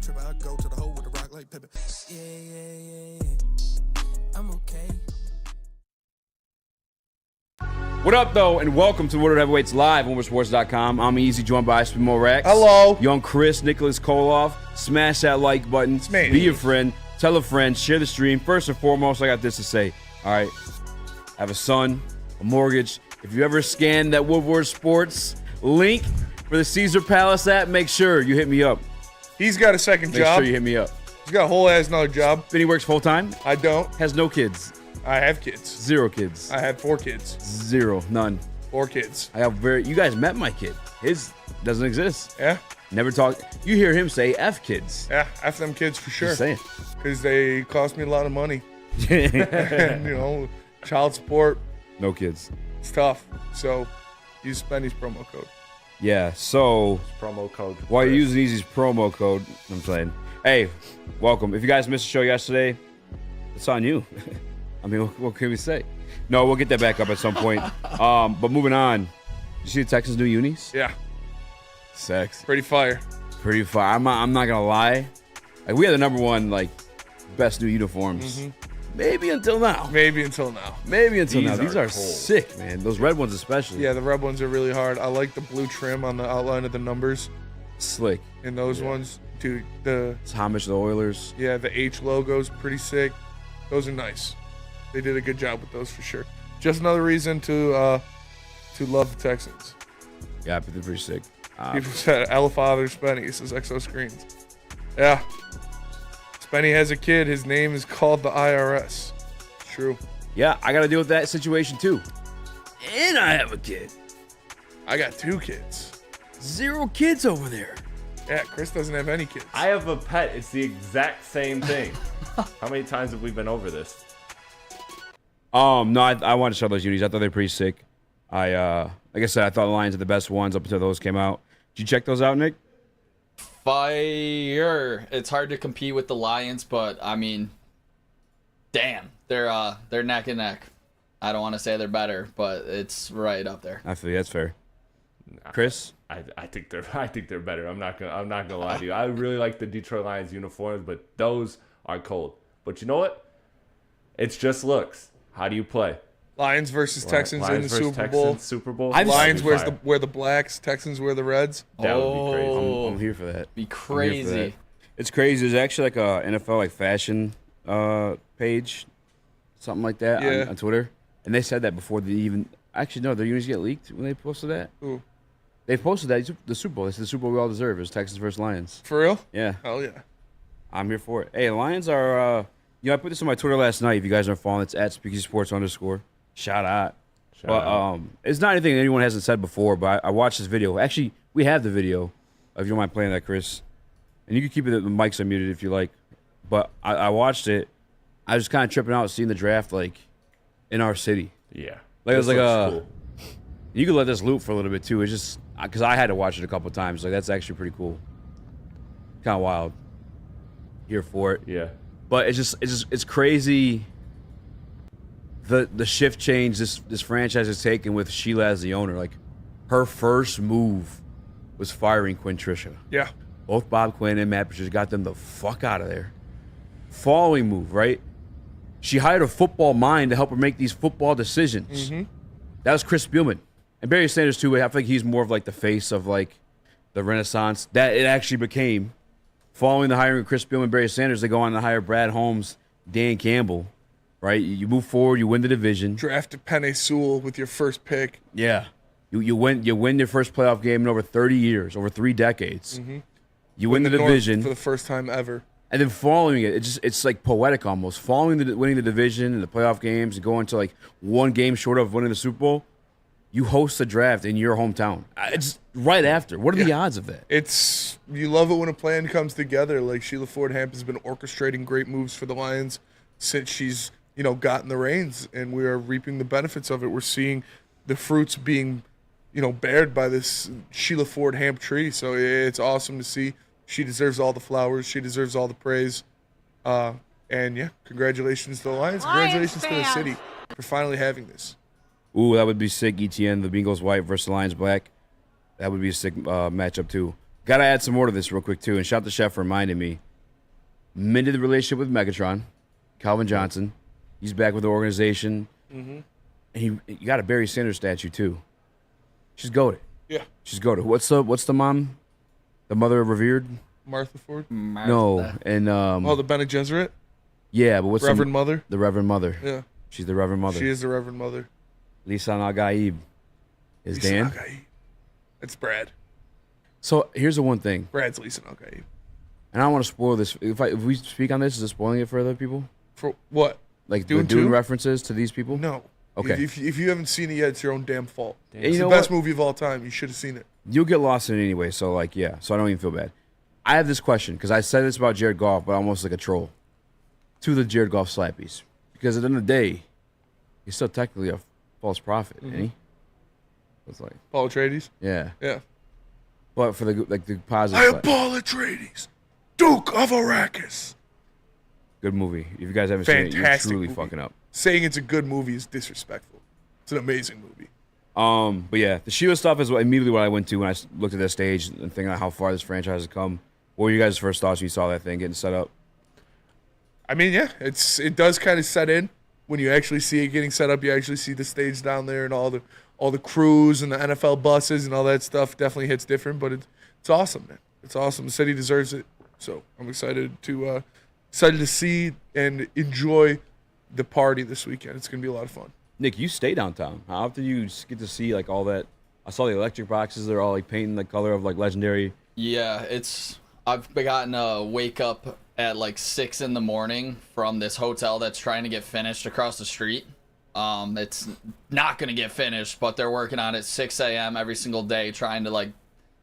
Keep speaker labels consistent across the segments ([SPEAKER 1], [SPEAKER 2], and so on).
[SPEAKER 1] tripping. I go to the hole with the rock like Pippin. Yeah. I'm okay.
[SPEAKER 2] What up, though, and welcome to Woodward Heavyweights Live on WoodwardSports.com. I'm Eazy, joined by Raxter.
[SPEAKER 3] Hello.
[SPEAKER 2] Young Chris, Nicholas Kohloff. Smash that like button. Be a friend. Tell a friend. Share the stream. First and foremost, I got this to say. All right. I have a son, a mortgage. If you ever scan that Woodward Sports link for the Caesar Palace app, make sure you hit me up.
[SPEAKER 3] He's got a second
[SPEAKER 2] Make
[SPEAKER 3] job.
[SPEAKER 2] sure you hit me up.
[SPEAKER 3] He's got a whole ass another job.
[SPEAKER 2] Benny works full-time.
[SPEAKER 3] I don't.
[SPEAKER 2] Has no kids.
[SPEAKER 3] I have kids.
[SPEAKER 2] 0 kids.
[SPEAKER 3] I have 4 kids.
[SPEAKER 2] 0. None.
[SPEAKER 3] 4 kids.
[SPEAKER 2] I have you guys met my kid. His doesn't exist.
[SPEAKER 3] Yeah.
[SPEAKER 2] Never talk. You hear him say F kids.
[SPEAKER 3] Yeah, F them kids for sure.
[SPEAKER 2] Just saying.
[SPEAKER 3] Because they cost me a lot of money. And, child support.
[SPEAKER 2] No kids.
[SPEAKER 3] It's tough. So use Benny's promo code.
[SPEAKER 2] Yeah, so
[SPEAKER 4] Promo code.
[SPEAKER 2] while you're using Easy's promo code, I'm saying, hey, welcome. If you guys missed the show yesterday, it's on you. I mean, what can we say? No, we'll get that back up at some point. But moving on, you see the Texans' new unis?
[SPEAKER 3] Yeah.
[SPEAKER 2] Sex.
[SPEAKER 3] Pretty fire.
[SPEAKER 2] Pretty far. I'm not gonna lie. Like, we had the number one best new uniforms.
[SPEAKER 3] Mm-hmm.
[SPEAKER 2] Maybe until now.
[SPEAKER 3] Maybe until now.
[SPEAKER 2] These are sick, man. Those red ones especially.
[SPEAKER 3] Yeah, the red ones are really hard. I like the blue trim on the outline of the numbers
[SPEAKER 2] Slick.
[SPEAKER 3] in those ones. Dude,
[SPEAKER 2] It's homage to the Oilers.
[SPEAKER 3] the H logo's pretty sick. Those are nice. They did a good job with those for sure. Just another reason to love the Texans.
[SPEAKER 2] Yeah, but they're pretty sick.
[SPEAKER 3] People said Ella Father Spenny. It says Exo Screens. Yeah. Spenny has a kid. His name is called the IRS. True.
[SPEAKER 2] Yeah, I got to deal with that situation too. And I have a kid.
[SPEAKER 3] I got 2 kids.
[SPEAKER 2] 0 kids over there.
[SPEAKER 3] Yeah, Chris doesn't have any kids.
[SPEAKER 4] I have a pet. It's the exact same thing. How many times have we been over this?
[SPEAKER 2] No, I wanted to show those unis. I thought they were pretty sick. Like I said, I thought the Lions are the best ones up until those came out. Did you check those out, Nick?
[SPEAKER 5] Fire. It's hard to compete with the Lions, but I mean, damn, they're neck and neck. I don't want to say they're better, but it's right up there.
[SPEAKER 2] I feel that's fair. Chris?
[SPEAKER 4] I think they're better. I'm not gonna lie to you. I really like the Detroit Lions uniforms, but those are cold. But you know what? It's just looks. How do you play?
[SPEAKER 3] Lions versus Texans
[SPEAKER 4] Lions
[SPEAKER 3] in the
[SPEAKER 4] versus
[SPEAKER 3] Super Bowl.
[SPEAKER 4] Texans, Super Bowl.
[SPEAKER 3] Lions
[SPEAKER 4] That'd be fire.
[SPEAKER 3] wear the blacks. Texans wear the reds.
[SPEAKER 4] That would be crazy.
[SPEAKER 2] I'm here for that.
[SPEAKER 5] Be
[SPEAKER 2] I'm here for
[SPEAKER 5] crazy.
[SPEAKER 2] that. It's crazy. There's actually like a NFL fashion page, something like that on Twitter. And they said that before they even actually no, their unis get leaked when they posted that.
[SPEAKER 3] Ooh.
[SPEAKER 2] They posted that the Super Bowl. They said the Super Bowl we all deserve is Texans versus Lions.
[SPEAKER 3] For real?
[SPEAKER 2] Yeah.
[SPEAKER 3] Hell yeah.
[SPEAKER 2] I'm here for it. Hey, Lions are I put this on my Twitter last night. If you guys aren't following, it's @SpeakySports_. Shout out. It's not anything anyone hasn't said before, but I watched this video. Actually, we have the video, if you don't mind playing that, Chris. And you can keep it, the mics unmuted if you like. But I watched it. I was kind of tripping out seeing the draft, in our city.
[SPEAKER 4] Yeah.
[SPEAKER 2] It was
[SPEAKER 4] This looks
[SPEAKER 2] cool.
[SPEAKER 4] cool.
[SPEAKER 2] You could let this loop for a little bit, too. It's just, because I had to watch it a couple times. That's actually pretty cool. Kind of wild. Here for it.
[SPEAKER 4] Yeah.
[SPEAKER 2] But it's crazy the shift change this franchise has taken with Sheila as the owner. Her first move was firing Quinn Trisha.
[SPEAKER 3] Yeah.
[SPEAKER 2] Both Bob Quinn and Matt Patricia got them the fuck out of there. Following move, right? She hired a football mind to help her make these football decisions.
[SPEAKER 3] Mm-hmm.
[SPEAKER 2] That was Chris Spielman. And Barry Sanders, too. I feel like he's more of the face of the Renaissance. That it actually became. Following the hiring of Chris Spielman and Barry Sanders, they go on to hire Brad Holmes, Dan Campbell, right? You move forward, you win the division.
[SPEAKER 3] Drafted Penei Sewell with your first pick.
[SPEAKER 2] Yeah. You win your first playoff game in over 30 years, over 3 decades.
[SPEAKER 3] Mm-hmm.
[SPEAKER 2] You win the division.
[SPEAKER 3] For the first time ever.
[SPEAKER 2] And then following it, it's poetic almost. Following winning the division and the playoff games and going to 1 game short of winning the Super Bowl, you host the draft in your hometown. It's right after. What are the odds of that?
[SPEAKER 3] You love it when a plan comes together. Sheila Ford Hamp has been orchestrating great moves for the Lions since she's, gotten the reins, and we are reaping the benefits of it. We're seeing the fruits being, bared by this Sheila Ford Hamp tree. So it's awesome to see. She deserves all the flowers. She deserves all the praise. And yeah, congratulations to the Lions. Congratulations to the city for finally having this.
[SPEAKER 2] Ooh, that would be sick. ETN, the Bengals white versus the Lions black. That would be a sick matchup too. Gotta add some more to this real quick too. And shout out to Chef for reminding me. Mended the relationship with Megatron, Calvin Johnson. He's back with the organization. Mm-hmm. And you got a Barry Sanders statue too. She's goated.
[SPEAKER 3] Yeah.
[SPEAKER 2] She's goated. What's the mom? The mother of revered?
[SPEAKER 3] Martha Ford.
[SPEAKER 2] No, and
[SPEAKER 3] the Bene Gesserit.
[SPEAKER 2] Yeah, but what's
[SPEAKER 3] Reverend Mother?
[SPEAKER 2] The Reverend Mother.
[SPEAKER 3] Yeah.
[SPEAKER 2] She's the Reverend Mother.
[SPEAKER 3] She is the Reverend Mother.
[SPEAKER 2] Lisa Nagaib is Dan.
[SPEAKER 3] Nagaib. It's Brad.
[SPEAKER 2] So here's the one thing.
[SPEAKER 3] Brad's Lisa Nagaib.
[SPEAKER 2] And I don't want to spoil this. If we speak on this, is it spoiling it for other people?
[SPEAKER 3] For what?
[SPEAKER 2] Like
[SPEAKER 3] doing
[SPEAKER 2] references to these people?
[SPEAKER 3] No.
[SPEAKER 2] Okay.
[SPEAKER 3] If you haven't seen it yet, it's your own damn fault.
[SPEAKER 2] And
[SPEAKER 3] It's
[SPEAKER 2] you
[SPEAKER 3] the
[SPEAKER 2] know
[SPEAKER 3] best
[SPEAKER 2] what?
[SPEAKER 3] movie of all time. You should have seen it.
[SPEAKER 2] You'll get lost in it anyway. So like, yeah. So I don't even feel bad. I have this question because I said this about Jared Goff, but almost like a troll to the Jared Goff slappies. Because at the end of the day, he's still technically a false prophet, ain't he? It's like,
[SPEAKER 3] Paul Atreides.
[SPEAKER 2] yeah.
[SPEAKER 3] Yeah.
[SPEAKER 2] But for the positive
[SPEAKER 3] I am
[SPEAKER 2] side,
[SPEAKER 3] Paul Atreides, Duke of Arrakis.
[SPEAKER 2] good movie. If you guys haven't seen it, you're
[SPEAKER 3] Fantastic
[SPEAKER 2] truly
[SPEAKER 3] movie.
[SPEAKER 2] fucking up.
[SPEAKER 3] Saying it's a good movie is disrespectful. It's an amazing movie.
[SPEAKER 2] But yeah, the Shield stuff is immediately what I went to when I looked at that stage and thinking about how far this franchise has come. What were you guys' first thoughts when you saw that thing getting set up?
[SPEAKER 3] I mean, yeah, it does kind of set in when you actually see it getting set up. You actually see the stage down there and all the crews and the NFL buses and all that stuff. Definitely hits different, but it's awesome, man. It's awesome. The city deserves it. So I'm excited to see and enjoy the party this weekend. It's gonna be a lot of fun.
[SPEAKER 2] Nick, you stay downtown. How often do you get to see like all that? I saw the electric boxes. They're all like painting the color of like legendary.
[SPEAKER 5] Yeah, I've gotten a wake up at like 6 in the morning from this hotel that's trying to get finished across the street. It's not gonna get finished, but they're working on it 6 a.m. every single day, trying to like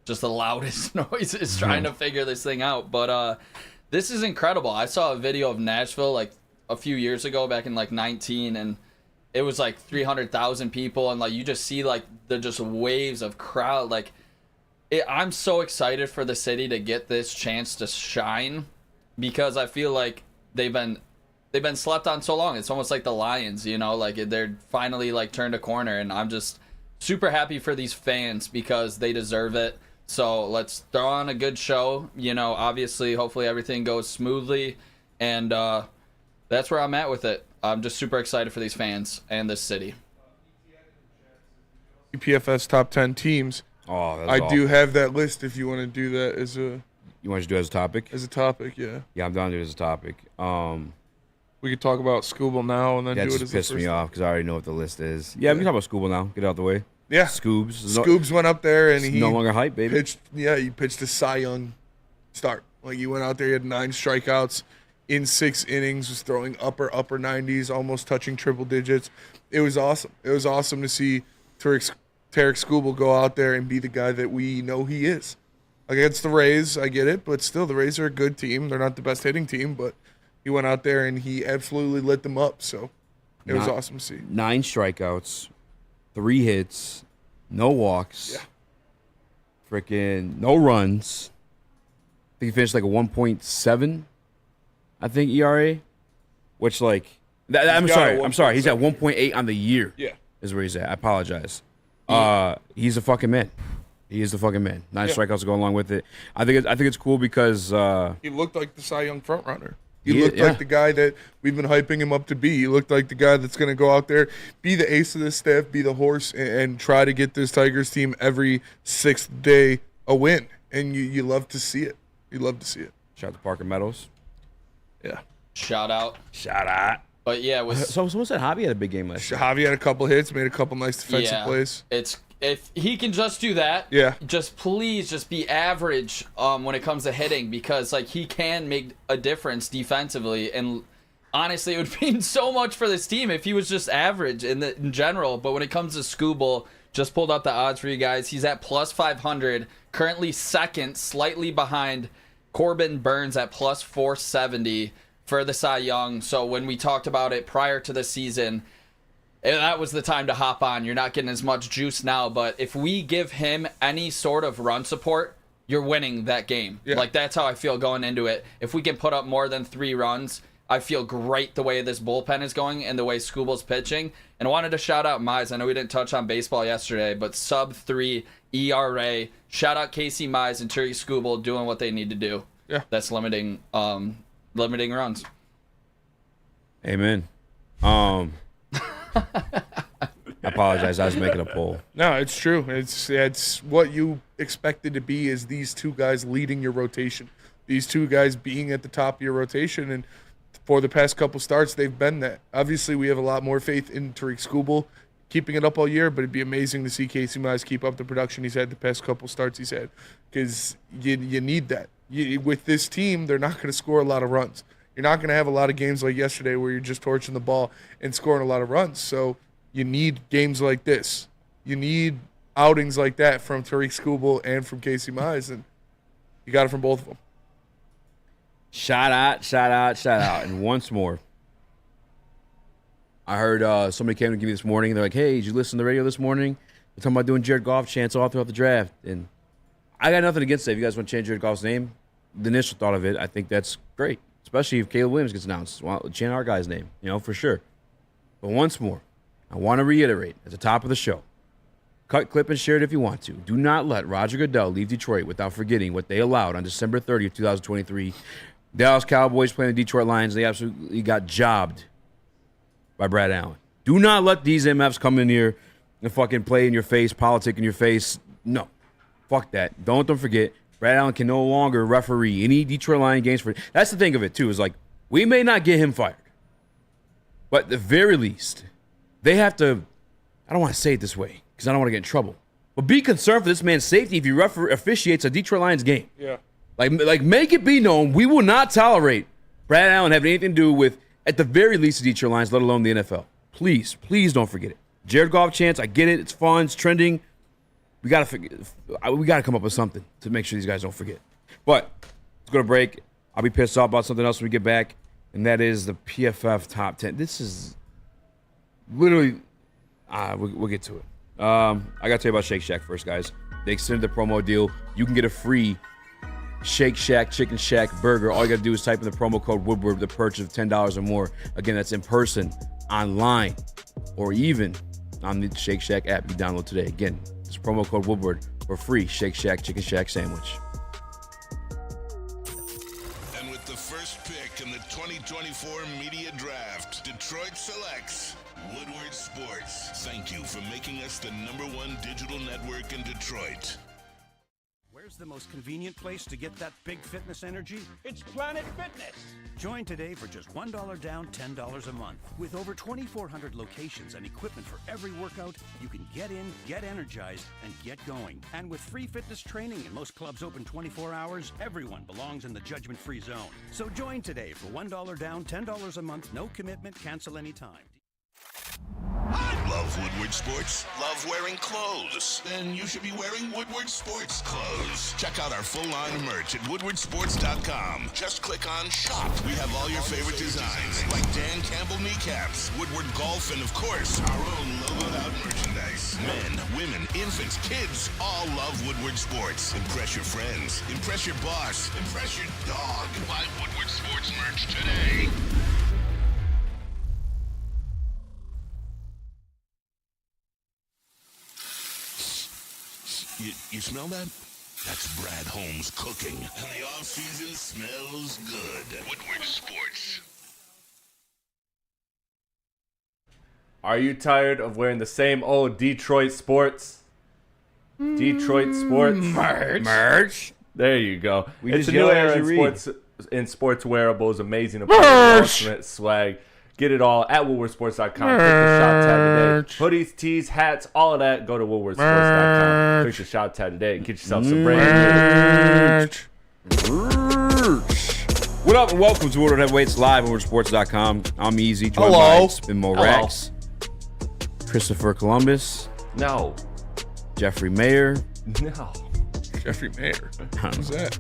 [SPEAKER 5] just the loudest noises, trying to figure this thing out. But this is incredible. I saw a video of Nashville like a few years ago, back in like 19, and it was like 300,000 people, and like you just see like the just waves of crowd. Like I'm so excited for the city to get this chance to shine, because I feel like they've been slept on so long. It's almost like the Lions, you know, like they're finally like turned a corner, and I'm just super happy for these fans because they deserve it. So let's throw on a good show, you know, obviously, hopefully everything goes smoothly, and that's where I'm at with it. I'm just super excited for these fans and this city.
[SPEAKER 3] PFS top 10 teams.
[SPEAKER 2] Oh, that's
[SPEAKER 3] I
[SPEAKER 2] awful.
[SPEAKER 3] do have that list if you want to do that as a
[SPEAKER 2] You want to do it as a topic?
[SPEAKER 3] topic, yeah.
[SPEAKER 2] Yeah, I'm down to do it as a topic.
[SPEAKER 3] We could talk about Scooble now and then
[SPEAKER 2] That
[SPEAKER 3] do it
[SPEAKER 2] just
[SPEAKER 3] as the
[SPEAKER 2] pissed
[SPEAKER 3] first.
[SPEAKER 2] me off because I already know what the list is. Yeah, we can talk about Scooble now. Get it out the way.
[SPEAKER 3] Yeah.
[SPEAKER 2] Scoobs.
[SPEAKER 3] Scoobs went up there and
[SPEAKER 2] It's
[SPEAKER 3] he
[SPEAKER 2] no longer hype, baby.
[SPEAKER 3] he pitched a Cy Young start. Like he went out there, he had 9 strikeouts in 6 innings, was throwing upper 90s, almost touching triple digits. It was awesome. It was awesome to see Tarek Skubal go out there and be the guy that we know he is. Against the Rays, I get it, but still, the Rays are a good team. They're not the best hitting team, but he went out there and he absolutely lit them up. So it was awesome to see.
[SPEAKER 2] 9 strikeouts, 3 hits, no walks.
[SPEAKER 3] Yeah.
[SPEAKER 2] Freaking no runs. I think he finished like a 1.7, I think, ERA. Which, like, I'm
[SPEAKER 3] got
[SPEAKER 2] sorry.
[SPEAKER 3] a
[SPEAKER 2] I'm sorry. He's at
[SPEAKER 3] 1.7.
[SPEAKER 2] 1.8 on the year.
[SPEAKER 3] Yeah.
[SPEAKER 2] Is where he's at. I apologize. He's a fucking man. He is the fucking man. 9 strikeouts to go along with it. I think it's cool because
[SPEAKER 3] He looked like the Cy Young frontrunner. He
[SPEAKER 2] Yeah,
[SPEAKER 3] looked
[SPEAKER 2] yeah.
[SPEAKER 3] like the guy that we've been hyping him up to be. He looked like the guy that's going to go out there, be the ace of this staff, be the horse, and try to get this Tigers team every 6th day a win. And you love to see it. You love to see it.
[SPEAKER 2] shout out to Parker Meadows.
[SPEAKER 3] Yeah.
[SPEAKER 5] Shout out.
[SPEAKER 2] Shout out.
[SPEAKER 5] But yeah, it was
[SPEAKER 2] So someone said Javi had a big game last year.
[SPEAKER 3] Javi had a couple hits, made a couple nice defensive plays.
[SPEAKER 5] If he can just do that,
[SPEAKER 3] Yeah.
[SPEAKER 5] just please just be average when it comes to hitting, because like he can make a difference defensively, and honestly it would mean so much for this team if he was just average in general. But when it comes to Scooble, just pulled up the odds for you guys. He's at plus 500, currently second, slightly behind Corbin Burns at plus 470 for the Cy Young. So when we talked about it prior to the season, that was the time to hop on. You're not getting as much juice now, but if we give him any sort of run support, you're winning that game.
[SPEAKER 3] Yeah.
[SPEAKER 5] Like, that's how I feel going into it. If we can put up more than 3 runs, I feel great the way this bullpen is going and the way Skubal's pitching. And I wanted to shout out Mize. I know we didn't touch on baseball yesterday, but sub-3 ERA. Shout out Casey Mize and Tariq Skubal doing what they need to do.
[SPEAKER 3] Yeah.
[SPEAKER 5] That's limiting runs.
[SPEAKER 2] Amen. I apologize. I was making a poll.
[SPEAKER 3] No, it's true. It's what you expected to be is these two guys leading your rotation. These two guys being at the top of your rotation, and for the past couple starts, they've been that. Obviously, we have a lot more faith in Tariq Skubal keeping it up all year, but it'd be amazing to see Casey Mize keep up the production he's had the past couple starts he's had, because you need that. With this team, they're not going to score a lot of runs. You're not going to have a lot of games like yesterday where you're just torching the ball and scoring a lot of runs. So you need games like this. You need outings like that from Tariq Skubal and from Casey Mize, and you got it from both of them.
[SPEAKER 2] Shout out. And once more, I heard somebody came to me this morning. They're like, hey, did you listen to the radio this morning? They're talking about doing Jared Goff chants all throughout the draft. And I got nothing against that. If you guys want to change Jared Goff's name, the initial thought of it, I think that's great. Especially if Caleb Williams gets announced. Well, chant our guy's name, for sure. But once more, I want to reiterate at the top of the show, cut, clip, and share it if you want to. Do not let Roger Goodell leave Detroit without forgetting what they allowed on December 30th, 2023. Dallas Cowboys playing the Detroit Lions. They absolutely got jobbed by Brad Allen. Do not let these MFs come in here and fucking play in your face, politic in your face. No. Fuck that. Don't forget, Brad Allen can no longer referee any Detroit Lions games. That's the thing of it, too, is like, we may not get him fired. But at the very least, they have to, I don't want to say it this way because I don't want to get in trouble, but be concerned for this man's safety if he officiates a Detroit Lions game.
[SPEAKER 3] Yeah.
[SPEAKER 2] Like make it be known we will not tolerate Brad Allen having anything to do with, at the very least, the Detroit Lions, let alone the NFL. Please don't forget it. Jared Goff chance, I get it. It's fun. It's trending. We gotta come up with something to make sure these guys don't forget. But let's go to break. I'll be pissed off about something else when we get back, and that is the PFF top 10. This is literally, we'll get to it. I gotta tell you about Shake Shack first, guys. They extended the promo deal. You can get a free Shake Shack Chicken Shack burger. All you gotta do is type in the promo code Woodward with a purchase of $10 or more. Again, that's in person, online, or even on the Shake Shack app you download today. Again, it's promo code Woodward for free Shake Shack Chicken Shack sandwich.
[SPEAKER 6] And with the first pick in the 2024 media draft, Detroit selects Woodward Sports. Thank you for making us the #1 digital network in Detroit.
[SPEAKER 7] Where's the most convenient place to get that big fitness energy?
[SPEAKER 8] It's Planet Fitness.
[SPEAKER 7] Join today for just $1 down, $10 a month. With over 2,400 locations and equipment for every workout, you can get in, get energized, and get going. And with free fitness training and most clubs open 24 hours, everyone belongs in the judgment-free zone. So join today for $1 down, $10 a month, no commitment, cancel anytime.
[SPEAKER 6] Love Woodward Sports? Love wearing clothes? Then you should be wearing Woodward Sports clothes. Check out our full line of merch at woodwardsports.com. Just click on shop. We have all your favorite designs, like Dan Campbell kneecaps, Woodward golf, and of course, our own logoed out merchandise. Men, women, infants, kids all love Woodward Sports. Impress your friends. Impress your boss. Impress your dog. Buy Woodward Sports merch today. You smell that? That's Brad Holmes cooking. And the off-season smells good. Woodward Sports.
[SPEAKER 4] Are you tired of wearing the same old Detroit sports? Detroit sports
[SPEAKER 2] Merch.
[SPEAKER 4] There you go.
[SPEAKER 2] We
[SPEAKER 4] It's
[SPEAKER 2] just
[SPEAKER 4] a new
[SPEAKER 2] yell
[SPEAKER 4] era
[SPEAKER 2] as
[SPEAKER 4] in
[SPEAKER 2] you read.
[SPEAKER 4] sports wearables, amazing apparel, ultimate swag. Get it all at woodwardsports.com. Click the shop tab today. Hoodies, tees, hats, all of that. Go to woodwardsports.com. Click the shop tab today and get yourself some brand new.
[SPEAKER 2] What up and welcome to Woodward Heavyweights live on woodwardsports.com. I'm Eazy, joined
[SPEAKER 3] Hello.
[SPEAKER 2] by Spinmo Rax, Christopher Columbus,
[SPEAKER 4] No.
[SPEAKER 2] Jeffrey Mayer.
[SPEAKER 4] No.
[SPEAKER 3] Jeffrey Mayer. Who's that?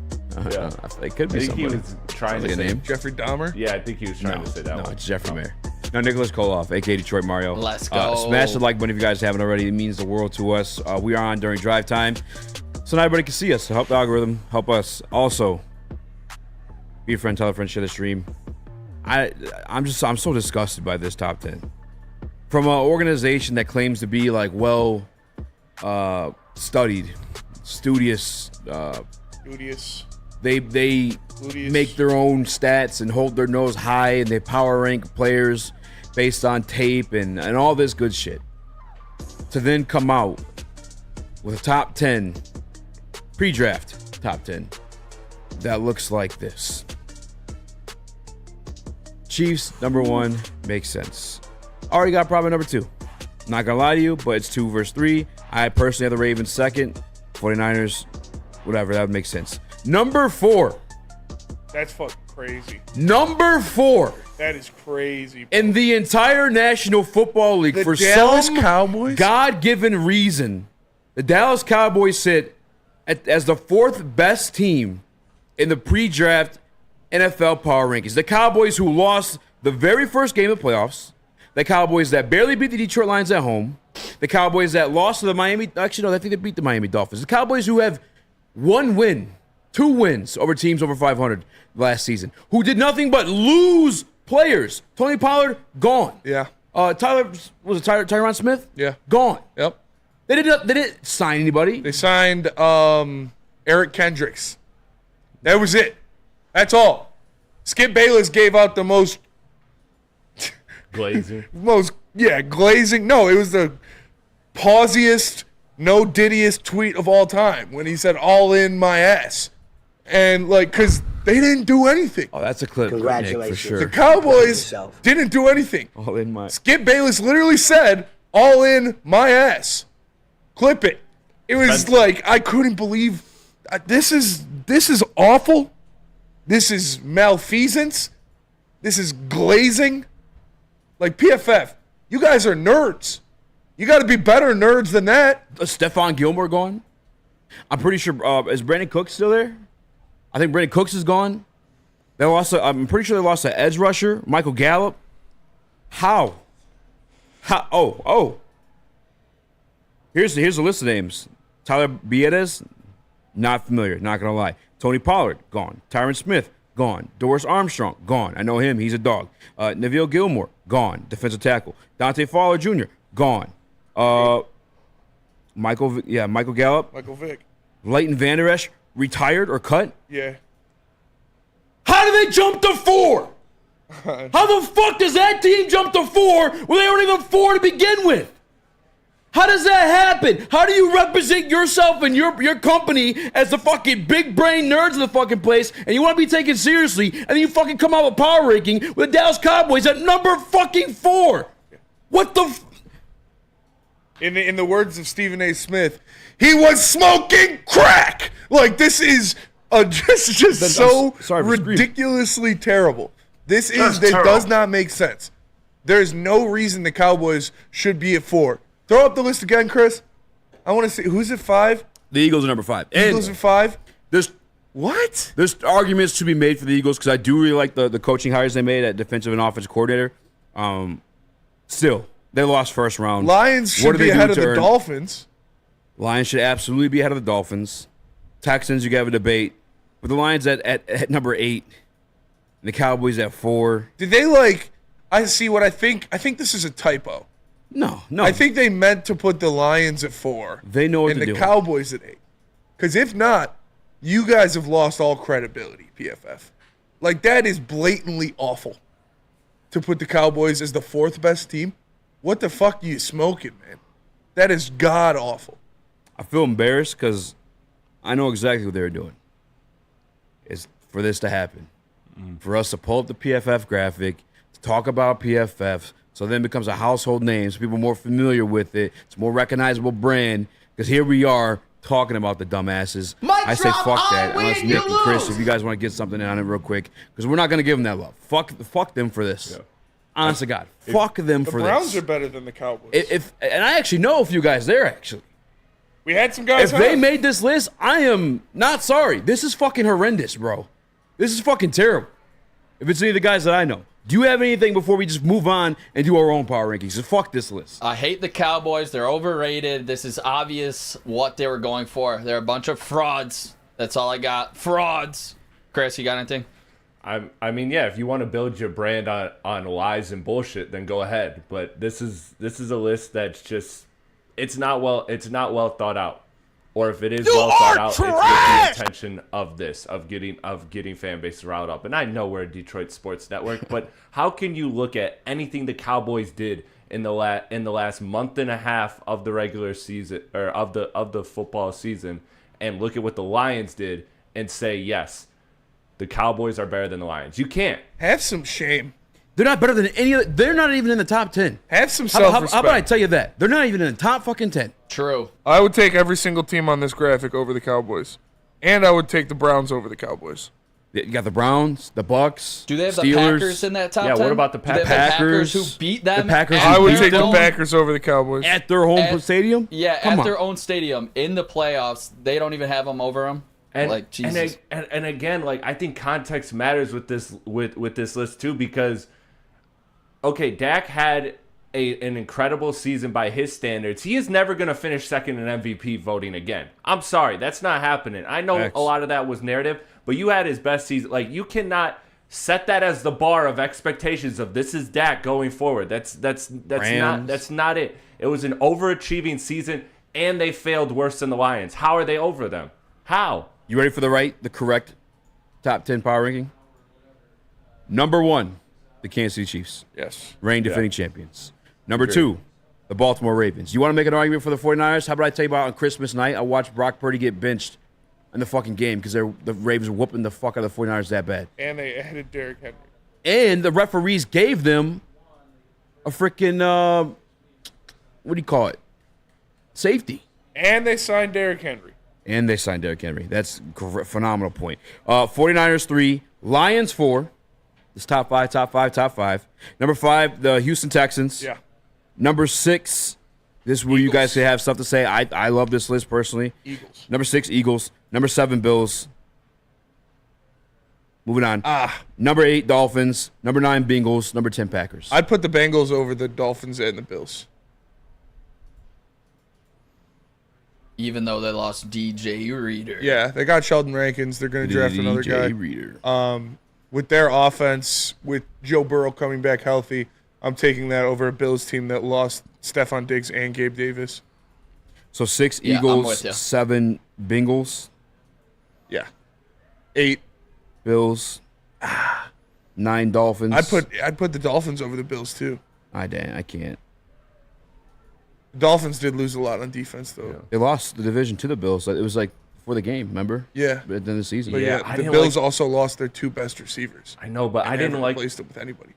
[SPEAKER 4] Yeah.
[SPEAKER 2] It could
[SPEAKER 4] I
[SPEAKER 2] be
[SPEAKER 4] think he
[SPEAKER 2] somebody.
[SPEAKER 4] was trying
[SPEAKER 2] Sounds
[SPEAKER 4] to
[SPEAKER 2] like a
[SPEAKER 4] say
[SPEAKER 2] name.
[SPEAKER 3] Jeffrey Dahmer?
[SPEAKER 4] Yeah, I think he was trying to say that
[SPEAKER 2] No,
[SPEAKER 4] one.
[SPEAKER 2] it's Jeffrey Mayer. No, Nicholas Kohloff, a.k.a. Detroit Mario.
[SPEAKER 5] Let's go.
[SPEAKER 2] Smash the like button if you guys haven't already. It means the world to us. We are on during drive time, so now everybody can see us. So help the algorithm, help us. Also, be a friend, tell a friend, share the stream. I'm so disgusted by this top 10 from an organization that claims to be like studied, studious. They make their own stats and hold their nose high, and they power rank players based on tape and all this good shit. To then come out with a top 10 pre-draft top 10 that looks like this. Chiefs number 1 makes sense. Already got probably number 2. Not gonna lie to you, but it's 2 versus 3. I personally have the Ravens second. 49ers, whatever, that would make sense. Number 4.
[SPEAKER 3] That's fucking crazy.
[SPEAKER 2] Number 4.
[SPEAKER 3] That is crazy, bro.
[SPEAKER 2] In the entire National Football League,
[SPEAKER 3] The
[SPEAKER 2] for
[SPEAKER 3] Dallas
[SPEAKER 2] some
[SPEAKER 3] Cowboys?
[SPEAKER 2] God-given reason, the Dallas Cowboys sit as the 4th best team in the pre-draft NFL power rankings. The Cowboys who lost the very first game of playoffs, the Cowboys that barely beat the Detroit Lions at home, the Cowboys that lost to the Miami, actually no, I think they beat the Miami Dolphins. The Cowboys who have 1 win, 2 wins over teams over 500 last season, who did nothing but lose players. Tony Pollard, gone.
[SPEAKER 3] Yeah.
[SPEAKER 2] Tyron Smith?
[SPEAKER 3] Yeah.
[SPEAKER 2] Gone.
[SPEAKER 3] Yep.
[SPEAKER 2] They didn't sign anybody.
[SPEAKER 3] They signed Eric Kendricks. That was it. That's all. Skip Bayless gave out the most
[SPEAKER 4] Glazing.
[SPEAKER 3] glazing. No, it was the pausiest, no diddiest tweet of all time when he said all in my ass. And because they didn't do anything.
[SPEAKER 2] Oh, that's a clip, Nick, for sure.
[SPEAKER 3] The Cowboys didn't do anything.
[SPEAKER 2] All in my.
[SPEAKER 3] Skip Bayless literally said, all in my ass. Clip it. It was I couldn't believe this is awful. This is malfeasance. This is glazing. PFF, you guys are nerds. You got to be better nerds than that.
[SPEAKER 2] Stephon Gilmore gone. I'm pretty sure. Is Brandon Cooks still there? I think Brandon Cooks is gone. They lost. I'm pretty sure they lost an edge rusher, Michael Gallup. How? Oh. Here's a list of names. Tyler Biedes, not familiar. Not gonna lie. Tony Pollard, gone. Tyron Smith, gone. Doris Armstrong, gone. I know him. He's a dog. Neville Gilmore, gone. Defensive tackle. Dante Fowler Jr., gone. Michael Gallup.
[SPEAKER 3] Michael Vick.
[SPEAKER 2] Leighton Vander Esch, retired or cut?
[SPEAKER 3] Yeah.
[SPEAKER 2] How do they jump to 4? How the fuck does that team jump to 4 when they weren't even 4 to begin with? How does that happen? How do you represent yourself and your company as the fucking big brain nerds of the fucking place, and you want to be taken seriously, and then you fucking come out with power ranking with the Dallas Cowboys at number fucking 4? What the?
[SPEAKER 3] In the words of Stephen A. Smith, he was smoking crack. This is just so ridiculously terrible. This does not make sense. There's no reason the Cowboys should be at 4. Throw up the list again, Chris. I want to see who's at 5.
[SPEAKER 2] The Eagles are number 5.
[SPEAKER 3] Eagles at 5.
[SPEAKER 2] There's
[SPEAKER 3] what?
[SPEAKER 2] There's arguments to be made for the Eagles because I do really like the coaching hires they made at defensive and offensive coordinator. Still, they lost first round.
[SPEAKER 3] Lions should be ahead of the Dolphins.
[SPEAKER 2] Lions should absolutely be ahead of the Dolphins. Texans, you can have a debate. But the Lions at number 8. And the Cowboys at 4.
[SPEAKER 3] Did they I see what I think. I think this is a typo.
[SPEAKER 2] No.
[SPEAKER 3] I think they meant to put the Lions at 4.
[SPEAKER 2] They know what
[SPEAKER 3] and
[SPEAKER 2] to do.
[SPEAKER 3] And the Cowboys at 8. Because if not, you guys have lost all credibility, PFF. That is blatantly awful. To put the Cowboys as the 4th best team. What the fuck are you smoking, man? That is god awful.
[SPEAKER 2] I feel embarrassed because I know exactly what they were doing. It's for this to happen. For us to pull up the PFF graphic, to talk about PFF, so then it becomes a household name, so people are more familiar with it. It's a more recognizable brand, because here we are talking about the dumbasses. I say fuck that, unless Nick and Chris, if you guys want to get something on it real quick, because we're not going to give them that love. Fuck them for this. Yeah. Honest to God. Fuck them for this.
[SPEAKER 3] The Browns are better than the Cowboys.
[SPEAKER 2] And I actually know a few guys there, actually.
[SPEAKER 3] We had some guys.
[SPEAKER 2] If they made this list, I am not sorry. This is fucking horrendous, bro. This is fucking terrible. If it's any of the guys that I know. Do you have anything before we just move on and do our own power rankings? So fuck this list.
[SPEAKER 5] I hate the Cowboys. They're overrated. This is obvious what they were going for. They're a bunch of frauds. That's all I got. Frauds. Chris, you got anything?
[SPEAKER 4] I mean, yeah, if you want to build your brand on lies and bullshit, then go ahead. But this is a list that's just it's not well thought out. Or if it is well thought out, it's with the intention of getting fan bases riled up. And I know we're a Detroit sports network, but how can you look at anything the Cowboys did in the last month and a half of the regular season or of the football season and look at what the Lions did and say, yes, the Cowboys are better than the Lions? You can't.
[SPEAKER 3] Have some shame.
[SPEAKER 2] They're not better than any other. They're not even in the top 10.
[SPEAKER 3] Have some
[SPEAKER 2] How
[SPEAKER 3] self-respect.
[SPEAKER 2] about I tell you that? They're not even in the top fucking 10.
[SPEAKER 5] True.
[SPEAKER 3] I would take every single team on this graphic over the Cowboys. And I would take the Browns over the Cowboys.
[SPEAKER 2] You got the Browns, the Bucks,
[SPEAKER 5] Do they have
[SPEAKER 2] Steelers.
[SPEAKER 5] the Packers in that top 10?
[SPEAKER 4] Yeah, what about the
[SPEAKER 5] Do they have the
[SPEAKER 2] Packers?
[SPEAKER 5] Packers who beat them?
[SPEAKER 2] The Packers
[SPEAKER 5] at
[SPEAKER 2] who
[SPEAKER 3] I would
[SPEAKER 2] beat
[SPEAKER 3] take the
[SPEAKER 5] their
[SPEAKER 3] Packers over the Cowboys.
[SPEAKER 2] at their home stadium?
[SPEAKER 5] Yeah,
[SPEAKER 2] Come
[SPEAKER 5] at
[SPEAKER 2] on.
[SPEAKER 5] their own stadium in the playoffs. They don't even have them over them. Like Jesus.
[SPEAKER 4] And again, like I think context matters with this list too, because okay, Dak had an incredible season by his standards. He is never going to finish second in MVP voting again. I'm sorry, that's not happening. I know
[SPEAKER 2] X.
[SPEAKER 4] a lot of that was narrative, but you had his best season. Like you cannot set that as the bar of expectations of this is Dak going forward. That's not it. It was an overachieving season, and they failed worse than the Lions. How are they over them? How?
[SPEAKER 2] You ready for the correct top 10 power ranking? Number 1, the Kansas City Chiefs.
[SPEAKER 3] Yes.
[SPEAKER 2] Reigning defending champions. Number 2, the Baltimore Ravens. You want to make an argument for the 49ers? How about I tell you about on Christmas night, I watched Brock Purdy get benched in the fucking game because the Ravens were whooping the fuck out of the 49ers that bad.
[SPEAKER 3] And they added Derrick Henry.
[SPEAKER 2] And the referees gave them a freaking, what do you call it? Safety.
[SPEAKER 3] And they signed Derrick Henry.
[SPEAKER 2] And they signed Derrick Henry. That's a phenomenal point. 49ers 3, Lions 4. This top five. Number 5, the Houston Texans.
[SPEAKER 3] Yeah.
[SPEAKER 2] Number 6, this is where you guys have stuff to say. I love this list personally.
[SPEAKER 3] Eagles.
[SPEAKER 2] Number 6, Eagles. Number 7, Bills. Moving on. Number 8, Dolphins. Number 9, Bengals. Number 10, Packers.
[SPEAKER 3] I'd put the Bengals over the Dolphins and the Bills.
[SPEAKER 5] Even though they lost DJ Reader.
[SPEAKER 3] Yeah, they got Sheldon Rankins. They're going to draft another guy.
[SPEAKER 2] Reader.
[SPEAKER 3] With their offense, with Joe Burrow coming back healthy, I'm taking that over a Bills team that lost Stephon Diggs and Gabe Davis.
[SPEAKER 2] So 6
[SPEAKER 5] Yeah, I'm
[SPEAKER 2] Eagles,
[SPEAKER 5] with ya.
[SPEAKER 2] 7 Bengals,
[SPEAKER 3] Yeah. 8.
[SPEAKER 2] Bills, 9 Dolphins.
[SPEAKER 3] I'd put the Dolphins over the Bills too.
[SPEAKER 2] I can't.
[SPEAKER 3] The Dolphins did lose a lot on defense though.
[SPEAKER 2] They lost the division to the Bills. It was like before the game, remember?
[SPEAKER 3] Yeah.
[SPEAKER 2] At the end of the season.
[SPEAKER 3] But
[SPEAKER 4] Yeah,
[SPEAKER 3] yeah,
[SPEAKER 4] I
[SPEAKER 3] the
[SPEAKER 4] didn't
[SPEAKER 3] Bills also lost their 2 best receivers.
[SPEAKER 4] I know, but I
[SPEAKER 3] They
[SPEAKER 4] didn't
[SPEAKER 3] haven't
[SPEAKER 4] like
[SPEAKER 3] replaced them with anybody.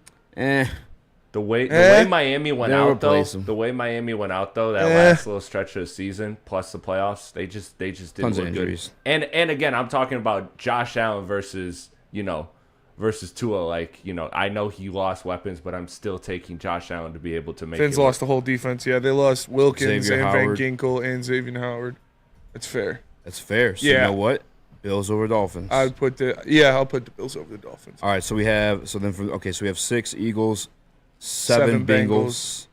[SPEAKER 4] the way Miami went
[SPEAKER 2] They'll
[SPEAKER 4] out though.
[SPEAKER 2] replace 'em.
[SPEAKER 4] The way Miami went out though, that last little stretch of the season plus the playoffs, they just didn't
[SPEAKER 2] Tons of
[SPEAKER 4] look good.
[SPEAKER 2] injuries.
[SPEAKER 4] And again, I'm talking about Josh Allen versus Tua. Like, I know he lost weapons, but I'm still taking Josh Allen to be able to make
[SPEAKER 3] Fins
[SPEAKER 4] it work.
[SPEAKER 3] lost the whole defense. Yeah, they lost Wilkins
[SPEAKER 2] Xavier
[SPEAKER 3] and
[SPEAKER 2] Howard.
[SPEAKER 3] Van Ginkel and Xavier Howard. That's fair.
[SPEAKER 2] That's fair. So
[SPEAKER 3] Yeah.
[SPEAKER 2] you know what? Bills over Dolphins.
[SPEAKER 3] I'll put the Bills over the Dolphins.
[SPEAKER 2] All right, so we have so we have 6 Eagles, 7
[SPEAKER 3] 7
[SPEAKER 2] Bengals,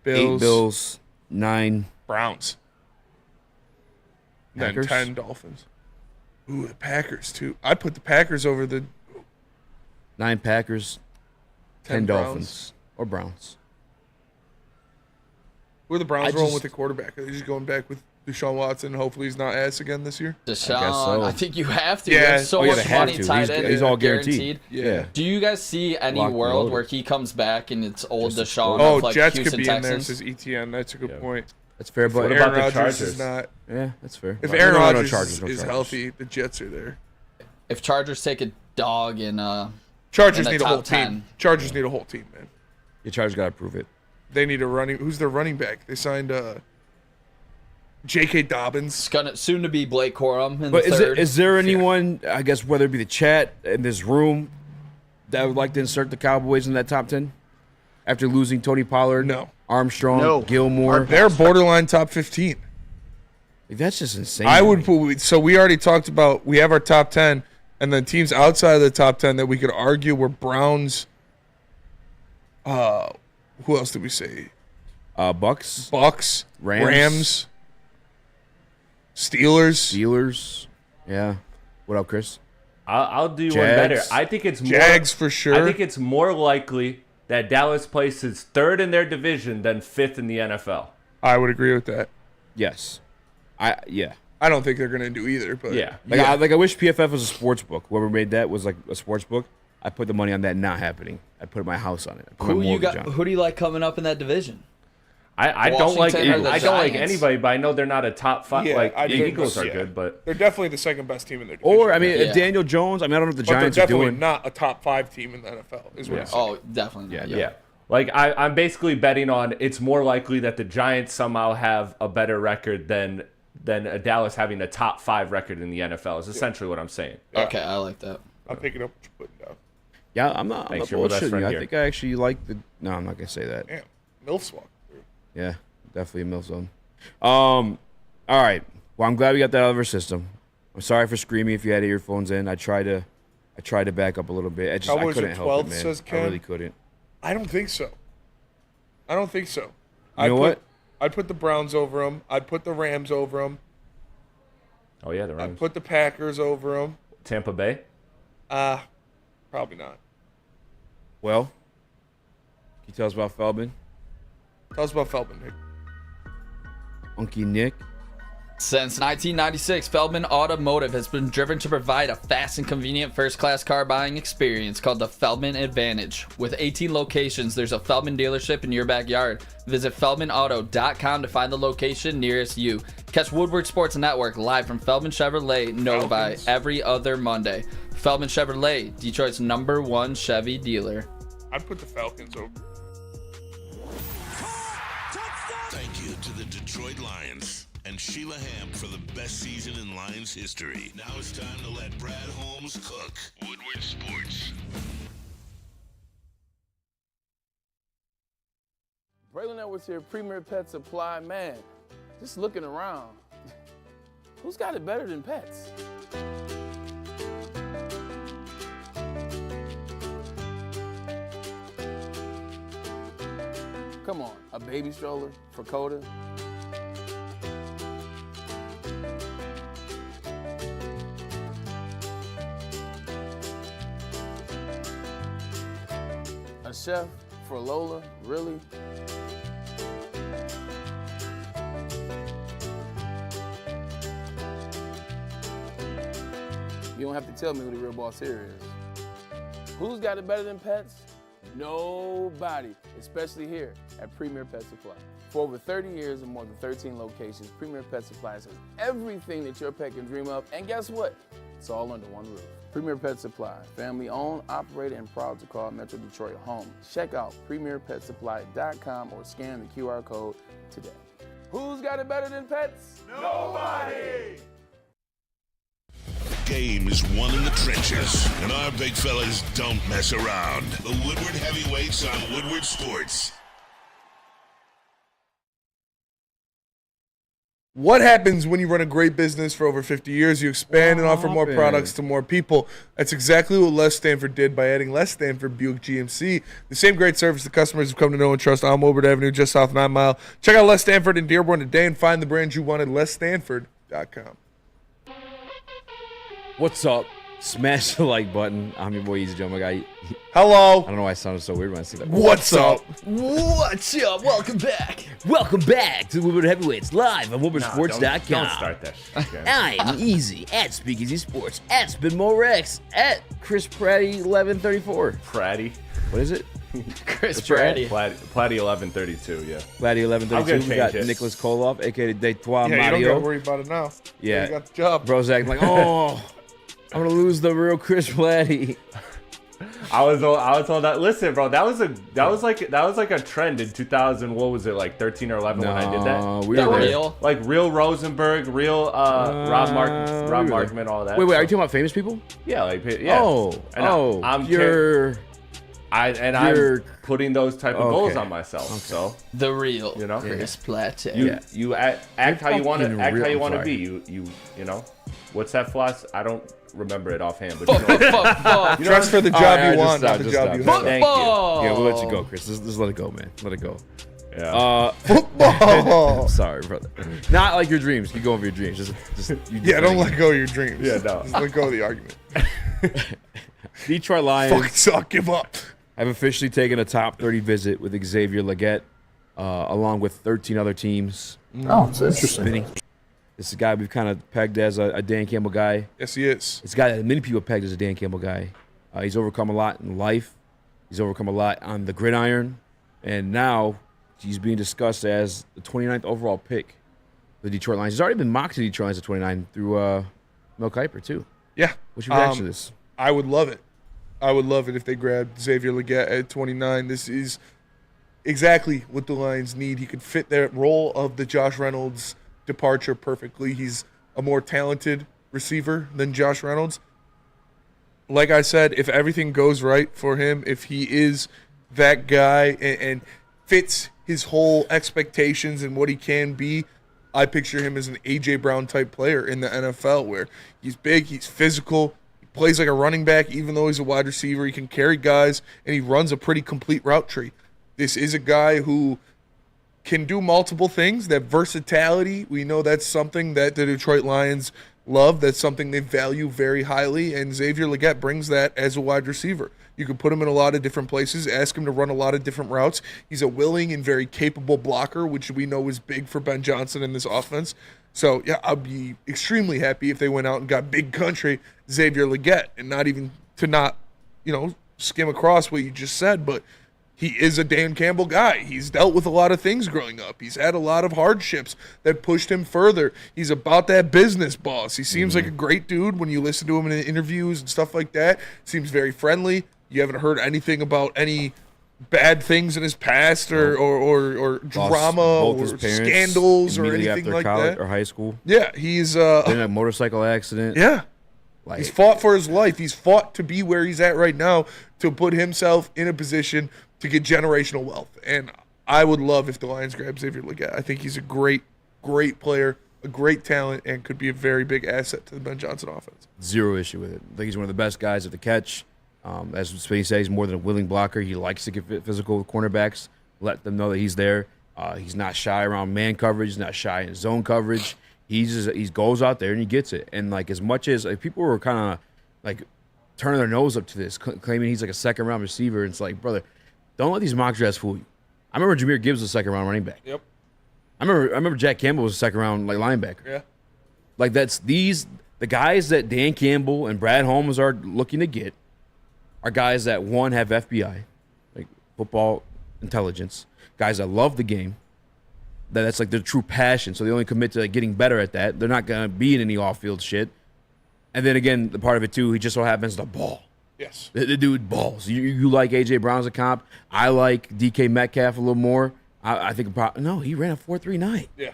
[SPEAKER 2] 8 Bills, 9
[SPEAKER 3] Browns.
[SPEAKER 2] Packers?
[SPEAKER 3] Then 10 Dolphins. Ooh, the Packers too. I'd put the Packers over the
[SPEAKER 2] 9 Packers, 10
[SPEAKER 3] Browns.
[SPEAKER 2] Dolphins or Browns.
[SPEAKER 3] Who are the Browns
[SPEAKER 2] I
[SPEAKER 3] rolling
[SPEAKER 2] just-
[SPEAKER 3] with the quarterback? Are they just going back with Deshaun Watson? Hopefully he's not ass again this year.
[SPEAKER 5] Deshaun, I
[SPEAKER 2] so.
[SPEAKER 5] think you have to.
[SPEAKER 3] Yeah.
[SPEAKER 5] There's so
[SPEAKER 2] Oh, yeah,
[SPEAKER 5] much
[SPEAKER 2] they have
[SPEAKER 5] money
[SPEAKER 2] to.
[SPEAKER 5] tied in.
[SPEAKER 2] He's all guaranteed.
[SPEAKER 3] Yeah.
[SPEAKER 5] Do you guys see any
[SPEAKER 2] Locked and
[SPEAKER 5] world
[SPEAKER 2] loaded.
[SPEAKER 5] where he comes back and it's old
[SPEAKER 2] Just
[SPEAKER 5] Deshaun?
[SPEAKER 3] Oh,
[SPEAKER 5] of, like,
[SPEAKER 3] Jets
[SPEAKER 5] Houston
[SPEAKER 3] could be in there,
[SPEAKER 5] Texans?
[SPEAKER 3] says ETN. That's a good point.
[SPEAKER 2] That's fair, but
[SPEAKER 4] What
[SPEAKER 3] Aaron
[SPEAKER 4] about the
[SPEAKER 3] Rodgers
[SPEAKER 4] Chargers?
[SPEAKER 3] is not.
[SPEAKER 2] yeah, that's fair.
[SPEAKER 3] If
[SPEAKER 2] No,
[SPEAKER 3] Aaron
[SPEAKER 2] no, no,
[SPEAKER 3] Rodgers
[SPEAKER 2] Chargers, no
[SPEAKER 3] is
[SPEAKER 2] Chargers.
[SPEAKER 3] healthy, the Jets are there.
[SPEAKER 5] If Chargers take a dog in
[SPEAKER 3] Chargers
[SPEAKER 5] in the
[SPEAKER 3] need a whole
[SPEAKER 5] top
[SPEAKER 3] team.
[SPEAKER 5] 10.
[SPEAKER 3] Chargers need a whole team, man.
[SPEAKER 2] Your Chargers got to prove it.
[SPEAKER 3] They need a running. Who's their running back? They signed J.K. Dobbins.
[SPEAKER 5] it's gonna soon to be Blake Corum in
[SPEAKER 2] But
[SPEAKER 5] the third.
[SPEAKER 2] is there anyone, I guess, whether it be the chat in this room, that would like to insert the Cowboys in that top 10 after losing Tony Pollard,
[SPEAKER 3] No.
[SPEAKER 2] Armstrong,
[SPEAKER 8] No.
[SPEAKER 2] Gilmore?
[SPEAKER 3] They're borderline top 15.
[SPEAKER 2] That's just insane.
[SPEAKER 3] I
[SPEAKER 2] to
[SPEAKER 3] would
[SPEAKER 2] me.
[SPEAKER 3] put. So we already talked about. We have our top 10, and then teams outside of the top 10 that we could argue were Browns. Who else did we say?
[SPEAKER 2] Bucks,
[SPEAKER 3] Bucks,
[SPEAKER 2] Rams.
[SPEAKER 3] Steelers.
[SPEAKER 2] Steelers. Yeah. What up, Chris?
[SPEAKER 4] I'll do one
[SPEAKER 2] Jags.
[SPEAKER 4] better. I think it's more,
[SPEAKER 3] Jags for sure.
[SPEAKER 4] I think it's more likely that Dallas places 3rd in their division than 5th in the NFL.
[SPEAKER 3] I would agree with that.
[SPEAKER 2] Yes. Yeah.
[SPEAKER 3] I don't think they're going to do either. But
[SPEAKER 4] Yeah.
[SPEAKER 2] I wish PFF was a sports book. Whoever made that was like a sports book. I put the money on that not happening. I put my house on it. I put my
[SPEAKER 5] Who you
[SPEAKER 2] mortgage
[SPEAKER 5] got?
[SPEAKER 2] on it.
[SPEAKER 5] Who do you like coming up in that division?
[SPEAKER 4] I don't like
[SPEAKER 5] Washington or the
[SPEAKER 4] I don't like
[SPEAKER 5] Giants?
[SPEAKER 4] anybody, but I know they're not a top 5.
[SPEAKER 3] Yeah,
[SPEAKER 4] like
[SPEAKER 3] I
[SPEAKER 4] the
[SPEAKER 3] do.
[SPEAKER 4] Eagles are
[SPEAKER 3] Yeah.
[SPEAKER 4] good, but
[SPEAKER 3] they're definitely the second best team in their division.
[SPEAKER 2] Or, I mean,
[SPEAKER 5] Yeah.
[SPEAKER 2] Daniel Jones. I mean, I don't know what the
[SPEAKER 3] but they're
[SPEAKER 2] Giants are
[SPEAKER 3] definitely
[SPEAKER 2] doing.
[SPEAKER 3] not a top 5 team in the NFL. Is what I'm saying.
[SPEAKER 5] Oh, definitely.
[SPEAKER 2] Yeah,
[SPEAKER 4] yeah. Like I'm basically betting on it's more likely that the Giants somehow have a better record than a Dallas having a top 5 record in the NFL. Is essentially what I'm saying.
[SPEAKER 5] Okay, I like that.
[SPEAKER 3] I'm picking up what you're putting down.
[SPEAKER 2] Yeah, I'm not
[SPEAKER 4] Thanks, you're my best
[SPEAKER 2] bullshitting
[SPEAKER 4] friend
[SPEAKER 2] you. I
[SPEAKER 4] here.
[SPEAKER 2] think I actually like the. No, I'm not gonna say that.
[SPEAKER 3] Damn, Milfs walk through.
[SPEAKER 2] Yeah, definitely a milf zone. All right. Well, I'm glad we got that out of our system. I'm sorry for screaming if you had earphones in. I tried to back up a little bit. I
[SPEAKER 3] Cowboys
[SPEAKER 2] couldn't
[SPEAKER 3] are
[SPEAKER 2] help
[SPEAKER 3] 12th,
[SPEAKER 2] it, man.
[SPEAKER 3] says
[SPEAKER 2] I
[SPEAKER 3] Ken.
[SPEAKER 2] really couldn't.
[SPEAKER 3] I don't think so.
[SPEAKER 2] You know what?
[SPEAKER 3] I'd put the Browns over them. I'd put the Rams over them.
[SPEAKER 4] Oh yeah, the
[SPEAKER 3] I'd
[SPEAKER 4] Rams.
[SPEAKER 3] put the Packers over them.
[SPEAKER 4] Tampa Bay.
[SPEAKER 3] Probably not.
[SPEAKER 2] Well, can you tell us about Feldman?
[SPEAKER 3] Tell us about Feldman, Nick.
[SPEAKER 2] Unky Nick.
[SPEAKER 5] Since 1996, Feldman Automotive has been driven to provide a fast and convenient first-class car buying experience called the Feldman Advantage. With 18 locations, there's a Feldman dealership in your backyard. Visit feldmanauto.com to find the location nearest you. Catch Woodward Sports Network live from Feldman Chevrolet Novi every other Monday. Feldman Chevrolet, Detroit's #1 Chevy dealer.
[SPEAKER 3] I'd put the Falcons over.
[SPEAKER 6] Thank you to the Detroit Lions and Sheila Hamp for the best season in Lions history. Now it's time to let Brad Holmes cook. Woodward Sports.
[SPEAKER 8] Braylon Edwards here, Premier Pet Supply. Man, just looking around, who's got it better than pets? Come on, a baby stroller for Coda? A chef for Lola? Really? You don't have to tell me who the real boss here is. Who's got it better than pets? Nobody, especially here at Premier Pet Supply. For over 30 years and more than 13 locations, Premier Pet Supply has everything that your pet can dream of, and guess what? It's all under one roof. Premier Pet Supply, family owned, operated, and proud to call Metro Detroit home. Check out premierpetsupply.com or scan the QR code today. Who's got it better than pets? Nobody!
[SPEAKER 6] Game is won in the trenches, and our big fellas don't mess around. The Woodward Heavyweights on Woodward Sports.
[SPEAKER 3] What happens when you run a great business for over 50 years? You expand and offer more
[SPEAKER 2] happened?
[SPEAKER 3] products to more people. That's exactly what Les Stanford did by adding Les Stanford Buick GMC. The same great service the customers have come to know and trust on Woodward Avenue, just south 9 Mile. Check out Les Stanford in Dearborn today and find the brand you wanted, lesstanford.com.
[SPEAKER 2] What's up? Smash the like button. I'm your boy Eazy Joe, my guy.
[SPEAKER 3] Hello.
[SPEAKER 2] I don't know why I sounded so weird when I said that.
[SPEAKER 3] What's up?
[SPEAKER 5] What's up? Welcome back.
[SPEAKER 2] Welcome back to Woodward Heavyweights live on WoodwardSports.com.
[SPEAKER 4] Don't start that shit again.
[SPEAKER 2] I'm Eazy at Speakeasy Sports at SpinMoreX at Chris Pratty 1134.
[SPEAKER 4] Pratty.
[SPEAKER 2] What is it?
[SPEAKER 5] Chris Brady.
[SPEAKER 4] Platte 1132, yeah.
[SPEAKER 2] Platty
[SPEAKER 4] I'm
[SPEAKER 2] 1132.
[SPEAKER 4] gonna
[SPEAKER 2] We got
[SPEAKER 4] change it.
[SPEAKER 2] Nicholas Kohloff, aka Detroit
[SPEAKER 3] Yeah, you don't
[SPEAKER 2] Mario.
[SPEAKER 3] got to worry about it now.
[SPEAKER 2] Yeah.
[SPEAKER 3] You got the job.
[SPEAKER 2] Bro's acting like, oh, I'm gonna lose the real Chris Platty.
[SPEAKER 4] I was on that. Listen, bro, that was like a trend in 2000. What was it, like 13 or 11 when I did that?
[SPEAKER 2] we
[SPEAKER 5] The
[SPEAKER 2] were
[SPEAKER 5] real?
[SPEAKER 4] Like real Rosenberg, real Rob Markman, all that.
[SPEAKER 2] Wait, are you
[SPEAKER 4] So,
[SPEAKER 2] talking about famous people?
[SPEAKER 4] yeah, like yeah. And I'm
[SPEAKER 2] you're
[SPEAKER 4] I'm putting those type of goals on myself. So
[SPEAKER 5] The real
[SPEAKER 4] You know?
[SPEAKER 5] Chris Platte.
[SPEAKER 4] you act how you want to
[SPEAKER 2] fucking
[SPEAKER 4] act how
[SPEAKER 2] real.
[SPEAKER 4] you want to
[SPEAKER 2] I'm
[SPEAKER 4] be. You know, what's that floss? I don't remember it offhand, but you know,
[SPEAKER 5] Football.
[SPEAKER 3] Dress for the job
[SPEAKER 2] Alright,
[SPEAKER 3] you want, not
[SPEAKER 2] just
[SPEAKER 3] the
[SPEAKER 2] stop,
[SPEAKER 3] job you
[SPEAKER 2] just
[SPEAKER 3] have.
[SPEAKER 2] stop.
[SPEAKER 4] thank you.
[SPEAKER 2] Yeah, we'll let you go, Chris. Just let it go, man. Let it go.
[SPEAKER 4] Yeah.
[SPEAKER 3] Football.
[SPEAKER 2] Sorry, brother. Not like your dreams. Keep going for your dreams. Just
[SPEAKER 3] Yeah, don't let go of your dreams.
[SPEAKER 4] Yeah, no.
[SPEAKER 3] Just let go of the argument.
[SPEAKER 2] Detroit Lions
[SPEAKER 3] Fucking suck. Give up.
[SPEAKER 2] have officially taken a top 30 visit with Xavier Legette, along with 13 other teams.
[SPEAKER 9] Oh, it's interesting.
[SPEAKER 2] Spinning. This is a guy we've kind of pegged as a Dan Campbell guy.
[SPEAKER 3] Yes, he is.
[SPEAKER 2] It's a guy that many people pegged as a Dan Campbell guy. He's overcome a lot in life. He's overcome a lot on the gridiron. And now he's being discussed as the 29th overall pick for the Detroit Lions. He's already been mocked to the Detroit Lions at 29 through Mel Kiper, too.
[SPEAKER 3] Yeah.
[SPEAKER 2] What's your reaction to this?
[SPEAKER 3] I would love it. I would love it if they grabbed Xavier Legette at 29. This is exactly what the Lions need. He could fit that role of the Josh Reynolds departure perfectly. He's a more talented receiver than Josh Reynolds. Like I said, if everything goes right for him, if he is that guy and fits his whole expectations and what he can be, I picture him as an A.J. Brown type player in the NFL where he's big, he's physical, he plays like a running back even though he's a wide receiver. He can carry guys, and he runs a pretty complete route tree. This is a guy who can do multiple things. That versatility, we know that's something that the Detroit Lions love. That's something they value very highly, and Xavier Legette brings that as a wide receiver. You can put him in a lot of different places, ask him to run a lot of different routes. He's a willing and very capable blocker, which we know is big for Ben Johnson in this offense. So, yeah, I'd be extremely happy if they went out and got big country Xavier Legette, and not even to not, skim across what you just said, but he is a Dan Campbell guy. He's dealt with a lot of things growing up. He's had a lot of hardships that pushed him further. He's about that business boss. He seems like a great dude when you listen to him in interviews and stuff like that. Seems very friendly. You haven't heard anything about any bad things in his past or drama or scandals or anything like
[SPEAKER 2] college
[SPEAKER 3] that.
[SPEAKER 2] Or high school.
[SPEAKER 3] Yeah, he's
[SPEAKER 2] Been in a motorcycle accident.
[SPEAKER 3] yeah.
[SPEAKER 2] Like,
[SPEAKER 3] He's fought for his life. He's fought to be where he's at right now to put himself in a position to get generational wealth. And I would love if the Lions grab Xavier Legette. I think he's a great, great player, a great talent, and could be a very big asset to the Ben Johnson offense.
[SPEAKER 2] Zero issue with it. I think he's one of the best guys at the catch. As Spade says, he's more than a willing blocker. He likes to get physical with cornerbacks, let them know that he's there. He's not shy around man coverage. He's not shy in zone coverage. He goes out there and he gets it. And like, as much as people were kind of like turning their nose up to this, claiming he's like a second round receiver, it's like, brother, don't let these mock drafts fool you. I remember Jahmyr Gibbs was a second round running back.
[SPEAKER 3] Yep.
[SPEAKER 2] I remember Jack Campbell was a second round linebacker.
[SPEAKER 3] Yeah.
[SPEAKER 2] Like, that's the guys that Dan Campbell and Brad Holmes are looking to get are guys that, one, have FBI, like football intelligence, guys that love the game, that's like their true passion, so they only commit to like getting better at that. They're not going to be in any off-field shit. And then again, the part of it too, he just so happens to ball.
[SPEAKER 3] Yes.
[SPEAKER 2] The dude balls. You like A.J. Brown as a comp. I like DK Metcalf a little more. I think no, he ran a 4.39.
[SPEAKER 3] Yeah.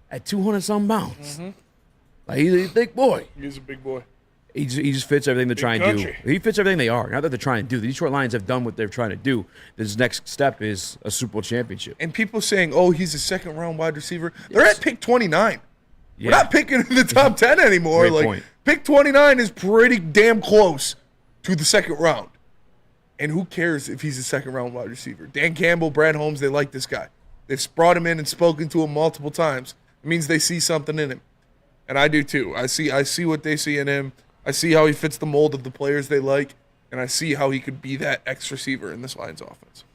[SPEAKER 2] At 200-some pounds. Mm-hmm. Like, he's a big boy.
[SPEAKER 3] He's a big boy.
[SPEAKER 2] He just fits everything they're trying to do. He fits everything they are. Not that they're trying to do. The Detroit Lions have done what they're trying to do. This next step is a Super Bowl championship.
[SPEAKER 3] And people saying, oh, he's a second-round wide receiver. They're at pick 29.
[SPEAKER 2] Yeah.
[SPEAKER 3] We're not picking in the top 10 anymore.
[SPEAKER 2] Great point.
[SPEAKER 3] Pick 29 is pretty damn close to the second round. And who cares if he's a second-round wide receiver? Dan Campbell, Brad Holmes, they like this guy. They've brought him in and spoken to him multiple times. It means they see something in him. And I do too. I see what they see in him. I see how he fits the mold of the players they like, and I see how he could be that X receiver in this Lions offense.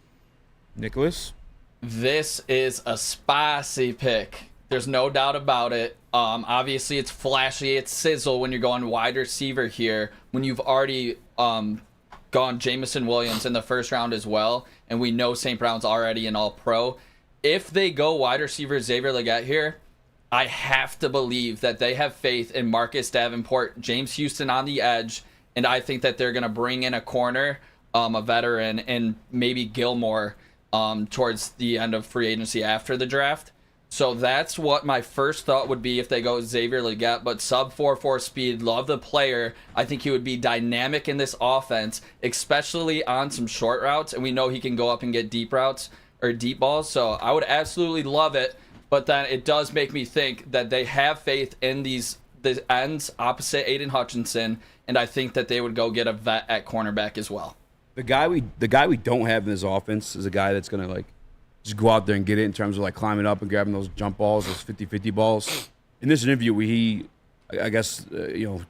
[SPEAKER 2] Nicholas?
[SPEAKER 5] This is a spicy pick. There's no doubt about it. Obviously, it's flashy. It's sizzle when you're going wide receiver here. When you've already gone Jamison Williams in the first round as well, and we know St. Brown's already an all-pro. If they go wide receiver Xavier Legette here, I have to believe that they have faith in Marcus Davenport, James Houston on the edge, and I think that they're going to bring in a corner, a veteran, and maybe Gilmore towards the end of free agency after the draft. So that's what my first thought would be if they go Xavier Legette, but sub 4.4 speed, love the player. I think he would be dynamic in this offense, especially on some short routes, and we know he can go up and get deep routes or deep balls, so I would absolutely love it. But then it does make me think that they have faith in the ends opposite Aiden Hutchinson, and I think that they would go get a vet at cornerback as well.
[SPEAKER 2] The guy we don't have in this offense is a guy that's going to like just go out there and get it in terms of like climbing up and grabbing those jump balls, those 50-50 balls. In this interview, he, I guess,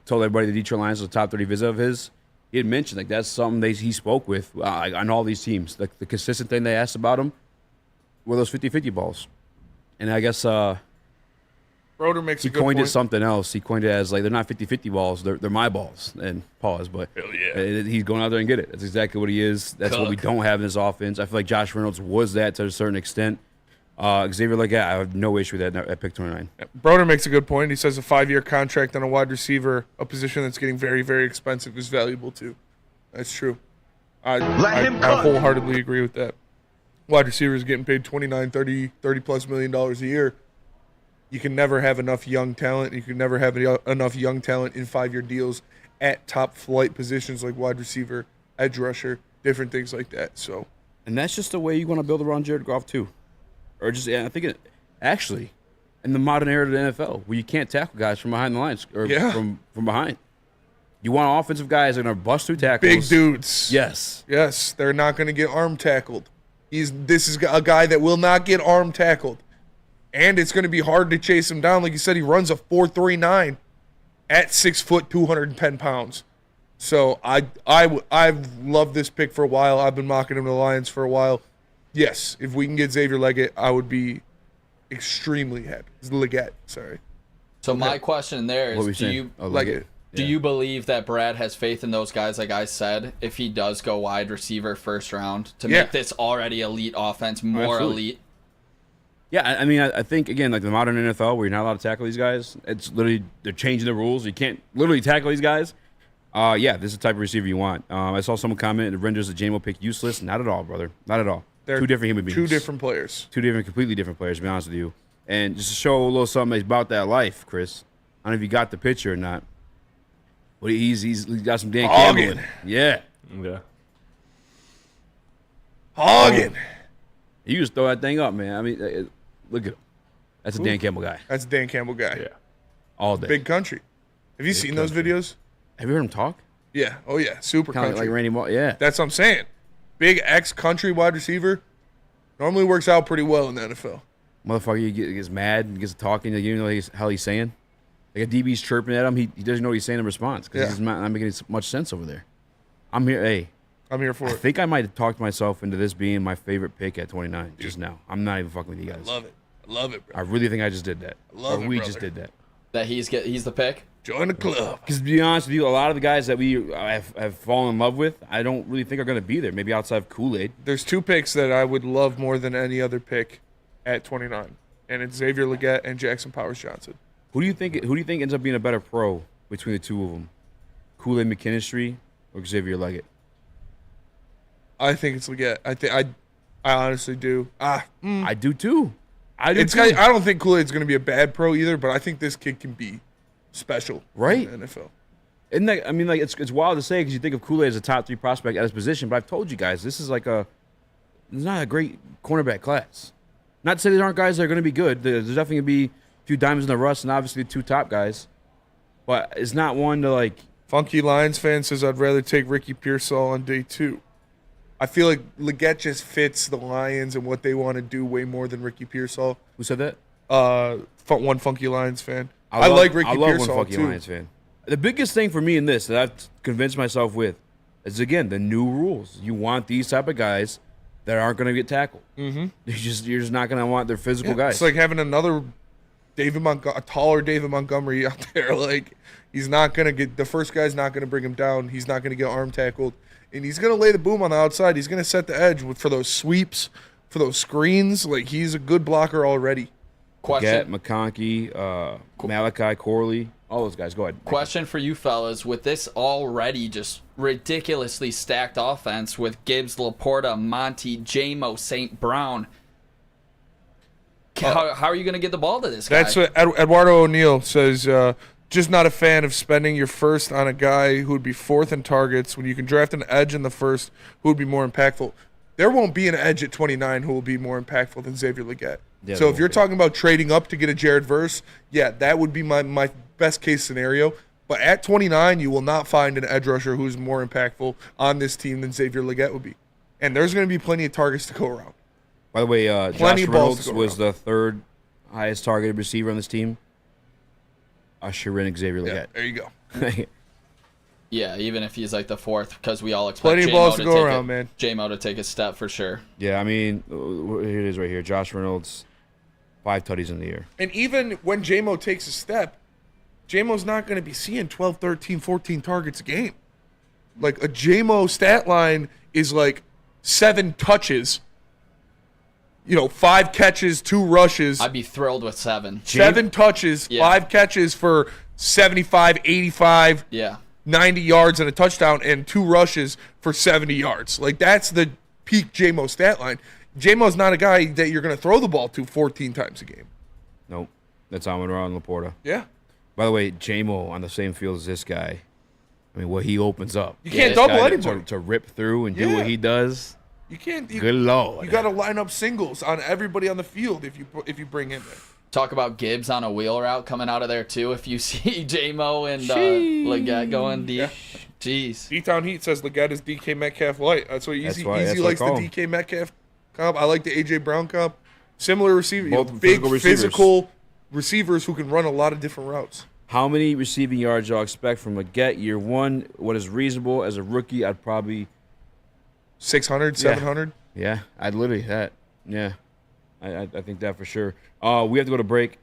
[SPEAKER 2] told everybody the Detroit Lions was a top 30 visit of his. he had mentioned like that's something he spoke with on all these teams. Like the consistent thing they asked about him were those 50-50 balls, and I guess
[SPEAKER 3] Broder makes
[SPEAKER 2] he
[SPEAKER 3] a good
[SPEAKER 2] coined
[SPEAKER 3] point.
[SPEAKER 2] it something else. He coined it as like they're not 50-50 balls, they're my balls. And pause, but he's going out there and get it. That's exactly what he is. That's what we don't have in this offense. I feel like Josh Reynolds was that to a certain extent. Xavier Legette, I have no issue with that at pick 29.
[SPEAKER 3] Broder makes a good point. He says a 5-year contract on a wide receiver, a position that's getting very, very expensive, is valuable too. That's true. I wholeheartedly agree with that. Wide receivers getting paid $29, $30 plus million a year. You can never have enough young talent. You can never have enough young talent in 5-year deals at top flight positions like wide receiver, edge rusher, different things like that. So,
[SPEAKER 2] and that's just the way you want to build around Jared Goff too. Or just, I think actually, in the modern era of the NFL, where you can't tackle guys from behind the lines or from behind. You want offensive guys that are going to bust through tackles.
[SPEAKER 3] Big dudes.
[SPEAKER 2] Yes.
[SPEAKER 3] Yes, they're not going to get arm tackled. This is a guy that will not get arm tackled. And it's going to be hard to chase him down. Like you said, he runs a 4.39 at 6 foot, 210 pounds. So I've loved this pick for a while. I've been mocking him to the Lions for a while. Yes, if we can get Xavier Legette, I would be extremely happy. Legette, sorry.
[SPEAKER 5] So my question there is, do you believe that Brad has faith in those guys, like I said, if he does go wide receiver first round, to make this already elite offense more elite?
[SPEAKER 2] Yeah, I mean, I think, again, like the modern NFL where you're not allowed to tackle these guys, it's literally, they're changing the rules. You can't literally tackle these guys. Yeah, this is the type of receiver you want. I saw someone comment, it renders the JMO pick useless. Not at all, brother. Not at all. They're two different human beings.
[SPEAKER 3] Two different players.
[SPEAKER 2] Completely different players, to be honest with you. And just to show a little something about that life, Chris, I don't know if you got the picture or not, but he's got some Dan Campbell in it. Yeah.
[SPEAKER 3] Hoggin.
[SPEAKER 2] You just throw that thing up, man. I mean, look at him. That's a Dan Campbell guy.
[SPEAKER 3] That's a Dan Campbell guy.
[SPEAKER 2] Yeah. All day.
[SPEAKER 3] Big country. Have you seen those videos?
[SPEAKER 2] Have you heard him talk?
[SPEAKER 3] Yeah. Oh, yeah. Super
[SPEAKER 2] Kind of
[SPEAKER 3] country.
[SPEAKER 2] like Randy Moss. Yeah.
[SPEAKER 3] That's what I'm saying. Big ex-country wide receiver normally works out pretty well in the NFL.
[SPEAKER 2] Motherfucker gets mad and gets talking. You know how he's saying? Like a DB's chirping at him. He doesn't know what he's saying in response because he's not making much sense over there. I'm here. Hey.
[SPEAKER 3] I'm here for it.
[SPEAKER 2] I think I might have talked myself into this being my favorite pick at 29 just now. I'm not even fucking with you guys.
[SPEAKER 3] I love it. I love it, bro.
[SPEAKER 2] I really think I just did that. We just did that.
[SPEAKER 5] That he's the pick?
[SPEAKER 3] Join the club.
[SPEAKER 2] Because to be honest with you, a lot of the guys that we have fallen in love with, I don't really think are going to be there. Maybe outside of Kool-Aid.
[SPEAKER 3] There's two picks that I would love more than any other pick at 29, and it's Xavier Legette and Jackson Powers Johnson.
[SPEAKER 2] Who do you think ends up being a better pro between the two of them? Kool-Aid McKinstry or Xavier Legette?
[SPEAKER 3] I think it's Legette. I honestly do.
[SPEAKER 2] I do too. I
[SPEAKER 3] don't think Kool-Aid's going to be a bad pro either, but I think this kid can be special,
[SPEAKER 2] right?
[SPEAKER 3] In the NFL.
[SPEAKER 2] Isn't that, I mean, like it's wild to say because you think of Kool-Aid as a top 3 prospect at his position, but I've told you guys this is like it's not a great cornerback class. Not to say there aren't guys that are going to be good. There's definitely going to be a few diamonds in the rust, and obviously the 2 top guys, but it's not one to like.
[SPEAKER 3] Funky Lions fan says I'd rather take Ricky Pearsall on day 2. I feel like Legette just fits the Lions and what they want to do way more than Ricky Pearsall.
[SPEAKER 2] Who said that?
[SPEAKER 3] One Funky Lions fan.
[SPEAKER 2] I
[SPEAKER 3] like Ricky Pearsall,
[SPEAKER 2] one Funky
[SPEAKER 3] too.
[SPEAKER 2] Lions fan. The biggest thing for me in this that I've convinced myself with is, again, the new rules. You want these type of guys that aren't going to get tackled. Mm-hmm. You're just not going to want their physical guys.
[SPEAKER 3] It's like having another a taller David Montgomery out there. Like, he's not going to get – the first guy's not going to bring him down. He's not going to get arm tackled. And he's going to lay the boom on the outside. He's going to set the edge for those sweeps, for those screens. Like, he's a good blocker already.
[SPEAKER 5] Question.
[SPEAKER 2] McConkey, Malachi, Corley, all those guys. Go ahead.
[SPEAKER 5] Question for you fellas. With this already just ridiculously stacked offense with Gibbs, Laporta, Monty, J-Mo, St. Brown, how are you going to get the ball to this guy?
[SPEAKER 3] That's what Eduardo O'Neill says. Just not a fan of spending your first on a guy who would be 4th in targets when you can draft an edge in the first who would be more impactful. There won't be an edge at 29 who will be more impactful than Xavier Legette.
[SPEAKER 2] Yeah,
[SPEAKER 3] so if you're talking about trading up to get a Jared Verse, yeah, that would be my best case scenario. But at 29, you will not find an edge rusher who's more impactful on this team than Xavier Legette would be. And there's going to be plenty of targets to go around.
[SPEAKER 2] By the way, Josh Reynolds was the 3rd highest targeted receiver on this team. Usher in Xavier Legette.
[SPEAKER 3] Yeah, there you go.
[SPEAKER 5] Yeah, even if he's like the fourth, because we all expect
[SPEAKER 3] Plenty of
[SPEAKER 5] J-Mo
[SPEAKER 3] balls to go around, man.
[SPEAKER 5] J-Mo to take a step for sure.
[SPEAKER 2] Yeah, I mean, here it is right here. Josh Reynolds, 5 tutties in the air.
[SPEAKER 3] And even when J-Mo takes a step, J-Mo's not going to be seeing 12, 13, 14 targets a game. Like, a J-Mo stat line is like 7 touches, 5 catches, 2 rushes.
[SPEAKER 5] I'd be thrilled with 7.
[SPEAKER 3] 7 touches, 5 catches for 75, 85, 90 yards and a touchdown, and 2 rushes for 70 yards. Like, that's the peak J-Mo stat line. J-Mo's not a guy that you're going to throw the ball to 14 times a game.
[SPEAKER 2] Nope. That's Amon-Ra and Laporta.
[SPEAKER 3] Yeah.
[SPEAKER 2] By the way, J-Mo on the same field as this guy. I mean, what he opens up.
[SPEAKER 3] You can't double anybody.
[SPEAKER 2] To rip through and do what he does.
[SPEAKER 3] You can't.
[SPEAKER 2] Good Lord.
[SPEAKER 3] You got to line up singles on everybody on the field if you bring him in.
[SPEAKER 5] Talk about Gibbs on a wheel route coming out of there, too. If you see J-Mo and Leggett going deep. Yeah. Jeez.
[SPEAKER 3] D-Town Heat says Leggett is DK Metcalf light. That's what Eazy likes the DK Metcalf comp. I like the A.J. Brown comp. Similar receiver.
[SPEAKER 2] Both
[SPEAKER 3] big physical receivers who can run a lot of different routes.
[SPEAKER 2] How many receiving yards y'all expect from Leggett year 1? What is reasonable as a rookie? I'd probably
[SPEAKER 3] 600, 700.
[SPEAKER 2] Yeah, I'd literally that. Yeah, I think that for sure. We have to go to break.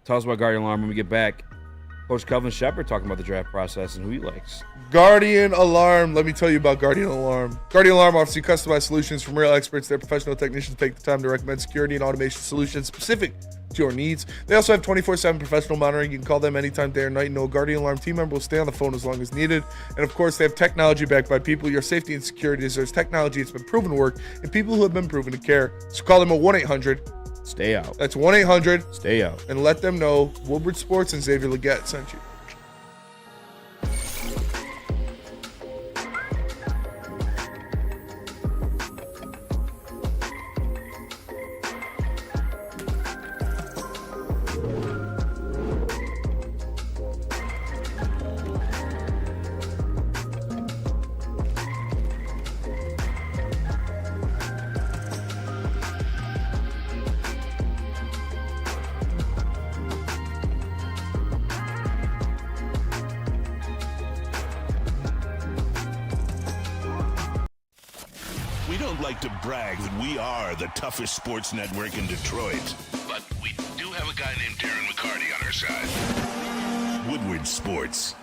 [SPEAKER 2] Tell us about Guardian Alarm when we get back. Coach Kelvin Shepard talking about the draft process and who he likes.
[SPEAKER 3] Guardian Alarm. Let me tell you about Guardian Alarm. Guardian Alarm offers you customized solutions from real experts. Their professional technicians take the time to recommend security and automation solutions specific to your needs. They also have 24/7 professional monitoring. You can call them anytime, day or night. No Guardian Alarm team member will stay on the phone as long as needed. And of course, they have technology backed by people. Your safety and security deserves technology. It's been proven to work and people who have been proven to care. So call them at 1-800.
[SPEAKER 2] Stay out.
[SPEAKER 3] That's 1-800.
[SPEAKER 2] Stay out.
[SPEAKER 3] And let them know Woodward Sports and Xavier Leggett sent you.
[SPEAKER 6] Like to brag that we are the toughest sports network in Detroit, but we do have a guy named Darren McCarty on our side. Woodward Sports.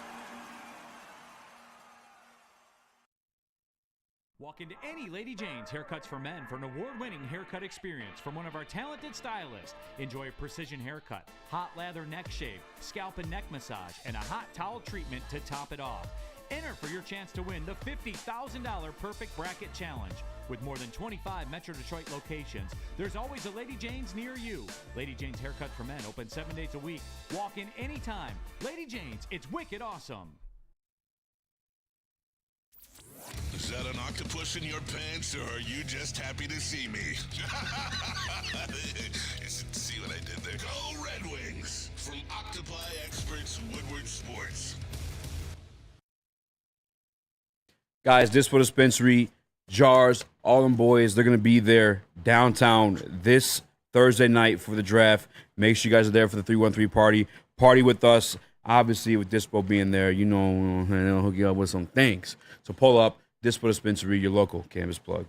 [SPEAKER 9] Walk into any Lady Jane's Haircuts for Men for an award-winning haircut experience from one of our talented stylists. Enjoy a precision haircut, hot lather neck shave, scalp and neck massage, and a hot towel treatment to top it off. Enter for your chance to win the $50,000 Perfect Bracket Challenge. With more than 25 Metro Detroit locations, there's always a Lady Jane's near you. Lady Jane's Haircut for Men, open 7 days a week. Walk in anytime. Lady Jane's, it's wicked awesome.
[SPEAKER 6] Is that an octopus in your pants, or are you just happy to see me? See what I did there? Go Red Wings! From Octopi Experts, Woodward Sports.
[SPEAKER 2] Guys, Dispo Dispensary, Jars, all them boys, they're going to be there downtown this Thursday night for the draft. Make sure you guys are there for the 313 party. Party with us. Obviously, with Dispo being there, they'll hook you up with some things. So pull up, Dispo Dispensary, your local cannabis plug.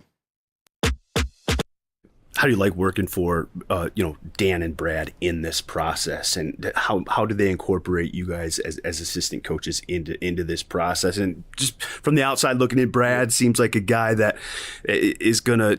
[SPEAKER 10] How do you like working for, Dan and Brad in this process, and how do they incorporate you guys as assistant coaches into this process? And just from the outside looking in, Brad seems like a guy that is gonna,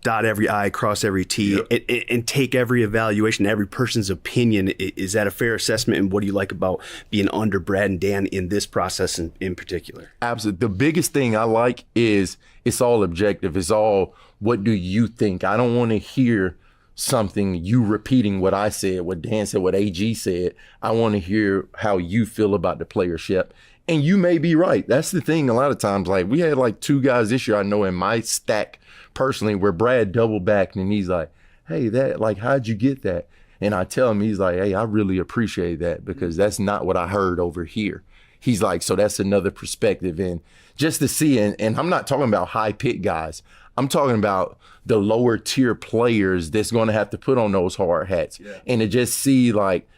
[SPEAKER 10] dot every I, cross every T, and take every evaluation, every person's opinion. Is that a fair assessment? And what do you like about being under Brad and Dan in this process in particular?
[SPEAKER 11] Absolutely. The biggest thing I like is it's all objective. It's all, what do you think? I don't want to hear something, you repeating what I said, what Dan said, what AG said. I want to hear how you feel about the playership. And you may be right. That's the thing. A lot of times, like we had like 2 guys this year I know in my stack personally where Brad double backed and he's like, hey, that, like, how'd you get that? And I tell him, he's like, hey, I really appreciate that because that's not what I heard over here. He's like, so that's another perspective. And just to see, and I'm not talking about high pick guys. I'm talking about the lower tier players that's going to have to put on those hard hats. Yeah. And to just see, like,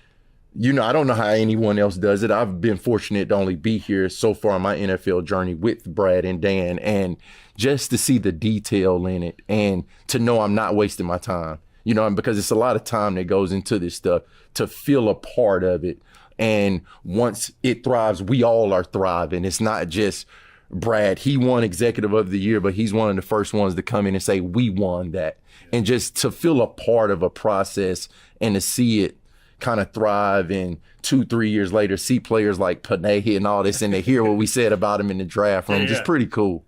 [SPEAKER 11] I don't know how anyone else does it. I've been fortunate to only be here so far on my NFL journey with Brad and Dan, and just to see the detail in it and to know I'm not wasting my time, because it's a lot of time that goes into this stuff, to feel a part of it. And once it thrives, we all are thriving. It's not just Brad. He won Executive of the Year, but he's one of the first ones to come in and say, we won that. And just to feel a part of a process and to see it kind of thrive, and 2-3 years later see players like Panay and all this, and to hear what we said about him in the draft room, just pretty cool.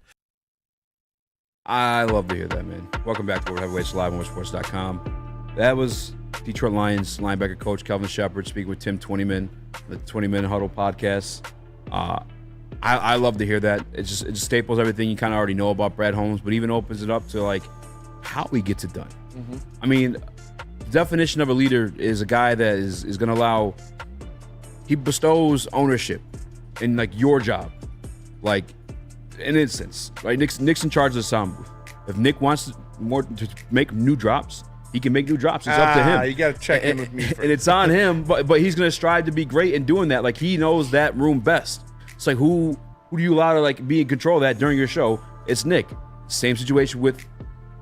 [SPEAKER 2] I love to hear that, man. Welcome back to World Heavyweights live on Woodsports.com. That was Detroit Lions linebacker coach Kelvin Sheppard speaking with Tim 20-Man, the 20-Minute Huddle podcast. I love to hear that. It just staples everything you kind of already know about Brad Holmes, but even opens it up to like how he gets it done. Mm-hmm. I mean, the definition of a leader is a guy that is going to allow, he bestows ownership in like your job. Like, in an instance, right? Nick's in charge of the sound booth. If Nick wants to make new drops, he can make new drops. It's up to him.
[SPEAKER 3] You got to check in with me first.
[SPEAKER 2] And it's on him, but he's going to strive to be great in doing that. Like, he knows that room best. It's like, who do you allow to like be in control of that during your show? It's Nick. Same situation with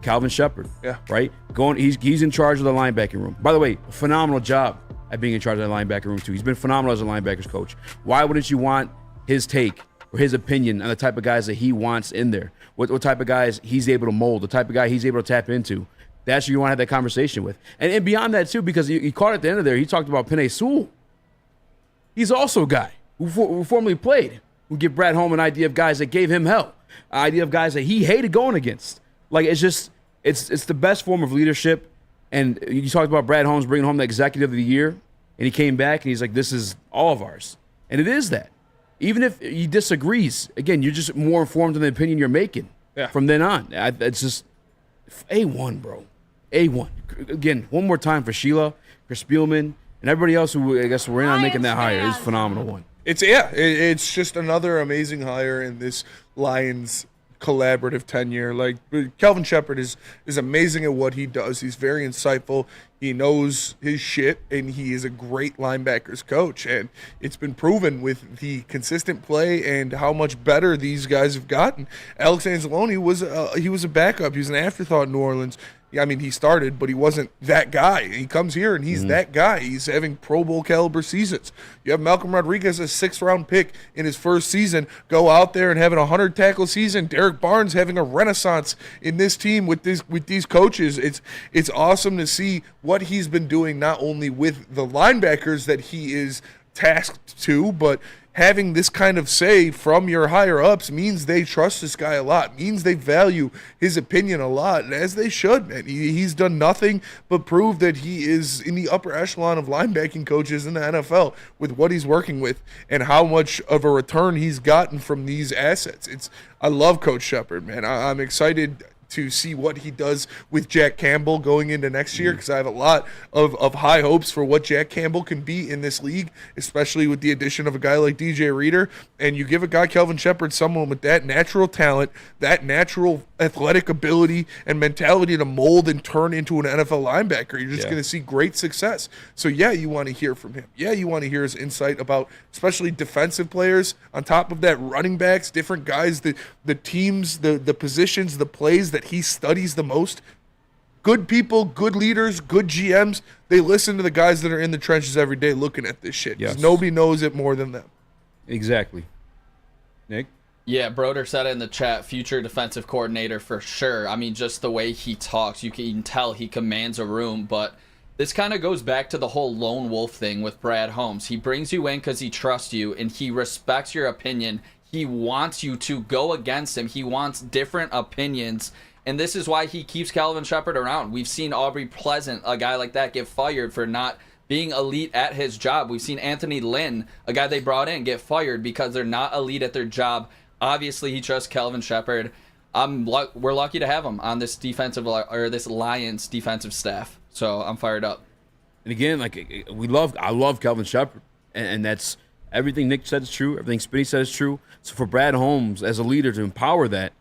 [SPEAKER 2] Kelvin Sheppard. Yeah. Right? He's in charge of the linebacking room. By the way, phenomenal job at being in charge of the linebacker room too. He's been phenomenal as a linebackers coach. Why wouldn't you want his take or his opinion on the type of guys that he wants in there? What type of guys he's able to mold, the type of guy he's able to tap into. That's who you want to have that conversation with. And beyond that too, because he caught at the end of there, he talked about Penei Sewell. He's also a guy who formerly played, who give Brad Holmes an idea of guys that gave him hell, an idea of guys that he hated going against. Like, it's the best form of leadership. And you talked about Brad Holmes bringing home the Executive of the Year, and he came back and he's like, this is all of ours. And it is that. Even if he disagrees, again, you're just more informed in the opinion you're making from then on. It's just A1, bro. A1. Again, one more time for Sheila, for Spielman, and everybody else who I guess we're in on making that hire. It's a phenomenal one.
[SPEAKER 3] It's just another amazing hire in this Lions collaborative tenure. Like, Kelvin Sheppard is amazing at what he does. He's very insightful. He knows his shit, and he is a great linebackers coach. And it's been proven with the consistent play and how much better these guys have gotten. Alex Anzalone was a backup. He was an afterthought in New Orleans. I mean, he started, but he wasn't that guy. He comes here, and he's that guy. He's having Pro Bowl caliber seasons. You have Malcolm Rodriguez, a 6th-round pick in his first season, go out there and having a 100-tackle season. Derek Barnes having a renaissance in this team with these coaches. It's awesome to see what he's been doing, not only with the linebackers that he is tasked to, but having this kind of say from your higher-ups means they trust this guy a lot, means they value his opinion a lot, and as they should, man. He's done nothing but prove that he is in the upper echelon of linebacking coaches in the NFL with what he's working with and how much of a return he's gotten from these assets. I love Coach Sheppard, man. I'm excited to see what he does with Jack Campbell going into next year, because I have a lot of high hopes for what Jack Campbell can be in this league, especially with the addition of a guy like DJ Reader. And you give a guy, Kelvin Sheppard, someone with that natural talent, that natural athletic ability and mentality to mold and turn into an NFL linebacker, you're just going to see great success. So yeah, you want to hear from him. Yeah, you want to hear his insight about especially defensive players. On top of that, running backs, different guys, the teams, the positions, the plays that he studies the most. Good people, good leaders, good GMs, they listen to the guys that are in the trenches every day looking at this shit. Because nobody knows it more than them.
[SPEAKER 2] Exactly. Nick?
[SPEAKER 5] Yeah, Broder said it in the chat, future defensive coordinator for sure. I mean, just the way he talks, you can tell he commands a room. But this kind of goes back to the whole lone wolf thing with Brad Holmes. He brings you in because he trusts you and he respects your opinion. He wants you to go against him. He wants different opinions. And this is why he keeps Kelvin Sheppard around. We've seen Aubrey Pleasant, a guy like that, get fired for not being elite at his job. We've seen Anthony Lynn, a guy they brought in, get fired because they're not elite at their job. Obviously, he trusts Kelvin Sheppard. We're lucky to have him on this this Lions defensive staff. So I'm fired up.
[SPEAKER 2] And again, I love Kelvin Sheppard, and that's everything Nick said is true. Everything Spinny said is true. So for Brad Holmes as a leader to empower that,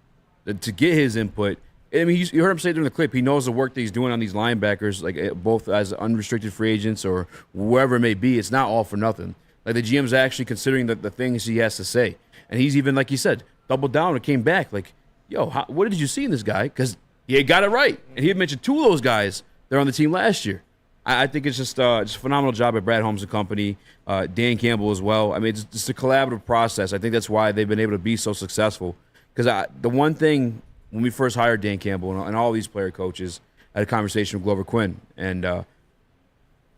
[SPEAKER 2] to get his input, I mean, you heard him say during the clip, he knows the work that he's doing on these linebackers, like both as unrestricted free agents or wherever it may be. It's not all for nothing. Like the GM's actually considering the things he has to say. And he's even, like he said, doubled down and came back. Like, yo, what did you see in this guy? Because he got it right. And he had mentioned 2 of those guys that were on the team last year. I think it's just a phenomenal job at Brad Holmes and company, Dan Campbell as well. I mean, it's just a collaborative process. I think that's why they've been able to be so successful. Because the one thing, when we first hired Dan Campbell and all these player coaches, I had a conversation with Glover Quinn, and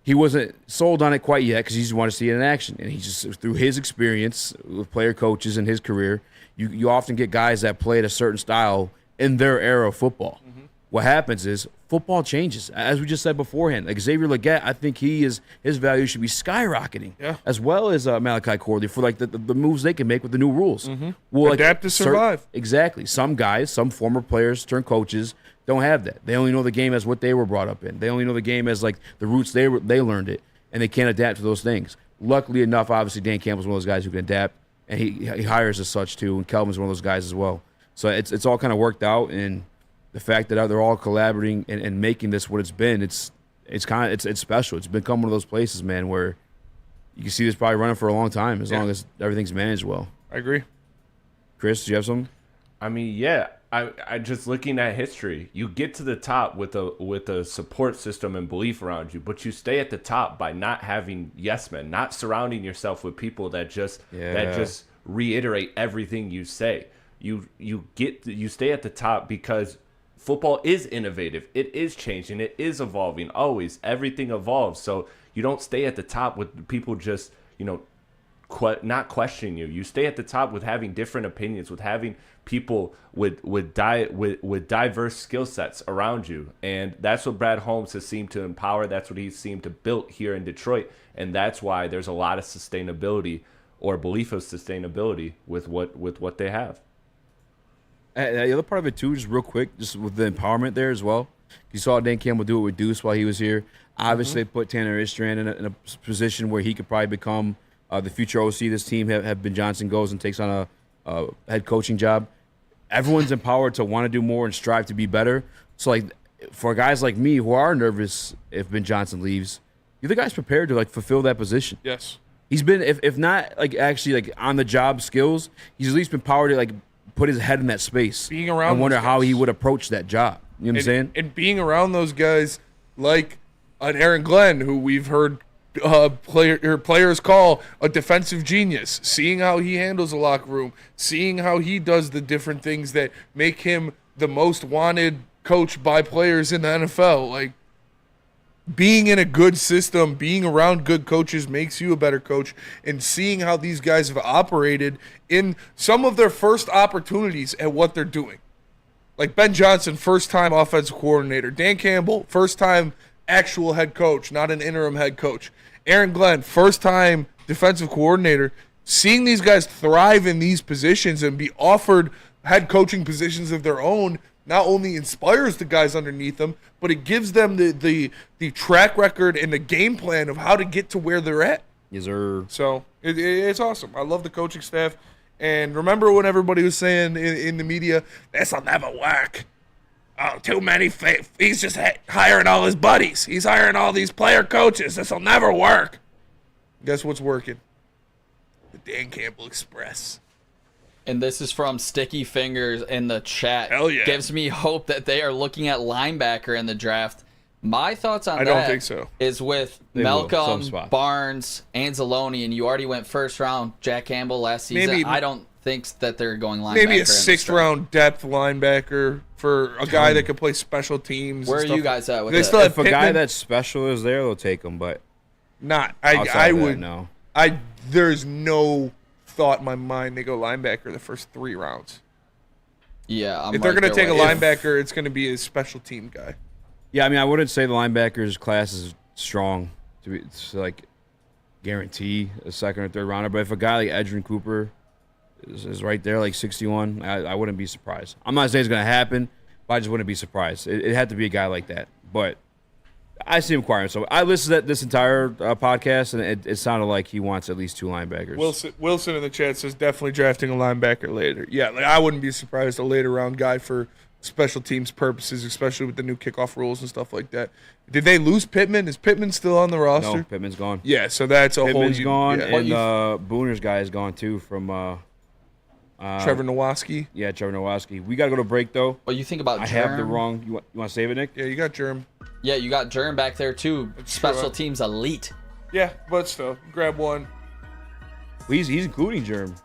[SPEAKER 2] he wasn't sold on it quite yet because he just wanted to see it in action. And he just, through his experience with player coaches in his career, you often get guys that played a certain style in their era of football. Mm-hmm. What happens is football changes. As we just said beforehand, like Xavier Legette, I think his value should be skyrocketing, as well as Malachi Corley for like the moves they can make with the new rules.
[SPEAKER 3] Mm-hmm.
[SPEAKER 2] Well,
[SPEAKER 3] adapt to survive.
[SPEAKER 2] Exactly. Some guys, some former players turned coaches don't have that. They only know the game as what they were brought up in. They only know the game as like the roots they learned it, and they can't adapt to those things. Luckily enough, obviously Dan Campbell's one of those guys who can adapt, and he hires as such too. And Kelvin's one of those guys as well. So it's all kind of worked out, and the fact that they're all collaborating and making this what it's been, it's special. It's become one of those places, man, where you can see this probably running for a long time as long as everything's managed well.
[SPEAKER 3] I agree.
[SPEAKER 2] Chris, do you have something?
[SPEAKER 4] I mean, yeah. I just looking at history, you get to the top with a support system and belief around you, but you stay at the top by not having yes men, not surrounding yourself with people that just reiterate everything you say. You stay at the top because football is innovative. It is changing. It is evolving. Always, everything evolves. So you don't stay at the top with people just, not questioning you. You stay at the top with having different opinions, with having people with diverse skill sets around you. And that's what Brad Holmes has seemed to empower. That's what he's seemed to build here in Detroit. And that's why there's a lot of sustainability or belief of sustainability with what they have.
[SPEAKER 2] The other part of it, too, just real quick, just with the empowerment there as well. You saw Dan Campbell do it with Deuce while he was here. Obviously, they put Tanner Istran in a position where he could probably become the future OC. This team have Ben Johnson goes and takes on a head coaching job. Everyone's empowered to want to do more and strive to be better. So, like, for guys like me who are nervous if Ben Johnson leaves, you're the guys prepared to, like, fulfill that position.
[SPEAKER 3] Yes.
[SPEAKER 2] He's been, if not, like, actually, like, on-the-job skills, he's at least been empowered to, like, put his head in that space.
[SPEAKER 3] Being around,
[SPEAKER 2] I wonder how he would approach that job. You know what I'm saying?
[SPEAKER 3] And being around those guys like an Aaron Glenn, who we've heard players call a defensive genius, seeing how he handles the locker room, seeing how he does the different things that make him the most wanted coach by players in the NFL. Like, being in a good system, being around good coaches makes you a better coach, and seeing how these guys have operated in some of their first opportunities at what they're doing. Like Ben Johnson, first-time offensive coordinator. Dan Campbell, first-time actual head coach, not an interim head coach. Aaron Glenn, first-time defensive coordinator. Seeing these guys thrive in these positions and be offered head coaching positions of their own not only inspires the guys underneath them, but it gives them the track record and the game plan of how to get to where they're at.
[SPEAKER 2] Yes, sir.
[SPEAKER 3] So it's awesome. I love the coaching staff. And remember when everybody was saying in the media, this'll never work. Oh, too many. He's just hiring all his buddies. He's hiring all these player coaches. This'll never work. Guess what's working? The Dan Campbell Express.
[SPEAKER 5] And this is from Sticky Fingers in the chat.
[SPEAKER 3] Hell yeah.
[SPEAKER 5] Gives me hope that they are looking at linebacker in the draft. My thoughts on that
[SPEAKER 3] don't think so.
[SPEAKER 5] Is with Malcolm, Barnes, Anzalone, and you already went first round Jack Campbell last season. I don't think that they're going linebacker.
[SPEAKER 3] Maybe a sixth-round depth linebacker for a guy that could play special teams.
[SPEAKER 5] Where are you guys at with
[SPEAKER 2] that? If a guy that's special is there, they'll take him, but
[SPEAKER 3] not. I would
[SPEAKER 2] no.
[SPEAKER 3] There's no thought in my mind they go linebacker the first 3 rounds.
[SPEAKER 5] Yeah,
[SPEAKER 3] if they're going to take a linebacker, it's going to be a special team guy.
[SPEAKER 2] Yeah, I mean, I wouldn't say the linebackers class is strong to like guarantee a second or third rounder. But if a guy like Edgerrin Cooper is right there, like 61, I wouldn't be surprised. I'm not saying it's going to happen, but I just wouldn't be surprised. It had to be a guy like that. But I see him acquiring. So I listened to this entire podcast, and it sounded like he wants at least 2 linebackers.
[SPEAKER 3] Wilson in the chat says definitely drafting a linebacker later. Yeah, like I wouldn't be surprised a later round guy for special teams purposes, especially with the new kickoff rules and stuff like that. Did they lose Pittman? Is Pittman still on the roster?
[SPEAKER 2] No, Pittman's gone.
[SPEAKER 3] Yeah, so that's a
[SPEAKER 2] Pittman's
[SPEAKER 3] whole.
[SPEAKER 2] gone,
[SPEAKER 3] Yeah.
[SPEAKER 2] and Booner's guy is gone too from
[SPEAKER 3] Trevor Nowaski.
[SPEAKER 2] Yeah, Trevor Nowaski. We got to go to break, though.
[SPEAKER 5] Well, you think about
[SPEAKER 2] I
[SPEAKER 5] Germ.
[SPEAKER 2] have the wrong. You want to save it, Nick?
[SPEAKER 3] Yeah, you got Germ.
[SPEAKER 5] Yeah, you got Germ back there, too. Special teams elite.
[SPEAKER 3] Yeah, but still, grab one.
[SPEAKER 2] He's including Germ.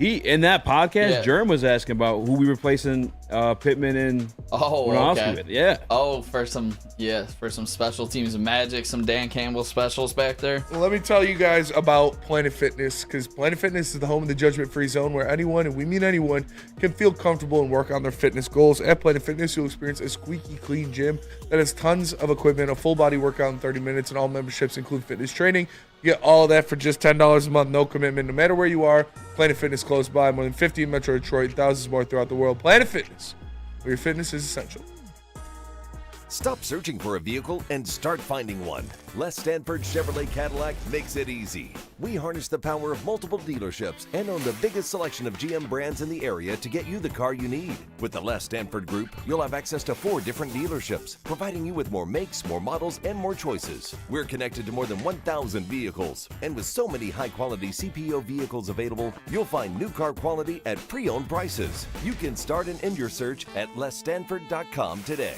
[SPEAKER 2] In that podcast,
[SPEAKER 5] Yeah.
[SPEAKER 2] Germ was asking about who we replacing Pittman and Nowaski
[SPEAKER 5] Okay.
[SPEAKER 2] with. Yeah.
[SPEAKER 5] Oh, for some special teams magic, some Dan Campbell specials back there.
[SPEAKER 3] Well, let me tell you guys about Planet Fitness, because Planet Fitness is the home of the judgment-free zone where anyone, and we mean anyone, can feel comfortable and work on their fitness goals. At Planet Fitness, you'll experience a squeaky clean gym that has tons of equipment, a full-body workout in 30 minutes, and all memberships include fitness training. You get all of that for just $10 a month, no commitment. No matter where you are, Planet Fitness close by, more than 50 in Metro Detroit, thousands more throughout the world. Planet Fitness, where your fitness is essential.
[SPEAKER 12] Stop searching for a vehicle and start finding one. Les Stanford Chevrolet Cadillac makes it easy. We harness the power of multiple dealerships and own the biggest selection of GM brands in the area to get you the car you need. With the Les Stanford Group, you'll have access to 4 different dealerships, providing you with more makes, more models, and more choices. We're connected to more than 1,000 vehicles. And with so many high-quality CPO vehicles available, you'll find new car quality at pre-owned prices. You can start and end your search at lesstanford.com today.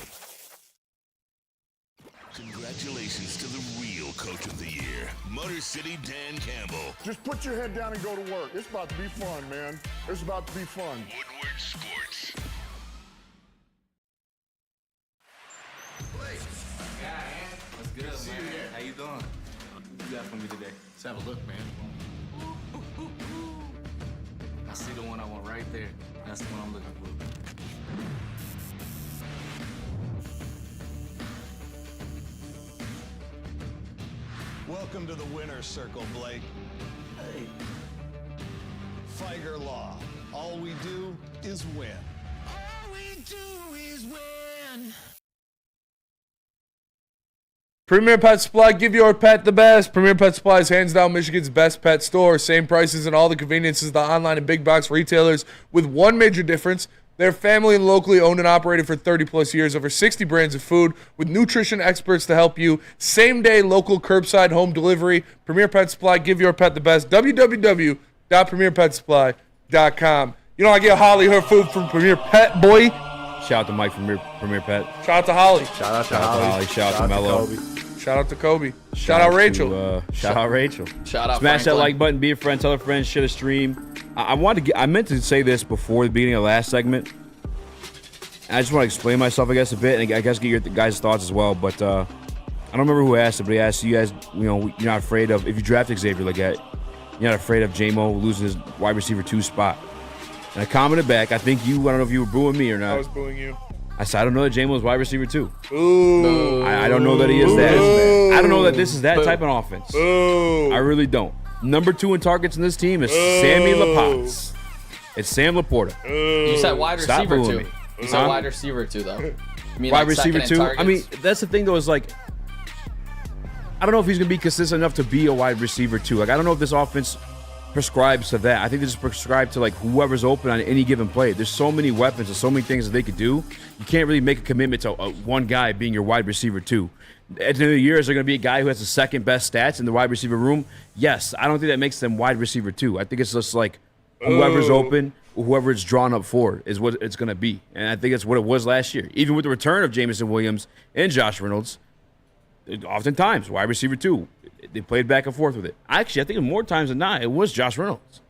[SPEAKER 6] Congratulations to the real coach of the year, Motor City Dan Campbell.
[SPEAKER 13] Just put your head down and go to work. It's about to be fun, man. It's about to be fun.
[SPEAKER 6] Woodward Sports.
[SPEAKER 14] What's good, man? How you doing? What you got for me today? Let's have a look, man. I see the one I want right there. That's the one I'm looking for.
[SPEAKER 15] Welcome to the winner's circle, Blake. Hey. Figer Law. All we do is win. All we do is win.
[SPEAKER 3] Premier Pet Supply, give your pet the best. Premier Pet Supply is hands down Michigan's best pet store. Same prices and all the conveniences the online and big box retailers, with one major difference. They're family and locally owned and operated for 30 plus years. Over 60 brands of food with nutrition experts to help you. Same day local curbside home delivery. Premier Pet Supply, give your pet the best. www.premierpetsupply.com. You know, I get Holly her food from Premier Pet, boy.
[SPEAKER 2] Shout out to Mike from Premier Pet.
[SPEAKER 3] Shout out to Holly.
[SPEAKER 10] Shout out to
[SPEAKER 2] Holly. Shout out to Mello.
[SPEAKER 3] Shout out to Kobe. Shout out Rachel.
[SPEAKER 2] Shout out Rachel.
[SPEAKER 5] Shout out
[SPEAKER 2] Smash
[SPEAKER 5] Franklin.
[SPEAKER 2] that like button, be a friend, tell a friend, share the stream. I meant to say this before the beginning of the last segment. I just want to explain myself, I guess, a bit, and I guess get your guys' thoughts as well. But I don't remember who asked it, but he asked you guys, you're not afraid of, if you draft Xavier like that, you're not afraid of J-Mo losing his wide receiver 2 spot. And I commented back, I don't know if you were booing me or not.
[SPEAKER 3] I was booing you.
[SPEAKER 2] I said, I don't know that J-Mo's wide receiver 2.
[SPEAKER 3] Ooh.
[SPEAKER 2] I don't know that he is that. I don't know that this is that type of offense.
[SPEAKER 3] Ooh.
[SPEAKER 2] I really don't. Number 2 in targets in this team is Sammy Lapotz. It's Sam Laporta.
[SPEAKER 5] You said wide
[SPEAKER 2] Stop
[SPEAKER 5] receiver
[SPEAKER 2] booing
[SPEAKER 5] 2.
[SPEAKER 2] me.
[SPEAKER 5] You said wide receiver 2, though. You mean
[SPEAKER 2] Wide
[SPEAKER 5] like
[SPEAKER 2] receiver
[SPEAKER 5] second in
[SPEAKER 2] 2.
[SPEAKER 5] targets?
[SPEAKER 2] I mean, that's the thing, though, is like, I don't know if he's going to be consistent enough to be a wide receiver 2. Like, I don't know if this offense prescribes to that. I think they just prescribe to, like, whoever's open on any given play. There's so many weapons and so many things that they could do. You can't really make a commitment to one guy being your wide receiver 2. At the end of the year, is there going to be a guy who has the second best stats in the wide receiver room? Yes. I don't think that makes them wide receiver 2. I think it's just like whoever's open, whoever it's drawn up for is what it's going to be. And I think that's what it was last year. Even with the return of Jameson Williams and Josh Reynolds, oftentimes wide receiver 2. They played back and forth with it. Actually, I think more times than not, it was Josh Reynolds.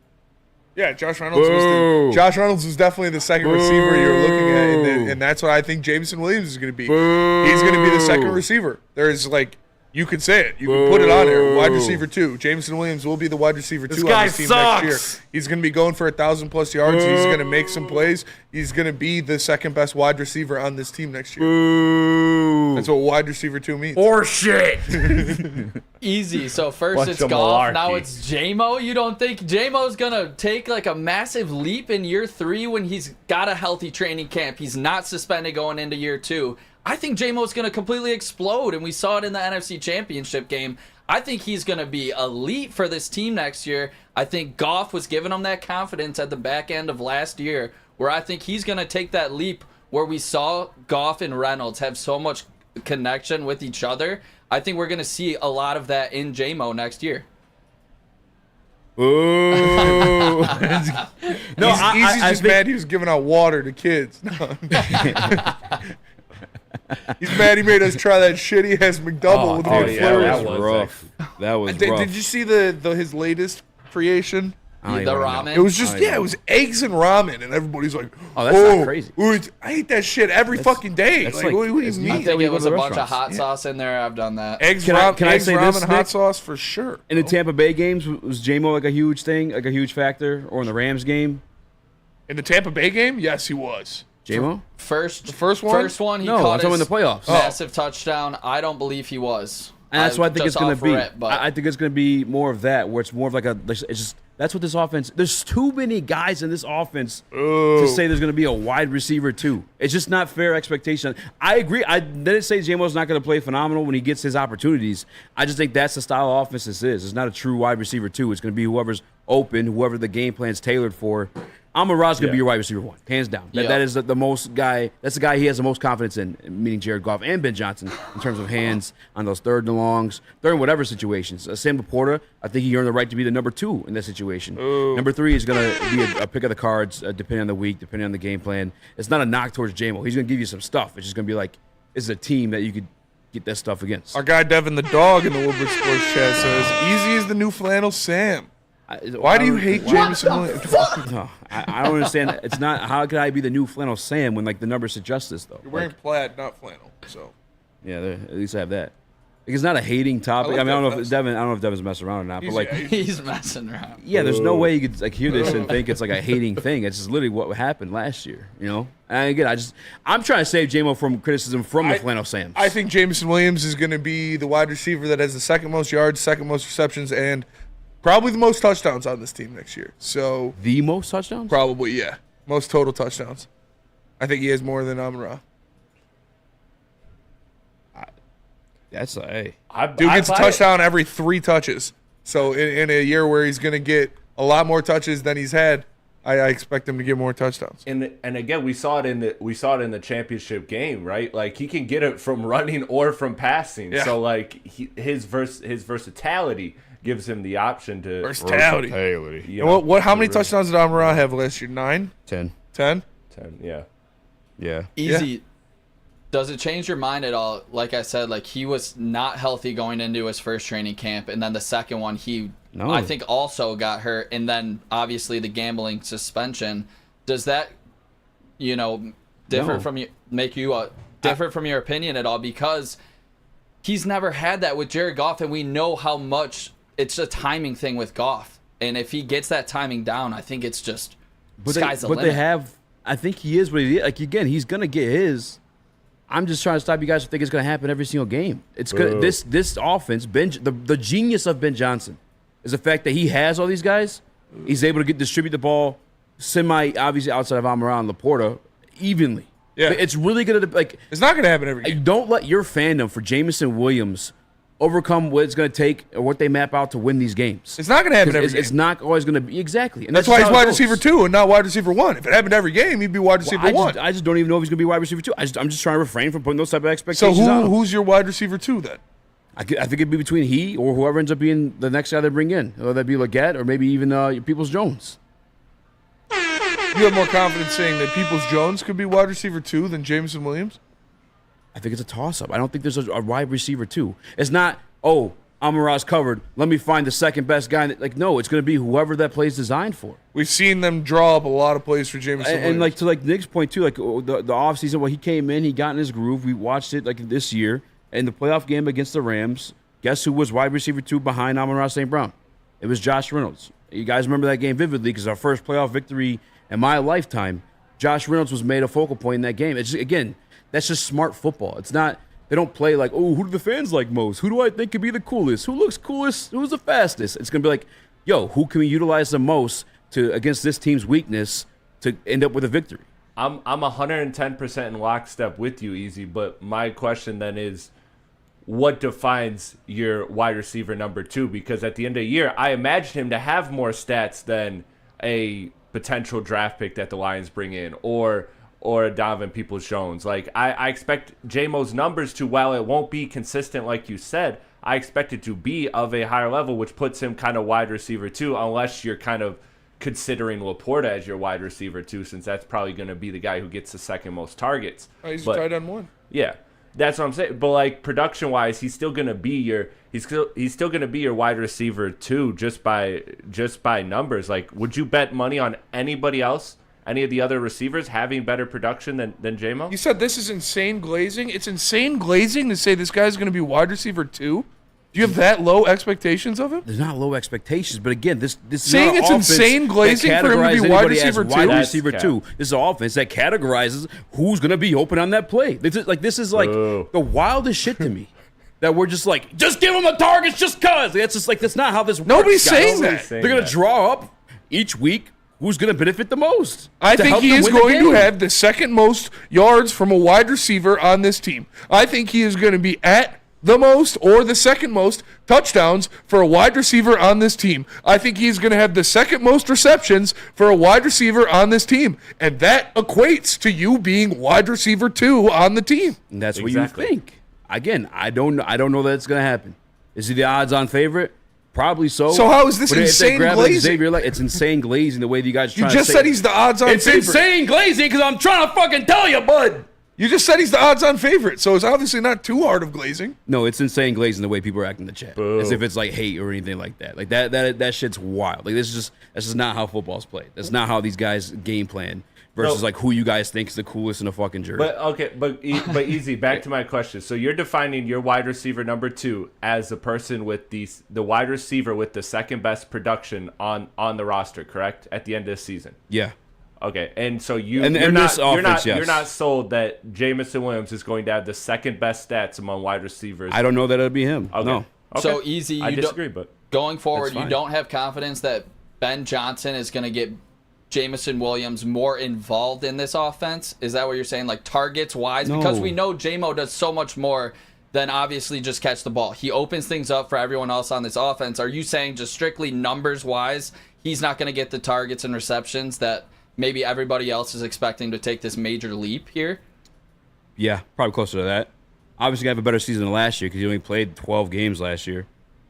[SPEAKER 3] Yeah, Josh Reynolds was definitely the second receiver you were looking at, and that's what I think Jameson Williams is going to be. He's going to be the second receiver. There's like, you could say it. You can put it on there. Wide receiver 2. Jameson Williams will be the wide receiver 2 on this team next year. He's going to be going for 1,000+ yards. He's going to make some plays. He's going to be the second best wide receiver on this team next year. That's what wide receiver 2 means.
[SPEAKER 2] Or shit.
[SPEAKER 5] Easy. So first
[SPEAKER 4] Bunch
[SPEAKER 5] it's
[SPEAKER 4] of
[SPEAKER 5] golf.
[SPEAKER 4] malarkey.
[SPEAKER 5] Now it's J-Mo. You don't think J-Mo's going to take like a massive leap in year 3 when he's got a healthy training camp? He's not suspended going into year 2. I think J-Mo's going to completely explode, and we saw it in the NFC Championship game. I think he's going to be elite for this team next year. I think Goff was giving him that confidence at the back end of last year, where I think he's going to take that leap where we saw Goff and Reynolds have so much connection with each other. I think we're going to see a lot of that in J-Mo next year.
[SPEAKER 2] Ooh.
[SPEAKER 3] No, Easy's just mad he was giving out water to kids. No. He's mad he made us try that shitty ass McDouble with McFlurry.
[SPEAKER 2] That was rough. That was rough.
[SPEAKER 3] Did you see his latest creation?
[SPEAKER 5] The ramen?
[SPEAKER 3] It was just, it was eggs and ramen, and everybody's like,
[SPEAKER 2] oh, that's not crazy.
[SPEAKER 3] I eat that shit every fucking day. Like, what do you mean?
[SPEAKER 5] I think it was a bunch of hot sauce in there. I've done that.
[SPEAKER 3] Can I say ramen, hot sauce for sure.
[SPEAKER 2] In the Tampa Bay games, was J-Mo like a huge thing, like a huge factor? Or in the Rams game?
[SPEAKER 3] In the Tampa Bay game? Yes, he was.
[SPEAKER 2] J-Mo?
[SPEAKER 3] The first one?
[SPEAKER 5] First one, he caught
[SPEAKER 2] in the playoffs.
[SPEAKER 5] Massive touchdown. I don't believe he was.
[SPEAKER 2] And that's what I think it's going to be.
[SPEAKER 5] But
[SPEAKER 2] I think it's going to be more of that, where it's more of like it's just, that's what this offense, there's too many guys in this offense to say there's going to be a wide receiver too. It's just not fair expectation. I agree. I didn't say J-Mo's not going to play phenomenal when he gets his opportunities. I just think that's the style of offense this is. It's not a true wide receiver two. It's going to be whoever's open, whoever the game plan's tailored for. Amon-Ra's going to be your wide receiver one, hands down. That is the most guy. That's the guy he has the most confidence in, meaning Jared Goff and Ben Johnson, in terms of hands on those third and longs, third and whatever situations. Sam Laporta, I think he earned the right to be the number 2 in that situation.
[SPEAKER 3] Ooh.
[SPEAKER 2] Number 3 is going to be a pick of the cards, depending on the week, depending on the game plan. It's not a knock towards J-Mo. He's going to give you some stuff. It's just going to be like, it's a team that you could get that stuff against.
[SPEAKER 3] Our guy Devin the dog in the Woodward Sports Chat says, Eazy is the new flannel Sam. Why do you hate Jameson Williams?
[SPEAKER 2] No, I don't understand. It's not. How could I be the new flannel Sam when like the numbers suggest this though?
[SPEAKER 3] You're wearing plaid, not flannel. So
[SPEAKER 2] yeah, at least I have that. Like, it's not a hating topic. I mean, I don't know if Devin's messing around or not, but like
[SPEAKER 5] he's messing around.
[SPEAKER 2] Yeah, there's no way you could like hear this and think it's like a hating thing. It's just literally what happened last year, you know. And again, I'm trying to save J-Mo from criticism from the flannel Sams.
[SPEAKER 3] I think Jameson Williams is going to be the wide receiver that has the second most yards, second most receptions, and probably the most touchdowns on this team next year. So
[SPEAKER 2] the most touchdowns?
[SPEAKER 3] Probably, yeah. Most total touchdowns. I think he has more than Amon-Ra.
[SPEAKER 2] That's
[SPEAKER 3] Dude gets a touchdown every 3 touches. So in a year where he's going to get a lot more touches than he's had, I expect him to get more touchdowns.
[SPEAKER 4] And again, we saw it in the championship game, right? Like he can get it from running or from passing.
[SPEAKER 3] Yeah.
[SPEAKER 4] So like his versatility gives him the option to
[SPEAKER 3] versatility.
[SPEAKER 4] You know,
[SPEAKER 3] How many touchdowns did Amon-Ra have last year? 9?
[SPEAKER 2] 10.
[SPEAKER 3] 10?
[SPEAKER 4] 10, yeah.
[SPEAKER 2] Yeah.
[SPEAKER 5] Easy. Yeah. Does it change your mind at all? Like I said, like he was not healthy going into his first training camp, and then the second one I think also got hurt, and then obviously the gambling suspension. Does that, differ from you, make you different from your opinion at all? Because he's never had that with Jared Goff, and we know how much it's a timing thing with Goff, and if he gets that timing down, I think it's just sky's the limit.
[SPEAKER 2] But they have. I think he is what he is. Like again, he's gonna get his. I'm just trying to stop you guys from thinking it's going to happen every single game. It's good. This offense, the genius of Ben Johnson is the fact that he has all these guys. He's able to distribute the ball obviously outside of Amon-Ra and Laporta evenly.
[SPEAKER 3] Yeah,
[SPEAKER 2] it's really going to
[SPEAKER 3] It's not going to happen every game.
[SPEAKER 2] Don't let your fandom for Jameson Williams overcome what it's going to take or what they map out to win these games.
[SPEAKER 3] It's not going to happen every game.
[SPEAKER 2] It's not always going to be exactly. And
[SPEAKER 3] that's why he's wide receiver 2 and not wide receiver 1. If it happened every game, he'd be wide receiver 1.
[SPEAKER 2] I just don't even know if he's going to be wide receiver 2. I'm just trying to refrain from putting those type of expectations.
[SPEAKER 3] So who's your wide receiver 2 then?
[SPEAKER 2] I think it'd be between he or whoever ends up being the next guy they bring in. Whether that be Leggett or maybe even Peoples-Jones.
[SPEAKER 3] You have more confidence saying that Peoples-Jones could be wide receiver 2 than Jameson Williams?
[SPEAKER 2] I think it's a toss-up. I don't think there's a wide receiver 2. It's not, Amon-Ra's covered. Let me find the second best guy. No, it's going to be whoever that play's designed for.
[SPEAKER 3] We've seen them draw up a lot of plays for Jameson Williams.
[SPEAKER 2] And to Nick's point too, the offseason when he came in, he got in his groove. We watched it this year in the playoff game against the Rams. Guess who was wide receiver 2 behind Amon-Ra St. Brown? It was Josh Reynolds. You guys remember that game vividly because our first playoff victory in my lifetime. Josh Reynolds was made a focal point in that game. It's just, again, that's just smart football. It's not. They don't play like, who do the fans like most? Who do I think could be the coolest? Who looks coolest? Who's the fastest? It's going to be like, who can we utilize the most against this team's weakness to end up with a victory?
[SPEAKER 4] I'm 110% in lockstep with you, Eazy, but my question then is, what defines your wide receiver number 2? Because at the end of the year, I imagine him to have more stats than a potential draft pick that the Lions bring in, or or a Donovan Peoples-Jones. Like, I expect J-Mo's numbers to, while it won't be consistent like you said, I expect it to be of a higher level, which puts him kind of wide receiver 2, unless you're kind of considering Laporta as your wide receiver 2, since that's probably going to be the guy who gets the second most targets.
[SPEAKER 3] Oh, he's tied on 1.
[SPEAKER 4] Yeah, that's what I'm saying. But like production-wise, he's still going to be your going to be your wide receiver 2 just by numbers. Like, would you bet money on anybody else, any of the other receivers having better production than J-Mo?
[SPEAKER 3] You said this is insane glazing. It's insane glazing to say this guy's going to be wide receiver 2. Do you have that low expectations of him?
[SPEAKER 2] There's not low expectations, but again, this
[SPEAKER 3] saying
[SPEAKER 2] is
[SPEAKER 3] it's insane glazing for him to be wide receiver 2.
[SPEAKER 2] Wide receiver 2. This is an offense that categorizes who's going to be open on that play. This is like the wildest shit to me. That we're just like, just give him the targets just cause. That's just like, that's not how this works.
[SPEAKER 3] Nobody's saying that.
[SPEAKER 2] They're going to draw up each week who's going to benefit the most.
[SPEAKER 3] I think he is going to have the second most yards from a wide receiver on this team. I think he is going to be at the most or the second most touchdowns for a wide receiver on this team. I think he's going to have the second most receptions for a wide receiver on this team. And that equates to you being wide receiver 2 on the team.
[SPEAKER 2] And that's what you think. Again, I don't know that it's going to happen. Is he the odds-on favorite? Probably so.
[SPEAKER 3] So how is this
[SPEAKER 2] But if they
[SPEAKER 3] insane
[SPEAKER 2] grab
[SPEAKER 3] glazing?
[SPEAKER 2] Xavier, like, it's insane glazing the way that you guys are trying
[SPEAKER 3] You just
[SPEAKER 2] to say.
[SPEAKER 3] said he's the odds-on
[SPEAKER 2] It's
[SPEAKER 3] favorite.
[SPEAKER 2] insane glazing because I'm trying to fucking tell you, bud.
[SPEAKER 3] You just said he's the odds-on favorite, so it's obviously not too hard of glazing.
[SPEAKER 2] No, it's insane glazing the way people are acting in the chat. As if it's like hate or anything like that. Like that shit's wild. Like that's just not how football's played. That's not how these guys game plan versus like who you guys think is the coolest in the fucking jersey.
[SPEAKER 4] But Easy, back to my question. So you're defining your wide receiver number 2 as the person with the wide receiver with the second best production on the roster, correct? At the end of the season.
[SPEAKER 2] Yeah.
[SPEAKER 4] Okay, and so you're
[SPEAKER 2] this offense,
[SPEAKER 4] you're not sold that Jamison Williams is going to have the second best stats among wide receivers.
[SPEAKER 2] I don't know that it'll be him.
[SPEAKER 4] Okay.
[SPEAKER 2] No.
[SPEAKER 4] Okay.
[SPEAKER 5] So Easy,
[SPEAKER 4] I disagree, but
[SPEAKER 5] going forward,
[SPEAKER 2] That's fine.
[SPEAKER 5] you don't have confidence that Ben Johnson is going to get Jamison Williams more involved in this offense? Is that what you're saying, like targets wise?
[SPEAKER 2] No.
[SPEAKER 5] Because we know J-Mo does so much more than obviously just catch the ball. He opens things up for everyone else on this offense. Are you saying just strictly numbers wise, he's not going to get the targets and receptions that maybe everybody else is expecting to take this major leap here?
[SPEAKER 2] Yeah, probably closer to that. Obviously, gonna have a better season than last year because he only played 12 games last year.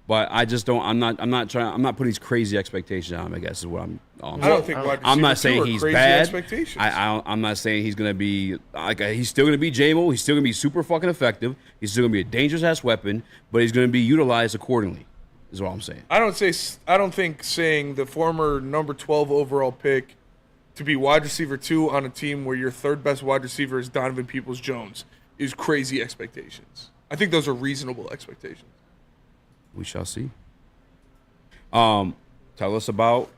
[SPEAKER 2] But I just don't. I'm not putting these crazy expectations on him. I guess is what I'm.
[SPEAKER 3] I don't think wide
[SPEAKER 2] I'm not
[SPEAKER 3] receiver
[SPEAKER 2] saying
[SPEAKER 3] two are
[SPEAKER 2] he's
[SPEAKER 3] crazy
[SPEAKER 2] bad.
[SPEAKER 3] expectations.
[SPEAKER 2] I'm not saying he's gonna be like he's still gonna be J-Mo. He's still gonna be super fucking effective. He's still gonna be a dangerous ass weapon. But he's gonna be utilized accordingly. Is what I'm saying.
[SPEAKER 3] I don't think saying the former number 12 overall pick to be wide receiver 2 on a team where your third best wide receiver is Donovan Peoples-Jones is crazy expectations. I think those are reasonable expectations.
[SPEAKER 2] We shall see. Tell us about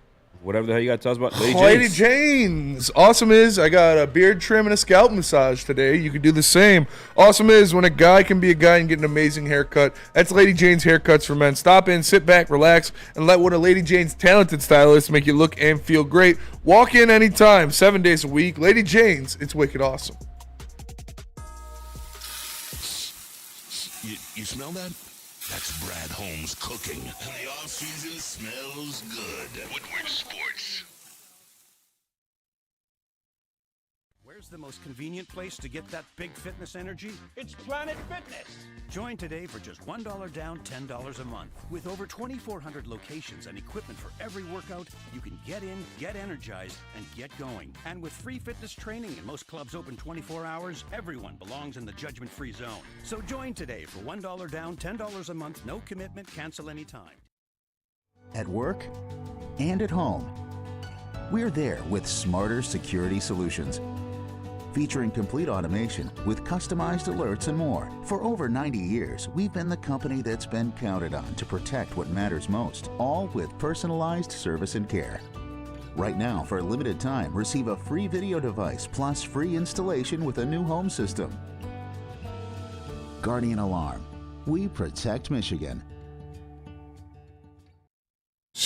[SPEAKER 2] whatever the hell you got to tell us about.
[SPEAKER 3] Lady Jane's. Awesome is I got a beard trim and a scalp massage today. You can do the same. Awesome is when a guy can be a guy and get an amazing haircut. That's Lady Jane's Haircuts for Men. Stop in, sit back, relax, and let one of Lady Jane's talented stylists make you look and feel great. Walk in anytime, 7 days a week. Lady Jane's. It's wicked awesome.
[SPEAKER 6] You smell that? That's Brad Holmes cooking. And the off-season smells good. Woodward Sports.
[SPEAKER 7] Where's the most convenient place to get that big fitness energy?
[SPEAKER 15] It's Planet Fitness.
[SPEAKER 7] Join today for just $1 down, $10 a month. With over 2,400 locations and equipment for every workout, you can get in, get energized, and get going. And with free fitness training and most clubs open 24 hours, everyone belongs in the judgment-free zone. So join today for $1 down, $10 a month, no commitment, cancel anytime.
[SPEAKER 16] At work and at home, we're there with smarter security solutions. Featuring complete automation with customized alerts and more. For over 90 years, we've been the company that's been counted on to protect what matters most, all with personalized service and care. Right now, for a limited time, receive a free video device plus free installation with a new home system. Guardian Alarm. We protect Michigan.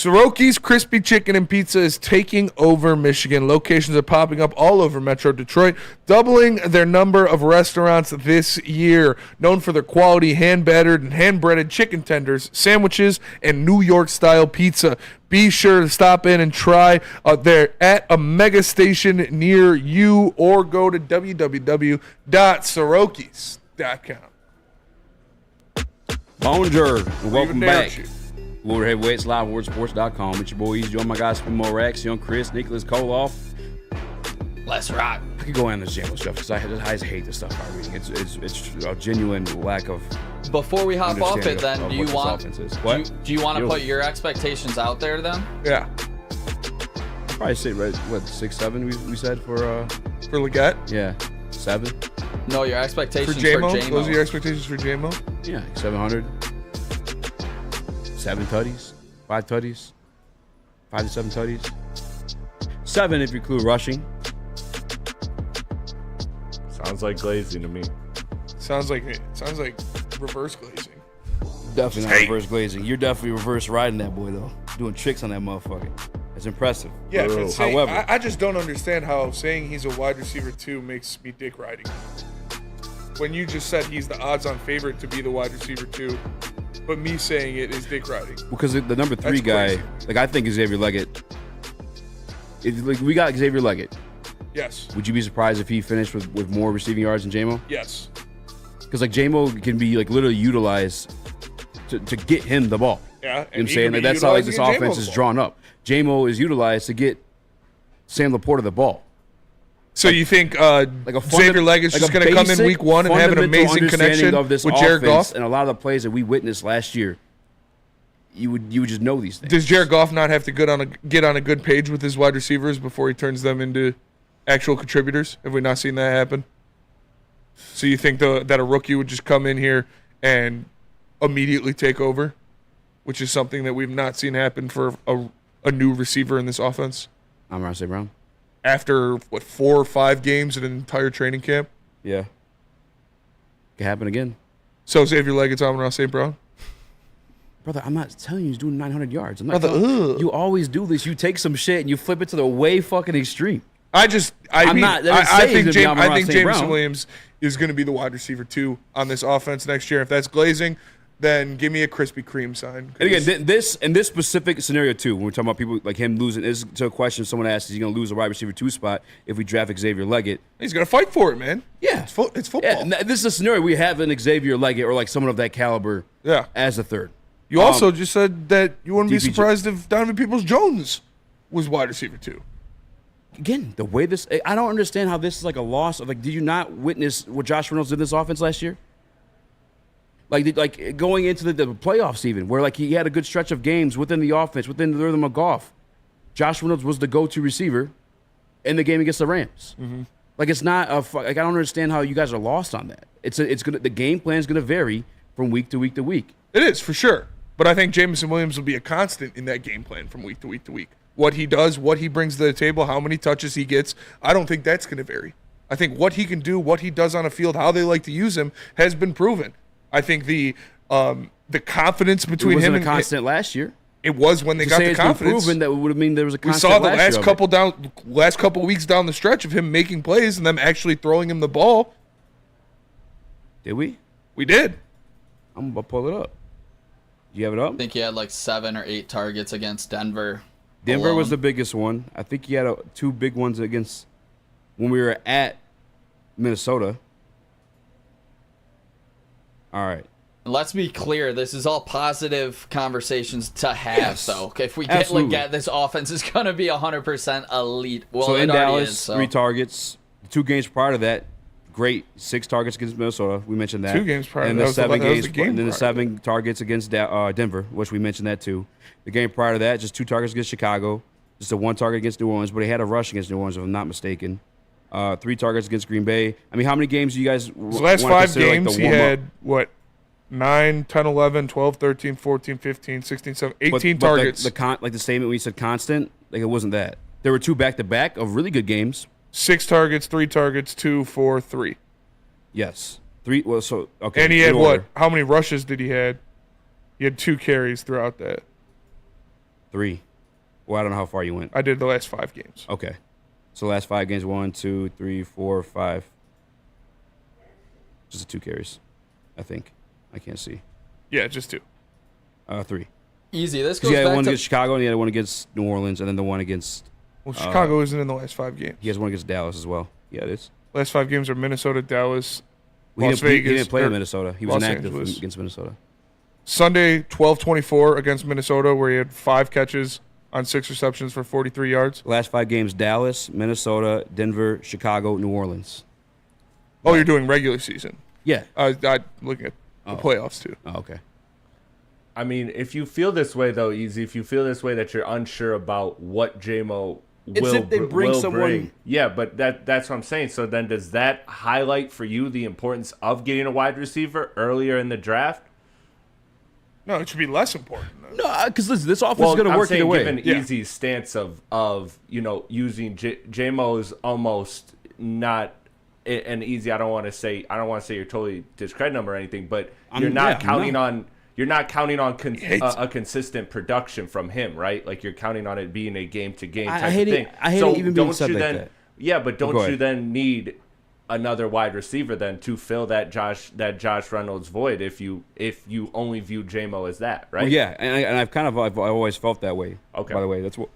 [SPEAKER 3] Soroki's Crispy Chicken and Pizza is taking over Michigan. Locations are popping up all over Metro Detroit, doubling their number of restaurants this year. Known for their quality hand-battered and hand-breaded chicken tenders, sandwiches, and New York-style pizza. Be sure to stop in and try. They're at a mega station near you, or go to www.sorokis.com.
[SPEAKER 2] Bonjour, and welcome back. Woodward Heavyweights live at WoodwardSports.com. It's your boy Eazy, joined my guys Raxter, Young Chris, Nicholas Kohloff.
[SPEAKER 5] Let's rock.
[SPEAKER 2] I could go on this JMO stuff because I just hate this stuff I'm reading. It's a genuine lack of.
[SPEAKER 5] Before we hop off it, then
[SPEAKER 2] do you want
[SPEAKER 5] to put your expectations out there then?
[SPEAKER 3] Yeah.
[SPEAKER 2] Probably say 6-7 we said for
[SPEAKER 3] Leggett.
[SPEAKER 2] Yeah, 7.
[SPEAKER 5] No, your expectations
[SPEAKER 3] for JMO.
[SPEAKER 5] JMO.
[SPEAKER 3] Those are your expectations for JMO.
[SPEAKER 2] Yeah, 700. 7 tutties, 5 tutties, 5 to 7 tutties. 7 if you include rushing.
[SPEAKER 4] Sounds like glazing to me.
[SPEAKER 3] Sounds like reverse glazing.
[SPEAKER 2] Definitely not reverse glazing. You're definitely reverse riding that boy though, doing tricks on that motherfucker. That's impressive.
[SPEAKER 3] Yeah, but
[SPEAKER 2] however,
[SPEAKER 3] I just don't understand how saying he's a wide receiver 2 makes me dick riding. When you just said he's the odds-on favorite to be the wide receiver 2. But me saying it is dick riding.
[SPEAKER 2] Because the number 3 guy, like I think Xavier Leggett. We got Xavier Leggett.
[SPEAKER 3] Yes.
[SPEAKER 2] Would you be surprised if he finished with more receiving yards than JMO?
[SPEAKER 3] Yes.
[SPEAKER 2] Because like JMO can be like literally utilized to get him the ball.
[SPEAKER 3] Yeah.
[SPEAKER 2] You know what I'm saying? Like that's how like this offense is drawn up. JMO is utilized to get Sam Laporta the ball.
[SPEAKER 3] So you think Xavier Leggett's just going to come in week 1 and have an amazing connection
[SPEAKER 2] of this
[SPEAKER 3] with Jared Goff?
[SPEAKER 2] And a lot of the plays that we witnessed last year, you would just know these things.
[SPEAKER 3] Does Jared Goff not have to get on a good page with his wide receivers before he turns them into actual contributors? Have we not seen that happen? So you think that a rookie would just come in here and immediately take over, which is something that we've not seen happen for a new receiver in this offense?
[SPEAKER 2] Amon-Ra St. Brown.
[SPEAKER 3] After, 4 or 5 games in an entire training camp?
[SPEAKER 2] Yeah. Could happen again.
[SPEAKER 3] So Xavier Leggett's Amon-Ra St. Brown?
[SPEAKER 2] Brother, I'm not telling you he's doing 900 yards. I'm not you always do this. You take some shit and you flip it to the way fucking extreme.
[SPEAKER 3] I think Jameson Williams is going to be the wide receiver 2 on this offense next year. If that's glazing, then give me a Krispy Kreme sign.
[SPEAKER 2] And again, this specific scenario too, when we're talking about people like him losing, is to a question someone asked: is he going to lose a wide receiver 2 spot if we draft Xavier Leggett?
[SPEAKER 3] He's going to fight for it, man.
[SPEAKER 2] Yeah,
[SPEAKER 3] it's football.
[SPEAKER 2] Yeah, this is a scenario we have an Xavier Leggett or like someone of that caliber.
[SPEAKER 3] Yeah.
[SPEAKER 2] As a 3rd.
[SPEAKER 3] You also just said that you wouldn't be surprised if Donovan Peoples-Jones was wide receiver 2.
[SPEAKER 2] Again, the way this, I don't understand how this is like a loss of like. Did you not witness what Josh Reynolds did in this offense last year? Like going into the playoffs even, where like he had a good stretch of games within the offense, within the rhythm of golf. Josh Reynolds was the go-to receiver in the game against the Rams.
[SPEAKER 3] Mm-hmm.
[SPEAKER 2] Like it's not like I don't understand how you guys are lost on that. The game plan is gonna vary from week to week to week.
[SPEAKER 3] It is for sure, but I think Jameson Williams will be a constant in that game plan from week to week to week. What he does, what he brings to the table, how many touches he gets, I don't think that's gonna vary. I think what he can do, what he does on a field, how they like to use him, has been proven. I think the confidence between him and
[SPEAKER 2] a constant last year.
[SPEAKER 3] It was when they got the confidence.
[SPEAKER 2] Proven that would have mean there was a constant.
[SPEAKER 3] We saw the last couple weeks down the stretch of him making plays and them actually throwing him the ball.
[SPEAKER 2] Did we?
[SPEAKER 3] We did.
[SPEAKER 2] I'm gonna pull it up. You have it up?
[SPEAKER 5] I think he had like 7 or 8 targets against Denver.
[SPEAKER 2] Denver
[SPEAKER 5] alone.
[SPEAKER 2] was the biggest one. I think he had 2 big ones against when we were at Minnesota. All right.
[SPEAKER 5] Let's be clear. This is all positive conversations to have, though. If we get Leggett, this offense is going to be 100% elite. Well,
[SPEAKER 2] so in Dallas,
[SPEAKER 5] is, so.
[SPEAKER 2] 3 targets. 2 games prior to that, great. 6 targets against Minnesota. We mentioned that.
[SPEAKER 3] 2 games prior.
[SPEAKER 2] And
[SPEAKER 3] the
[SPEAKER 2] 7 games, and then the 7
[SPEAKER 3] game.
[SPEAKER 2] targets against Denver, which we mentioned that too. The game prior to that, just 2 targets against Chicago. Just a 1 target against New Orleans, but he had a rush against New Orleans, if I'm not mistaken. 3 targets against Green Bay. I mean, how many games do you guys?
[SPEAKER 3] His last 5 games, he had what? 9, 10, 11, 12, 13, 14, 15, 16, 17, 18 targets.
[SPEAKER 2] Like the statement when you said constant, like it wasn't that. There were 2 back-to-back of really good games.
[SPEAKER 3] 6 targets, 3 targets, 2, 4, 3.
[SPEAKER 2] Yes. 3. Well, so okay.
[SPEAKER 3] And he had what? How many rushes did he had? He had 2 carries throughout that.
[SPEAKER 2] 3. Well, I don't know how far you went.
[SPEAKER 3] I did the last 5 games.
[SPEAKER 2] Okay. So last 5 games, 1, 2, 3, 4, 5. Just the 2 carries, I think. I can't see.
[SPEAKER 3] Yeah, just 2.
[SPEAKER 2] 3.
[SPEAKER 5] Easy. This goes
[SPEAKER 2] He had
[SPEAKER 5] back
[SPEAKER 2] one
[SPEAKER 5] to
[SPEAKER 2] against Chicago, and he had one against New Orleans, and then the one against...
[SPEAKER 3] Well, Chicago isn't in the last 5 games.
[SPEAKER 2] He has one against Dallas as well. Yeah, it is.
[SPEAKER 3] Last 5 games are Minnesota, Dallas,
[SPEAKER 2] Well,
[SPEAKER 3] Las Vegas.
[SPEAKER 2] He didn't play in Minnesota. He was
[SPEAKER 3] Los
[SPEAKER 2] inactive
[SPEAKER 3] Angeles.
[SPEAKER 2] against Minnesota.
[SPEAKER 3] Sunday, 12-24 against Minnesota, where he had 5 catches on 6 receptions for 43 yards.
[SPEAKER 2] Last 5 games, Dallas, Minnesota, Denver, Chicago, New Orleans.
[SPEAKER 3] Oh, you're doing regular season.
[SPEAKER 2] Yeah.
[SPEAKER 3] I looking at the playoffs, too.
[SPEAKER 2] Oh, okay.
[SPEAKER 4] I mean, if you feel this way, though, Eazy, if you feel this way that you're unsure about what JMO will
[SPEAKER 2] if they bring
[SPEAKER 4] will
[SPEAKER 2] someone-
[SPEAKER 4] bring. Yeah, but that's what I'm saying. So then does that highlight for you the importance of getting a wide receiver earlier in the draft?
[SPEAKER 3] No, it should be less important.
[SPEAKER 2] No, because this offense is going to work either way.
[SPEAKER 4] Given Easy's stance of using JMO's almost not an Easy. I don't want to say you're totally discrediting him or anything, but you're not counting on a consistent production from him, right? Like you're counting on it being a game to game type of thing.
[SPEAKER 2] I hate it even being said like that.
[SPEAKER 4] Yeah, but don't you then need another wide receiver then to fill that Josh Reynolds void if you only view JMO as that, right?
[SPEAKER 2] Well, yeah, and I've always felt that way.
[SPEAKER 4] Okay.
[SPEAKER 2] By the way, that's what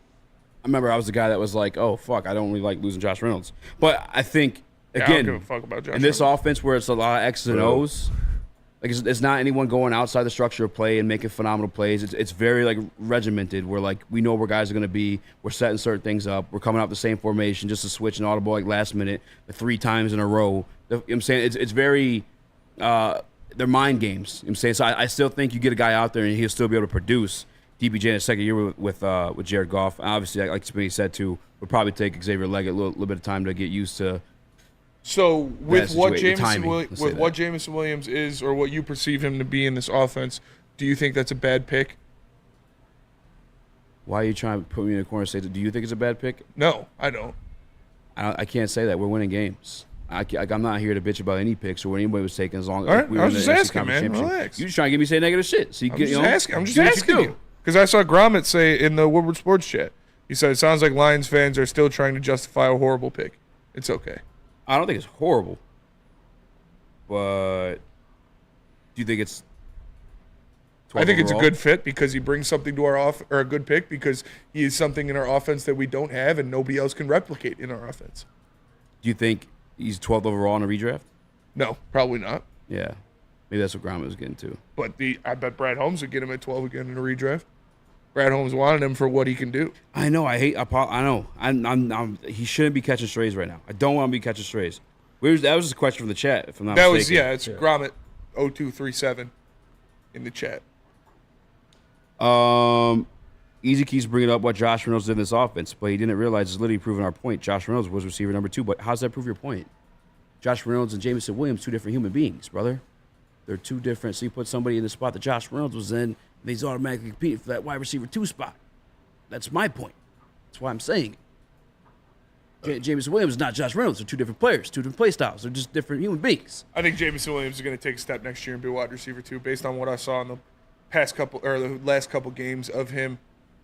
[SPEAKER 2] I remember. I was the guy that was like, "Oh fuck, I don't really like losing Josh Reynolds." But I think
[SPEAKER 3] I
[SPEAKER 2] again,
[SPEAKER 3] don't give a fuck about Josh
[SPEAKER 2] in this
[SPEAKER 3] Reynolds.
[SPEAKER 2] offense where it's a lot of X's and O's, like it's not anyone going outside the structure of play and making phenomenal plays. It's very like regimented. Where like we know where guys are going to be. We're setting certain things up. We're coming out the same formation just to switch an audible like last minute 3 times in a row. You know what I'm saying it's very they're mind games. You know what I'm saying so I still think you get a guy out there and he'll still be able to produce. DBJ in his second year with Jared Goff. Obviously, like Spinny said too, would probably take Xavier Leggett a little bit of time to get used to.
[SPEAKER 3] So with what
[SPEAKER 2] timing,
[SPEAKER 3] Jameson Williams is, or what you perceive him to be in this offense, do you think that's a bad pick?
[SPEAKER 2] Why are you trying to put me in a corner and say, do you think it's a bad pick?
[SPEAKER 3] No, I don't.
[SPEAKER 2] I can't say that. We're winning games. I'm not here to bitch about any picks or what anybody was taking as long as
[SPEAKER 3] All right,
[SPEAKER 2] we
[SPEAKER 3] I
[SPEAKER 2] were
[SPEAKER 3] was
[SPEAKER 2] in
[SPEAKER 3] just
[SPEAKER 2] the NFC
[SPEAKER 3] asking, man.
[SPEAKER 2] Championship.
[SPEAKER 3] Relax.
[SPEAKER 2] You just trying to get me to say negative shit. So you
[SPEAKER 3] I'm
[SPEAKER 2] get,
[SPEAKER 3] just asking. I'm just
[SPEAKER 2] do what you
[SPEAKER 3] asking
[SPEAKER 2] can
[SPEAKER 3] you
[SPEAKER 2] do.
[SPEAKER 3] because I saw Gromit say in the Woodward Sports chat. He said it sounds like Lions fans are still trying to justify a horrible pick. It's okay.
[SPEAKER 2] I don't think it's horrible, but do you think it's?
[SPEAKER 3] I think it's a
[SPEAKER 2] overall?
[SPEAKER 3] good fit because he brings something to our or a good pick because he is something in our offense that we don't have and nobody else can replicate in our offense.
[SPEAKER 2] Do you think he's 12th overall in a redraft?
[SPEAKER 3] No, probably not.
[SPEAKER 2] Yeah, maybe that's what Gromit was getting to.
[SPEAKER 3] But I bet Brad Holmes would get him at 12 again in a redraft. Brad Holmes wanted him for what he can do.
[SPEAKER 2] I know. I know. He shouldn't be catching strays right now. I don't want him to be catching strays. That was just a question from the chat, if I'm not
[SPEAKER 3] That
[SPEAKER 2] mistaken.
[SPEAKER 3] was, it's Gromit 0237 in the chat.
[SPEAKER 2] Easy keeps bringing up what Josh Reynolds did in this offense, but he didn't realize it's literally proving our point. Josh Reynolds was receiver number 2, but how does that prove your point? Josh Reynolds and Jameson Williams, 2 different human beings, brother. They're 2 different. So you put somebody in the spot that Josh Reynolds was in, and he's automatically competing for that wide receiver 2 spot. That's my point. That's why I'm saying it. Jameson Williams is not Josh Reynolds. They're 2 different players, 2 different play styles. They're just different human beings.
[SPEAKER 3] I think Jameson Williams is going to take a step next year and be a wide receiver too, based on what I saw in the the last couple games of him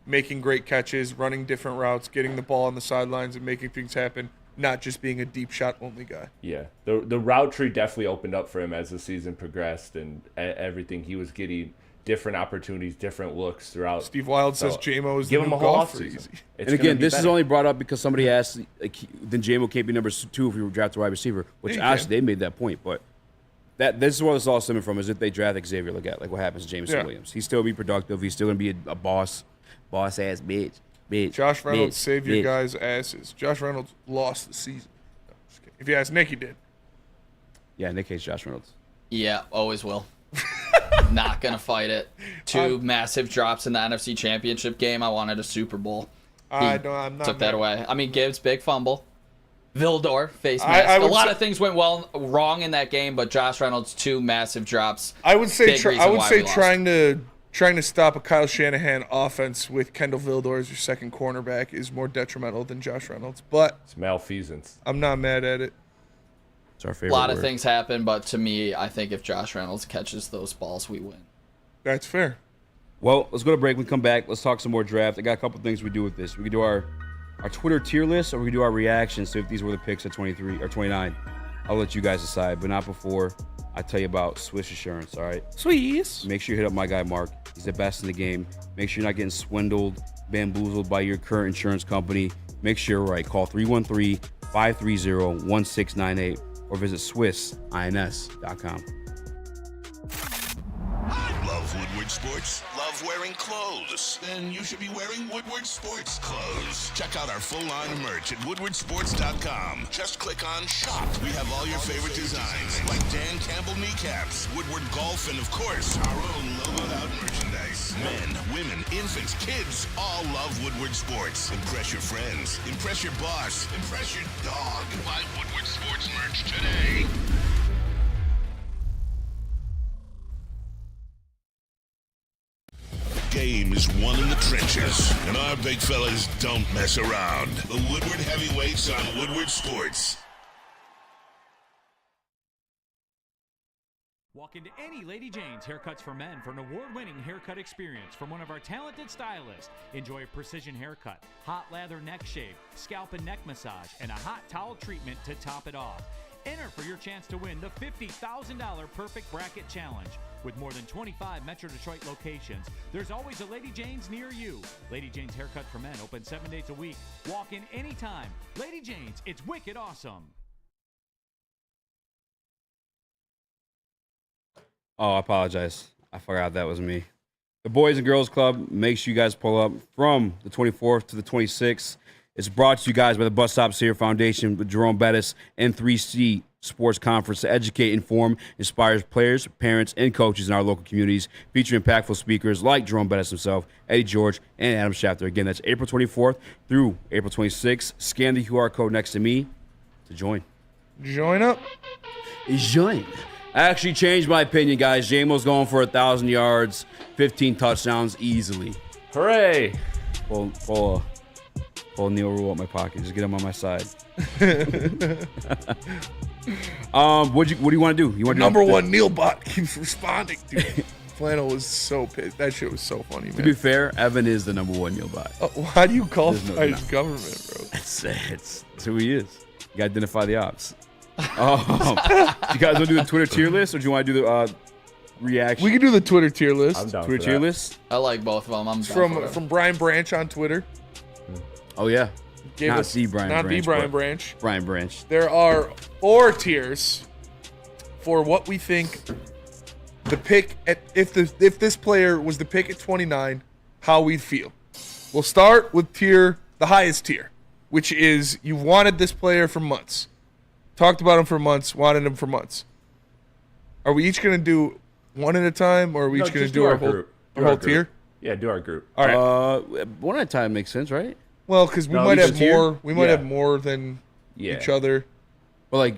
[SPEAKER 3] making great catches, running different routes, getting the ball on the sidelines, and making things happen. Not just being a deep shot only guy.
[SPEAKER 4] Yeah, the route tree definitely opened up for him as the season progressed and everything. He was getting different opportunities, different looks throughout.
[SPEAKER 3] Steve Wild says JMO is
[SPEAKER 4] give
[SPEAKER 3] the
[SPEAKER 4] him
[SPEAKER 3] new
[SPEAKER 4] a whole
[SPEAKER 3] golf
[SPEAKER 4] offseason.
[SPEAKER 3] season.
[SPEAKER 2] And again, this is only brought up because somebody asked, like, then JMO can't be number 2 if we were drafted wide receiver, which
[SPEAKER 3] Yeah,
[SPEAKER 2] actually they made that point. But this is where this all stemming from, is if they draft Xavier Leggett, like what happens to Jameson Williams. He's still be productive. He's still going to be a boss ass bitch.
[SPEAKER 3] Josh Reynolds
[SPEAKER 2] bitch,
[SPEAKER 3] saved your
[SPEAKER 2] bitch.
[SPEAKER 3] guys' asses. Josh Reynolds lost the season. No, just kidding. If you ask Nick, he did.
[SPEAKER 2] Yeah, in that case, Josh Reynolds.
[SPEAKER 5] Yeah, always will. Not gonna fight it. 2 massive drops in the NFC Championship game. I wanted a Super Bowl.
[SPEAKER 3] I'm not
[SPEAKER 5] took that
[SPEAKER 3] mad.
[SPEAKER 5] away. I mean, Gibbs, big fumble. Vildor, face mask. A lot of things went wrong in that game, but Josh Reynolds, 2 massive drops.
[SPEAKER 3] I would say
[SPEAKER 5] Big reason why we lost.
[SPEAKER 3] trying to stop a Kyle Shanahan offense with Kendall Vildor as your second cornerback is more detrimental than Josh Reynolds. But
[SPEAKER 4] it's malfeasance.
[SPEAKER 3] I'm not mad at it.
[SPEAKER 2] It's our
[SPEAKER 5] A
[SPEAKER 2] favorite
[SPEAKER 5] lot of
[SPEAKER 2] word.
[SPEAKER 5] things happen, but to me, I think if Josh Reynolds catches those balls, we win.
[SPEAKER 3] That's fair.
[SPEAKER 2] Well, let's go to break. We come back. Let's talk some more draft. I got a couple things we do with this. We can do our Twitter tier list, or we can do our reactions to if these were the picks at 23 or 29. I'll let you guys decide, but not before I tell you about Swiss Insurance, all right?
[SPEAKER 3] Swiss.
[SPEAKER 2] Make sure you hit up my guy, Mark. He's the best in the game. Make sure you're not getting swindled, bamboozled by your current insurance company. Make sure you're right. Call 313-530-1698 or visit SwissINS.com.
[SPEAKER 6] Love Woodward Sports? Love wearing clothes? Then you should be wearing Woodward Sports clothes. Check out our full line of merch at woodwardsports.com. Just click on shop. We have all your favorite designs, like Dan Campbell kneecaps, Woodward golf, and of course, our own logoed out merchandise. Men, women, infants, kids all love Woodward Sports. Impress your friends. Impress your boss. Impress your dog. Buy Woodward Sports merch today. Game is won in the trenches, and our big fellas don't mess around. The Woodward Heavyweights on Woodward Sports.
[SPEAKER 9] Walk into any Lady Jane's Haircuts for Men for an award-winning haircut experience from one of our talented stylists. Enjoy a precision haircut, hot lather neck shave, scalp and neck massage, and a hot towel treatment to top it off. Enter for your chance to win the $50,000 Perfect Bracket Challenge. With more than 25 Metro Detroit locations, there's always a Lady Jane's near you. Lady Jane's Haircut for Men, open 7 days a week. Walk in anytime. Lady Jane's, it's wicked awesome.
[SPEAKER 2] Oh, I apologize. I forgot that was me. The Boys and Girls Club, make sure you guys pull up from the 24th to the 26th. It's brought to you guys by the Bus Stop Sierra Foundation with Jerome Bettis and 3C Sports Conference to educate, inform, inspire players, parents, and coaches in our local communities, featuring impactful speakers like Jerome Bettis himself, Eddie George, and Adam Schefter. Again, that's April 24th through April 26th. Scan the QR code next to me to join.
[SPEAKER 3] Join up.
[SPEAKER 2] Join. I actually changed my opinion, guys. J-Mo's going for 1,000 yards, 15 touchdowns easily.
[SPEAKER 4] Hooray!
[SPEAKER 2] Pull Neil Rule out my pocket. Just get him on my side. What do you want to do? You want to
[SPEAKER 3] number one Neil bot keeps responding, dude. Flannel was so pissed. That shit was so funny, man.
[SPEAKER 2] To be fair, Evan is the number one Neil bot.
[SPEAKER 3] Why do you call his government, bro?
[SPEAKER 2] It's who he is. You gotta identify the ops. You guys want to do the Twitter tier list, or do you want to do the reaction?
[SPEAKER 3] We can do the Twitter tier list.
[SPEAKER 4] I'm down
[SPEAKER 2] Twitter
[SPEAKER 4] for
[SPEAKER 2] tier
[SPEAKER 4] that.
[SPEAKER 2] list.
[SPEAKER 5] I like both of them. I'm down
[SPEAKER 3] From Brian Branch on Twitter.
[SPEAKER 2] Oh yeah.
[SPEAKER 3] Gave
[SPEAKER 2] Not
[SPEAKER 3] us-
[SPEAKER 2] the Brian
[SPEAKER 3] not
[SPEAKER 2] Branch.
[SPEAKER 3] the Brian
[SPEAKER 2] but
[SPEAKER 3] Branch.
[SPEAKER 2] Brian Branch.
[SPEAKER 3] There are 4 tiers for what we think the pick at if this player was the pick at 29, how we'd feel. We'll start with the highest tier, which is you wanted this player for months. Talked about him for months, wanted him for months. Are we each going to do one at a time, or are we each going to do our whole
[SPEAKER 4] group.
[SPEAKER 3] tier?
[SPEAKER 4] Yeah, do our group.
[SPEAKER 3] All right.
[SPEAKER 2] One at a time makes sense, right?
[SPEAKER 3] Well, because we
[SPEAKER 2] No,
[SPEAKER 3] might
[SPEAKER 2] each
[SPEAKER 3] have
[SPEAKER 2] tier?
[SPEAKER 3] more. We might
[SPEAKER 4] Yeah.
[SPEAKER 3] have more than
[SPEAKER 2] Yeah.
[SPEAKER 3] each other.
[SPEAKER 2] Well,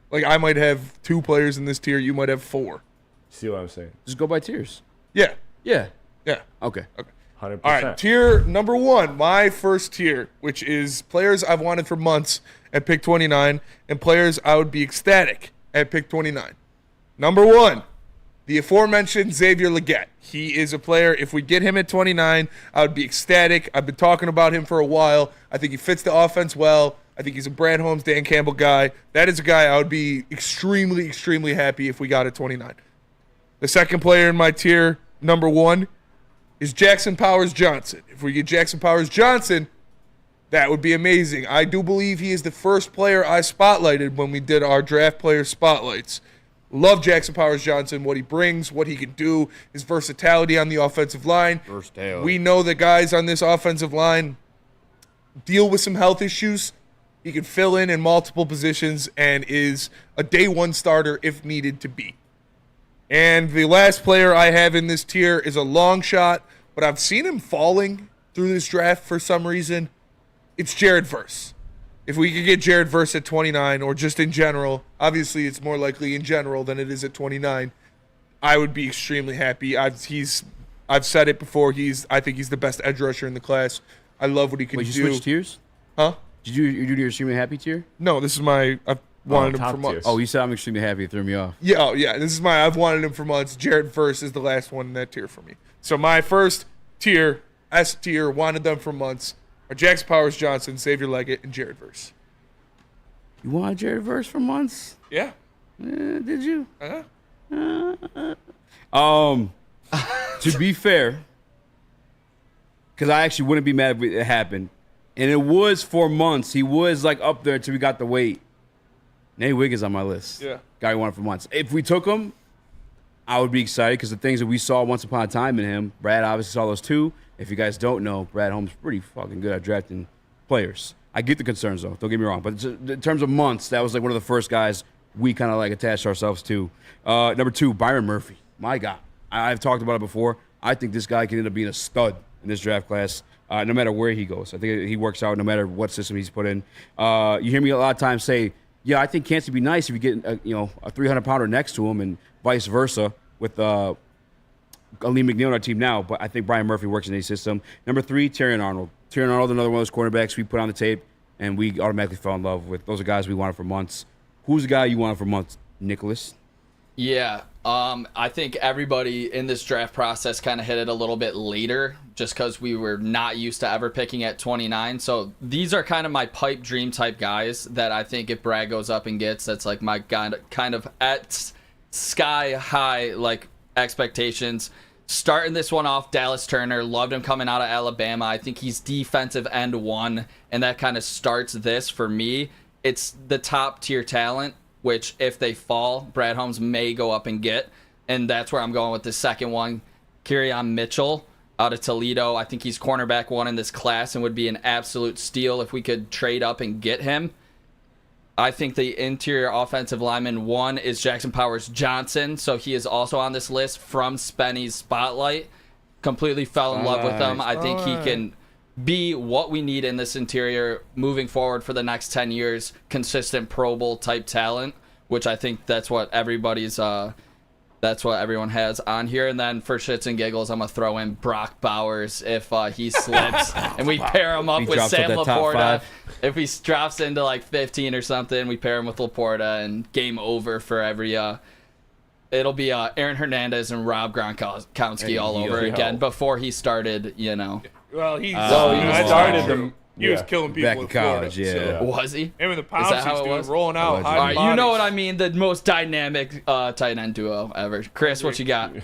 [SPEAKER 3] Like I might have 2 players in this tier. You might have 4.
[SPEAKER 4] See what I'm saying?
[SPEAKER 2] just go by tiers.
[SPEAKER 3] Yeah.
[SPEAKER 2] Yeah.
[SPEAKER 3] Yeah.
[SPEAKER 2] Okay.
[SPEAKER 4] 100%.
[SPEAKER 3] All right. Tier number 1, my first tier, which is players I've wanted for months at pick 29, and players I would be ecstatic at pick 29. Number 1, the aforementioned Xavier Legette. He is a player, if we get him at 29, I would be ecstatic. I've been talking about him for a while. I think he fits the offense well. I think he's a Brad Holmes, Dan Campbell guy. That is a guy I would be extremely, extremely happy if we got at 29. The second player in my tier, number 1, is Jackson Powers Johnson. If we get Jackson Powers Johnson, that would be amazing. I do believe he is the first player I spotlighted when we did our draft player spotlights. Love Jackson Powers Johnson, what he brings, what he can do, his versatility on the offensive line.
[SPEAKER 2] Versatility.
[SPEAKER 3] We know that guys on this offensive line deal with some health issues. He can fill in multiple positions and is a day one starter if needed to be. And the last player I have in this tier is a long shot, but I've seen him falling through this draft for some reason. It's Jared Verse. If we could get Jared Verse at 29, or just in general, obviously it's more likely in general than it is at 29, I would be extremely happy. I've said it before. I think he's the best edge rusher in the class. I love what he can do.
[SPEAKER 2] Wait, you switched tiers?
[SPEAKER 3] Huh?
[SPEAKER 2] Did you do your extremely happy tier?
[SPEAKER 3] No, this is my Wanted him
[SPEAKER 4] top
[SPEAKER 3] for
[SPEAKER 4] tier.
[SPEAKER 3] months.
[SPEAKER 2] Oh, you said I'm extremely happy. It threw me off.
[SPEAKER 3] Yeah, oh, yeah. This is I've wanted him for months. Jared Verse is the last one in that tier for me. So my first tier, S tier, wanted them for months, are Jackson Powers Johnson, Xavier Leggett, and Jared Verse.
[SPEAKER 2] You wanted Jared Verse for months?
[SPEAKER 3] Yeah.
[SPEAKER 2] Did you?
[SPEAKER 3] Uh-huh.
[SPEAKER 2] To be fair, because I actually wouldn't be mad if it happened, and it was 4 months. He was like up there until we got the weight. Nate Wiggins on my list.
[SPEAKER 3] Yeah.
[SPEAKER 2] Guy we wanted for months. If we took him, I would be excited because the things that we saw once upon a time in him, Brad obviously saw those too. If you guys don't know, Brad Holmes pretty fucking good at drafting players. I get the concerns though, don't get me wrong. But in terms of months, that was like one of the first guys we kind of like attached ourselves to. Number 2, Byron Murphy. My God. I've talked about it before. I think this guy can end up being a stud in this draft class, no matter where he goes. I think he works out no matter what system he's put in. You hear me a lot of times say, yeah, I think Kansas would be nice if you get a 300-pounder next to him and vice versa with Ali McNeil on our team now. But I think Brian Murphy works in any system. Number 3, Terrion Arnold. Terrion Arnold, another one of those cornerbacks we put on the tape, and we automatically fell in love with. Those are guys we wanted for months. Who's the guy you wanted for months, Nicholas?
[SPEAKER 5] Yeah, I think everybody in this draft process kind of hit it a little bit later just because we were not used to ever picking at 29. So these are kind of my pipe dream type guys that I think if Brad goes up and gets, that's like my kind of at sky high like expectations. Starting this one off, Dallas Turner. Loved him coming out of Alabama. I think he's defensive end 1, and that kind of starts this for me. It's the top tier talent, which if they fall, Brad Holmes may go up and get. And that's where I'm going with the second one. Kerryon Mitchell out of Toledo. I think he's cornerback 1 in this class and would be an absolute steal if we could trade up and get him. I think the interior offensive lineman 1 is Jackson Powers Johnson. So he is also on this list from Spenny's Spotlight. Completely fell in love with him. I think he can be what we need in this interior moving forward for the next 10 years. Consistent Pro Bowl type talent, which I think that's what that's what everyone has on here. And then for shits and giggles, I'm going to throw in Brock Bowers if he slips. And we pair him up with Sam Laporta. If he drops into like 15 or something, we pair him with Laporta and game over for every... it'll be Aaron Hernandez and Rob Gronkowski all over again before he started,
[SPEAKER 3] Well, he
[SPEAKER 4] started them.
[SPEAKER 3] He was killing people
[SPEAKER 2] back in college,
[SPEAKER 3] Florida,
[SPEAKER 2] yeah.
[SPEAKER 5] Was he?
[SPEAKER 3] Him and the
[SPEAKER 5] Is that how
[SPEAKER 3] Pounces,
[SPEAKER 5] it
[SPEAKER 3] dude,
[SPEAKER 5] was?
[SPEAKER 3] rolling out.
[SPEAKER 5] All right, you know what I mean. The most dynamic tight end duo ever. Chris, what you got?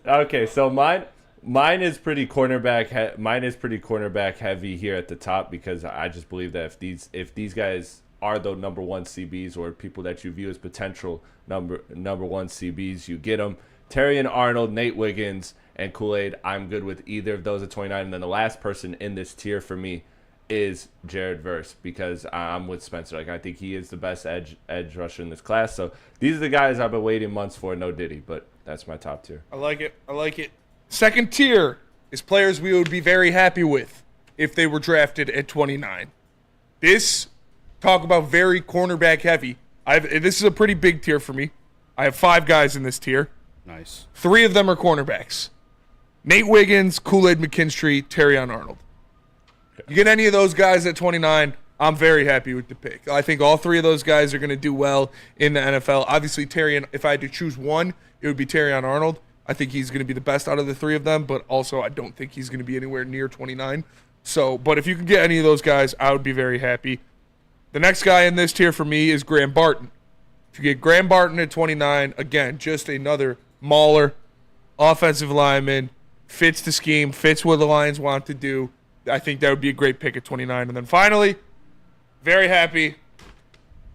[SPEAKER 4] Okay, so mine is pretty cornerback. Mine is pretty cornerback heavy here at the top because I just believe that if these guys are the number 1 CBs or people that you view as potential number 1 CBs, you get them. Terrion Arnold, Nate Wiggins, and Kool-Aid. I'm good with either of those at 29. And then the last person in this tier for me is Jared Verse because I'm with Spencer. Like I think he is the best edge rusher in this class. So these are the guys I've been waiting months for. No Diddy, but that's my top tier.
[SPEAKER 3] I like it. Second tier is players we would be very happy with if they were drafted at 29. This, talk about very cornerback heavy. This is a pretty big tier for me. I have 5 guys in this tier.
[SPEAKER 2] Nice.
[SPEAKER 3] 3 of them are cornerbacks. Nate Wiggins, Kool-Aid McKinstry, Terrion Arnold. You get any of those guys at 29, I'm very happy with the pick. I think all 3 of those guys are going to do well in the NFL. Obviously, Terrion, if I had to choose one, it would be Terrion Arnold. I think he's going to be the best out of the 3 of them, but also I don't think he's going to be anywhere near 29. So, but if you can get any of those guys, I would be very happy. The next guy in this tier for me is Graham Barton. If you get Graham Barton at 29, again, just another mauler, offensive lineman, fits the scheme, fits what the Lions want to do. I think that would be a great pick at 29. And then finally, very happy,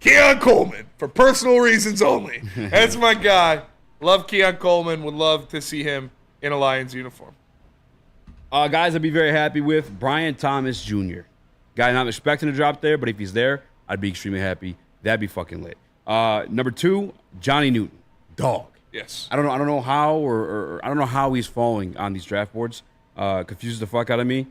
[SPEAKER 3] Keon Coleman, for personal reasons only. That's my guy. Love Keon Coleman. Would love to see him in a Lions uniform.
[SPEAKER 2] Guys I'd be very happy with, Brian Thomas Jr. Guy not expecting to drop there, but if he's there, I'd be extremely happy. That'd be fucking lit. Number 2, Johnny Newton. Dog.
[SPEAKER 3] Yes.
[SPEAKER 2] I don't know how or I don't know how he's falling on these draft boards. Confuses the fuck out of me.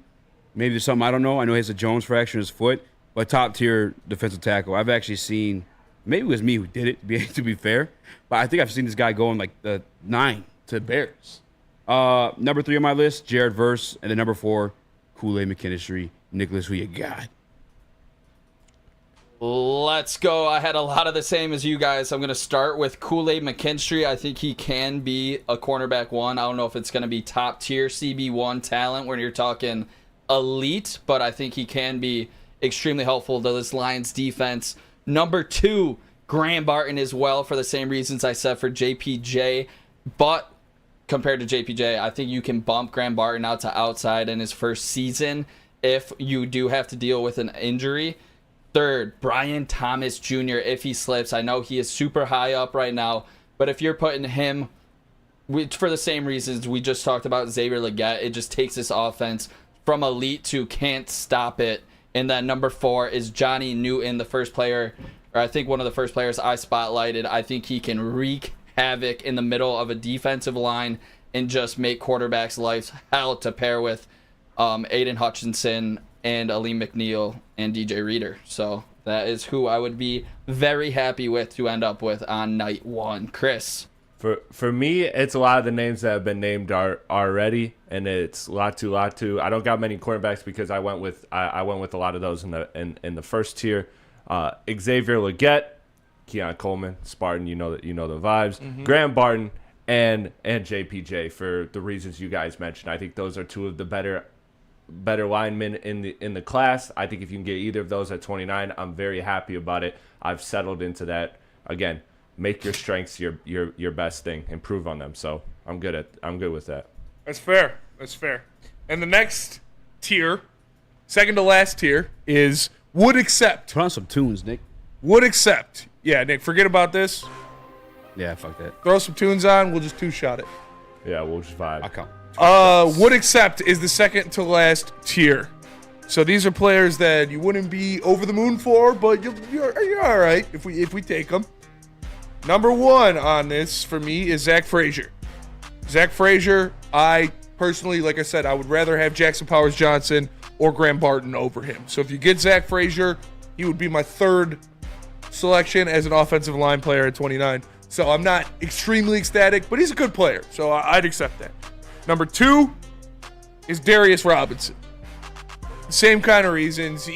[SPEAKER 2] Maybe there's something I don't know. I know he has a Jones fracture in his foot, but top tier defensive tackle. I've actually seen, maybe it was me who did it, to be fair, but I think I've seen this guy going like the 9 to Bears. Number 3 on my list, Jared Verse, and then number 4, Kool-Aid McKinstry. Nicholas, who you got?
[SPEAKER 5] Let's go. I had a lot of the same as you guys. I'm going to start with Kool-Aid McKinstry. I think he can be a cornerback one. I don't know if it's going to be top tier CB1 talent when you're talking elite, but I think he can be extremely helpful to this Lions defense. Number 2, Graham Barton as well, for the same reasons I said for JPJ. But compared to JPJ, I think you can bump Graham Barton out to outside in his first season if you do have to deal with an injury. 3rd, Brian Thomas Jr. if he slips. I know he is super high up right now, but if you're putting him, for the same reasons we just talked about Xavier Legette, it just takes this offense from elite to can't stop it. And then number 4 is Johnny Newton, the first player, or I think one of the first players I spotlighted. I think he can wreak havoc in the middle of a defensive line and just make quarterbacks' lives hell to pair with Aiden Hutchinson and Aleem McNeil and DJ Reader. So that is who I would be very happy with to end up with on night 1. Chris?
[SPEAKER 4] For me, it's a lot of the names that have been named already, and it's Latu. I don't got many cornerbacks because I went with a lot of those in the first tier. Xavier Legette, Keon Coleman, Spartan, you know the vibes.
[SPEAKER 3] Mm-hmm.
[SPEAKER 4] Graham Barton and JPJ for the reasons you guys mentioned. I think those are 2 of the better linemen in the class. I think if you can get either of those at 29, I'm very happy about it. I've settled into that. Again, make your strengths your best thing, improve on them. So I'm good with that.
[SPEAKER 3] That's fair. And the next tier, second to last tier, is would accept.
[SPEAKER 2] Put on some tunes, Nick.
[SPEAKER 3] Would accept. Yeah, Nick, forget about this.
[SPEAKER 2] Yeah, fuck that.
[SPEAKER 3] Throw some tunes on. We'll just 2-shot it.
[SPEAKER 4] Yeah, we'll just vibe.
[SPEAKER 2] I'll come.
[SPEAKER 3] Would accept is the second to last tier. So these are players that you wouldn't be over the moon for, but you're all right if we take them. Number 1 on this for me is Zach Frazier. Zach Frazier, I personally, like I said, I would rather have Jackson Powers Johnson or Graham Barton over him. So if you get Zach Frazier, he would be my 3rd selection as an offensive line player at 29. So I'm not extremely ecstatic, but he's a good player, so I'd accept that. Number 2 is Darius Robinson. Same kind of reasons.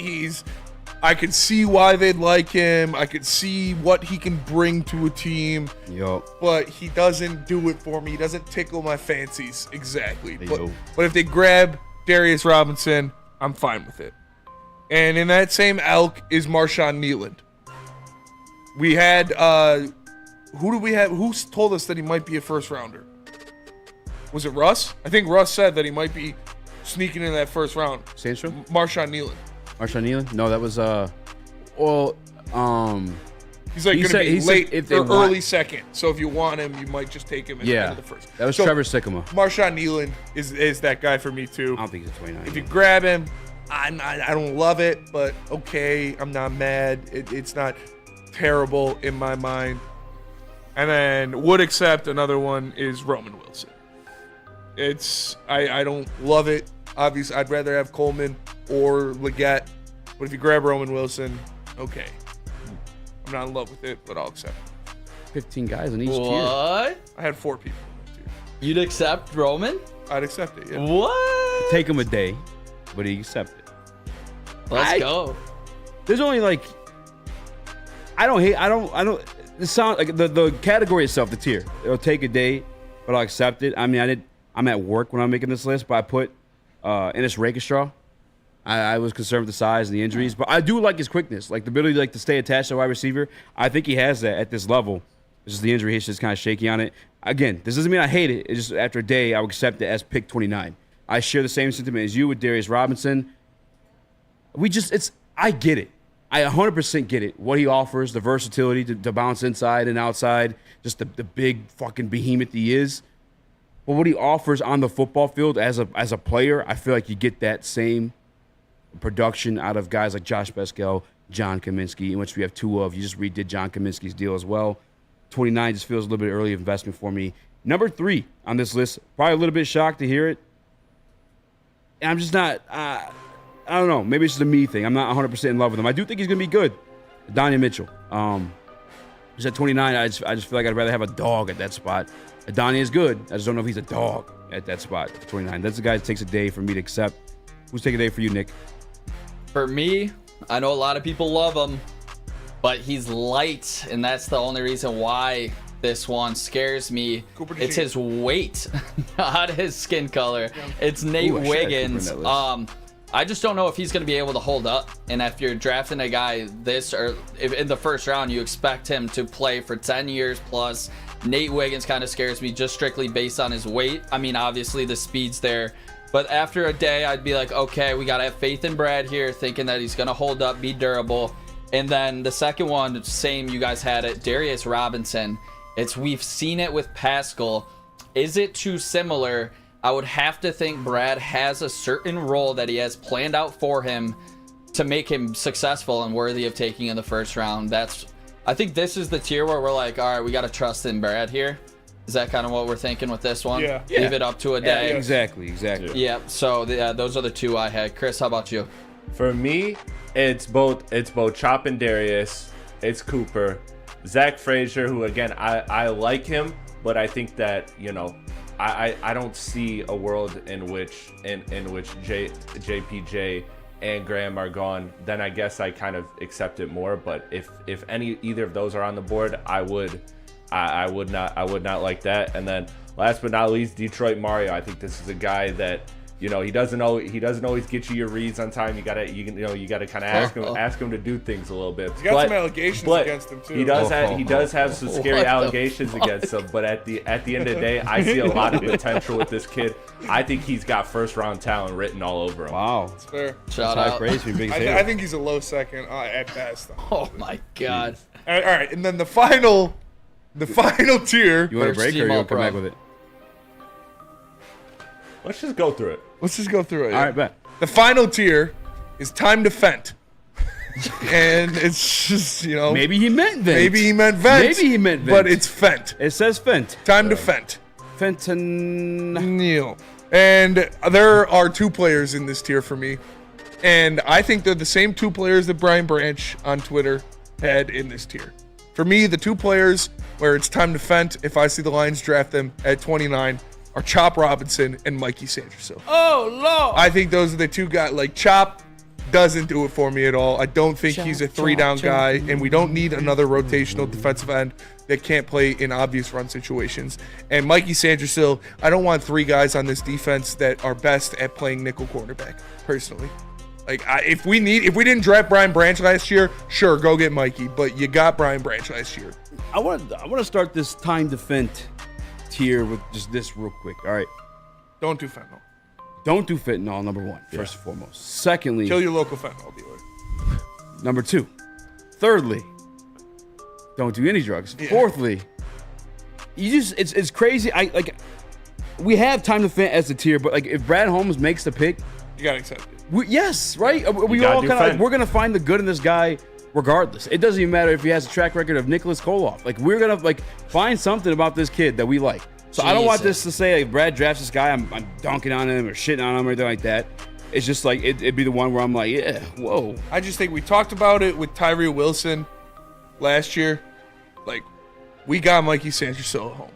[SPEAKER 3] I could see why they'd like him. I could see what he can bring to a team.
[SPEAKER 2] Yup.
[SPEAKER 3] But he doesn't do it for me. He doesn't tickle my fancies exactly. But if they grab Darius Robinson, I'm fine with it. And in that same elk is Marshawn Nealand. We had who do we have? Who told us that he might be a first rounder? Was it Russ? I think Russ said that he might be sneaking in that first round.
[SPEAKER 2] Sandstrom?
[SPEAKER 3] Marshawn Nealand.
[SPEAKER 2] Marshawn Nealand? No, that was
[SPEAKER 3] he's like going to be late
[SPEAKER 2] if
[SPEAKER 3] or early second. So if you want him, you might just take him at the end of the first.
[SPEAKER 2] That was Trevor Sycamore.
[SPEAKER 3] Marshawn Nealand is that guy for me too.
[SPEAKER 2] I don't think he's a 29.
[SPEAKER 3] If you grab him, I don't love it, but okay, I'm not mad. It's not terrible in my mind. And then would accept another one is Roman Wilson. I don't love it. Obviously, I'd rather have Coleman or Legette. But if you grab Roman Wilson, okay. I'm not in love with it, but I'll accept it.
[SPEAKER 2] 15 guys in each tier.
[SPEAKER 5] What?
[SPEAKER 3] I had 4 people in that tier.
[SPEAKER 5] You'd accept Roman?
[SPEAKER 3] I'd accept it, yeah.
[SPEAKER 5] What?
[SPEAKER 2] Take him a day, but he accept it.
[SPEAKER 5] Let's go.
[SPEAKER 2] There's only like it sounds like the category itself, the tier. It'll take a day, but I'll accept it. I mean, I'm at work when I'm making this list, but I put Ennis Rakestraw. I was concerned with the size and the injuries, but I do like his quickness, like the ability to stay attached to a wide receiver. I think he has that at this level. It's just the injury history is kind of shaky on it. Again, this doesn't mean I hate it. It's just after a day, I would accept it as pick 29. I share the same sentiment as you with Darius Robinson. I get it. I 100% get it. What he offers, the versatility to bounce inside and outside, just the big fucking behemoth he is. But what he offers on the football field as a player, I feel like you get that same production out of guys like Josh Beskel, John Kaminsky, in which we have 2 of. You just redid John Kaminsky's deal as well. 29 just feels a little bit early investment for me. Number 3 on this list, probably a little bit shocked to hear it. And I'm just not, I don't know, maybe it's just a me thing. I'm not 100% in love with him. I do think he's going to be good. Adonai Mitchell. He's at 29. I just feel like I'd rather have a dog at that spot. Adonai is good. I just don't know if he's a dog at that spot at 29. That's the guy that takes a day for me to accept. Who's taking a day for you, Nick?
[SPEAKER 5] For me, I know a lot of people love him. but he's light, and that's the only reason why this one scares me. It's his weight, not his skin color. It's Nate Wiggins. I just don't know if he's going to be able to hold up. And if you're drafting a guy this, or if in the first round, you expect him to play for 10 years plus. Nate Wiggins kind of scares me just strictly based on his weight. I mean, obviously the speed's there. But after a day, I'd be like, okay, we got to have faith in Brad here, thinking that he's going to hold up, be durable. And then the second one, same, you guys had it, Darius Robinson. We've seen it with Pascal. Is it too similar? I would have to think Brad has a certain role that he has planned out for him to make him successful and worthy of taking in the first round. I think this is the tier where we're like, all right, we got to trust in Brad here. Is that kind of what we're thinking with this one?
[SPEAKER 3] Yeah.
[SPEAKER 5] Leave it up to a day.
[SPEAKER 2] Yeah, exactly.
[SPEAKER 5] Yeah. So those are the two I had. Chris, how about you?
[SPEAKER 4] For me, it's both Chop and Darius. It's Cooper. Zach Frazier, who again I like him, but I think that, you know, I don't see a world in which JPJ and Graham are gone. Then I guess I kind of accept it more. But if either of those are on the board, I would not like that. And then last but not least, Detroit Mario. I think this is a guy that, you know, he doesn't always get you your reads on time. You gotta kind of ask him to do things a little bit.
[SPEAKER 3] He's got some allegations against him too.
[SPEAKER 4] He does have some scary allegations against him. But at the end of the day, I see a lot of potential with this kid. I think he's got first round talent written all over him.
[SPEAKER 2] Wow,
[SPEAKER 3] that's fair.
[SPEAKER 5] Shout out.
[SPEAKER 3] I think he's a low second at best.
[SPEAKER 5] Oh my god.
[SPEAKER 3] All right, and then the final tier.
[SPEAKER 2] You want to break or you want to come back with it?
[SPEAKER 4] Let's just go through it.
[SPEAKER 3] All
[SPEAKER 2] right, bet.
[SPEAKER 3] The final tier is time to Fent. And it's just, you know.
[SPEAKER 2] Maybe he meant Vent.
[SPEAKER 3] But it's Fent.
[SPEAKER 2] It says Fent.
[SPEAKER 3] Time to Fent.
[SPEAKER 2] Fentanyl.
[SPEAKER 3] And there are two players in this tier for me. And I think they're the same two players that Brian Branch on Twitter had in this tier. For me, the two players where it's time to Fent, if I see the Lions draft them at 29, are Chop Robinson and Mikey Sanderson.
[SPEAKER 5] Oh, Lord.
[SPEAKER 3] I think those are the two guys. Like, Chop doesn't do it for me at all. I don't think he's a three-down guy, and we don't need another rotational defensive end that can't play in obvious run situations. And Mikey Sanderson, I don't want three guys on this defense that are best at playing nickel cornerback, personally. Like, if we didn't draft Brian Branch last year, sure, go get Mikey. But you got Brian Branch last year.
[SPEAKER 2] I want to start this time to Fent tier with just this real quick. All right.
[SPEAKER 3] Don't do fentanyl.
[SPEAKER 2] Don't do fentanyl, number one, first and foremost. Secondly,
[SPEAKER 3] kill your local fentanyl dealer.
[SPEAKER 2] Number two. Thirdly, don't do any drugs. Yeah. Fourthly, it's crazy. We have time to Fent as the tier, but like if Brad Holmes makes the pick,
[SPEAKER 3] you gotta accept it.
[SPEAKER 2] Yes, right? We all kind of like, we're gonna find the good in this guy regardless. It doesn't even matter if he has a track record of Nicholas Koloff. Like, we're gonna like find something about this kid that we like. So I don't want this to say like Brad drafts this guy, I'm dunking on him or shitting on him or anything like that. It's just like it'd be the one where I'm like, yeah, whoa.
[SPEAKER 3] I just think we talked about it with Tyree Wilson last year. Like, we got Mikey Sanderson at home.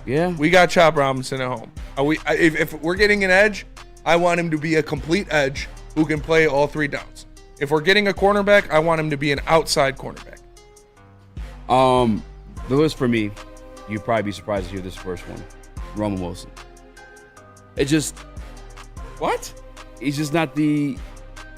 [SPEAKER 2] Yeah.
[SPEAKER 3] We got Chop Robinson at home. If we're getting an edge, I want him to be a complete edge who can play all three downs. If we're getting a cornerback, I want him to be an outside cornerback.
[SPEAKER 2] The list for me, you'd probably be surprised to hear this first one. Roman Wilson. It just...
[SPEAKER 3] What?
[SPEAKER 2] He's just not the...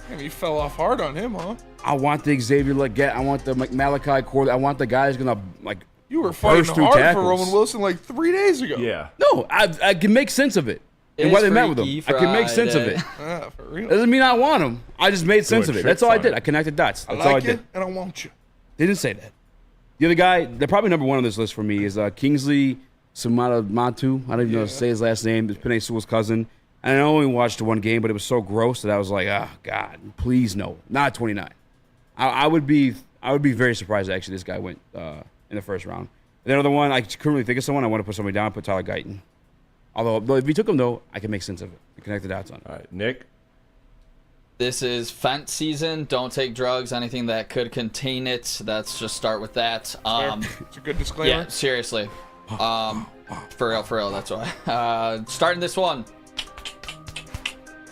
[SPEAKER 3] Damn, you fell off hard on him, huh?
[SPEAKER 2] I want the Xavier Leggett. I want the Malachi Cord. I want the guy who's going to, like,
[SPEAKER 3] you were fighting hard for Roman Wilson like 3 days ago.
[SPEAKER 4] Yeah.
[SPEAKER 2] No, I can make sense of it. And what they met with him. I can make sense of it.
[SPEAKER 3] For real.
[SPEAKER 2] Doesn't mean I want him. I just made sense of it. That's all I did. I connected dots. That's all I did.
[SPEAKER 3] And I want you.
[SPEAKER 2] Didn't say that. The other guy, they're probably number one on this list for me, is Kingsley Sumatamatu. I don't even know how to say his last name. It's Penei Sewell's cousin. And I only watched one game, but it was so gross that I was like, God, please no. Not 29. I would be very surprised actually this guy went in the first round. And the other one, I couldn't really think of someone. I want to put somebody down, put Tyler Guyton. Although if we took him though, I can make sense of it. I connect the dots on it.
[SPEAKER 4] All right, Nick.
[SPEAKER 5] This is Fent season. Don't take drugs. Anything that could contain it. Let's just start with that.
[SPEAKER 3] It's a good disclaimer.
[SPEAKER 5] Yeah, seriously. For real. That's why. Starting this one.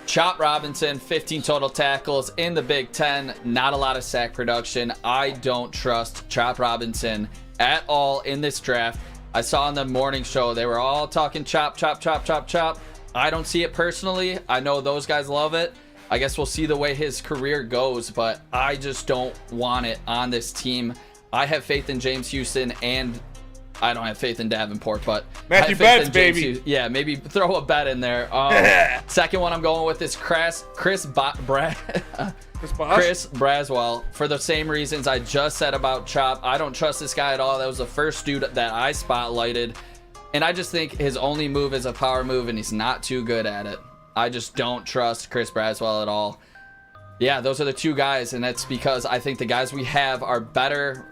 [SPEAKER 5] Chop Robinson, 15 total tackles in the Big Ten. Not a lot of sack production. I don't trust Chop Robinson at all in this draft. I saw on the morning show, they were all talking chop, chop, chop, chop, chop. I don't see it personally. I know those guys love it. I guess we'll see the way his career goes, but I just don't want it on this team. I have faith in James Houston, and I don't have faith in Davenport, but
[SPEAKER 3] Matthew Betts, baby.
[SPEAKER 5] Yeah, maybe throw a bet in there. Second one I'm going with is Chris Braswell, for the same reasons I just said about Chop. I don't trust this guy at all. That was the first dude that I spotlighted, and I just think his only move is a power move, and he's not too good at it. I just don't trust Chris Braswell at all. Yeah, those are the two guys, and that's because I think the guys we have are better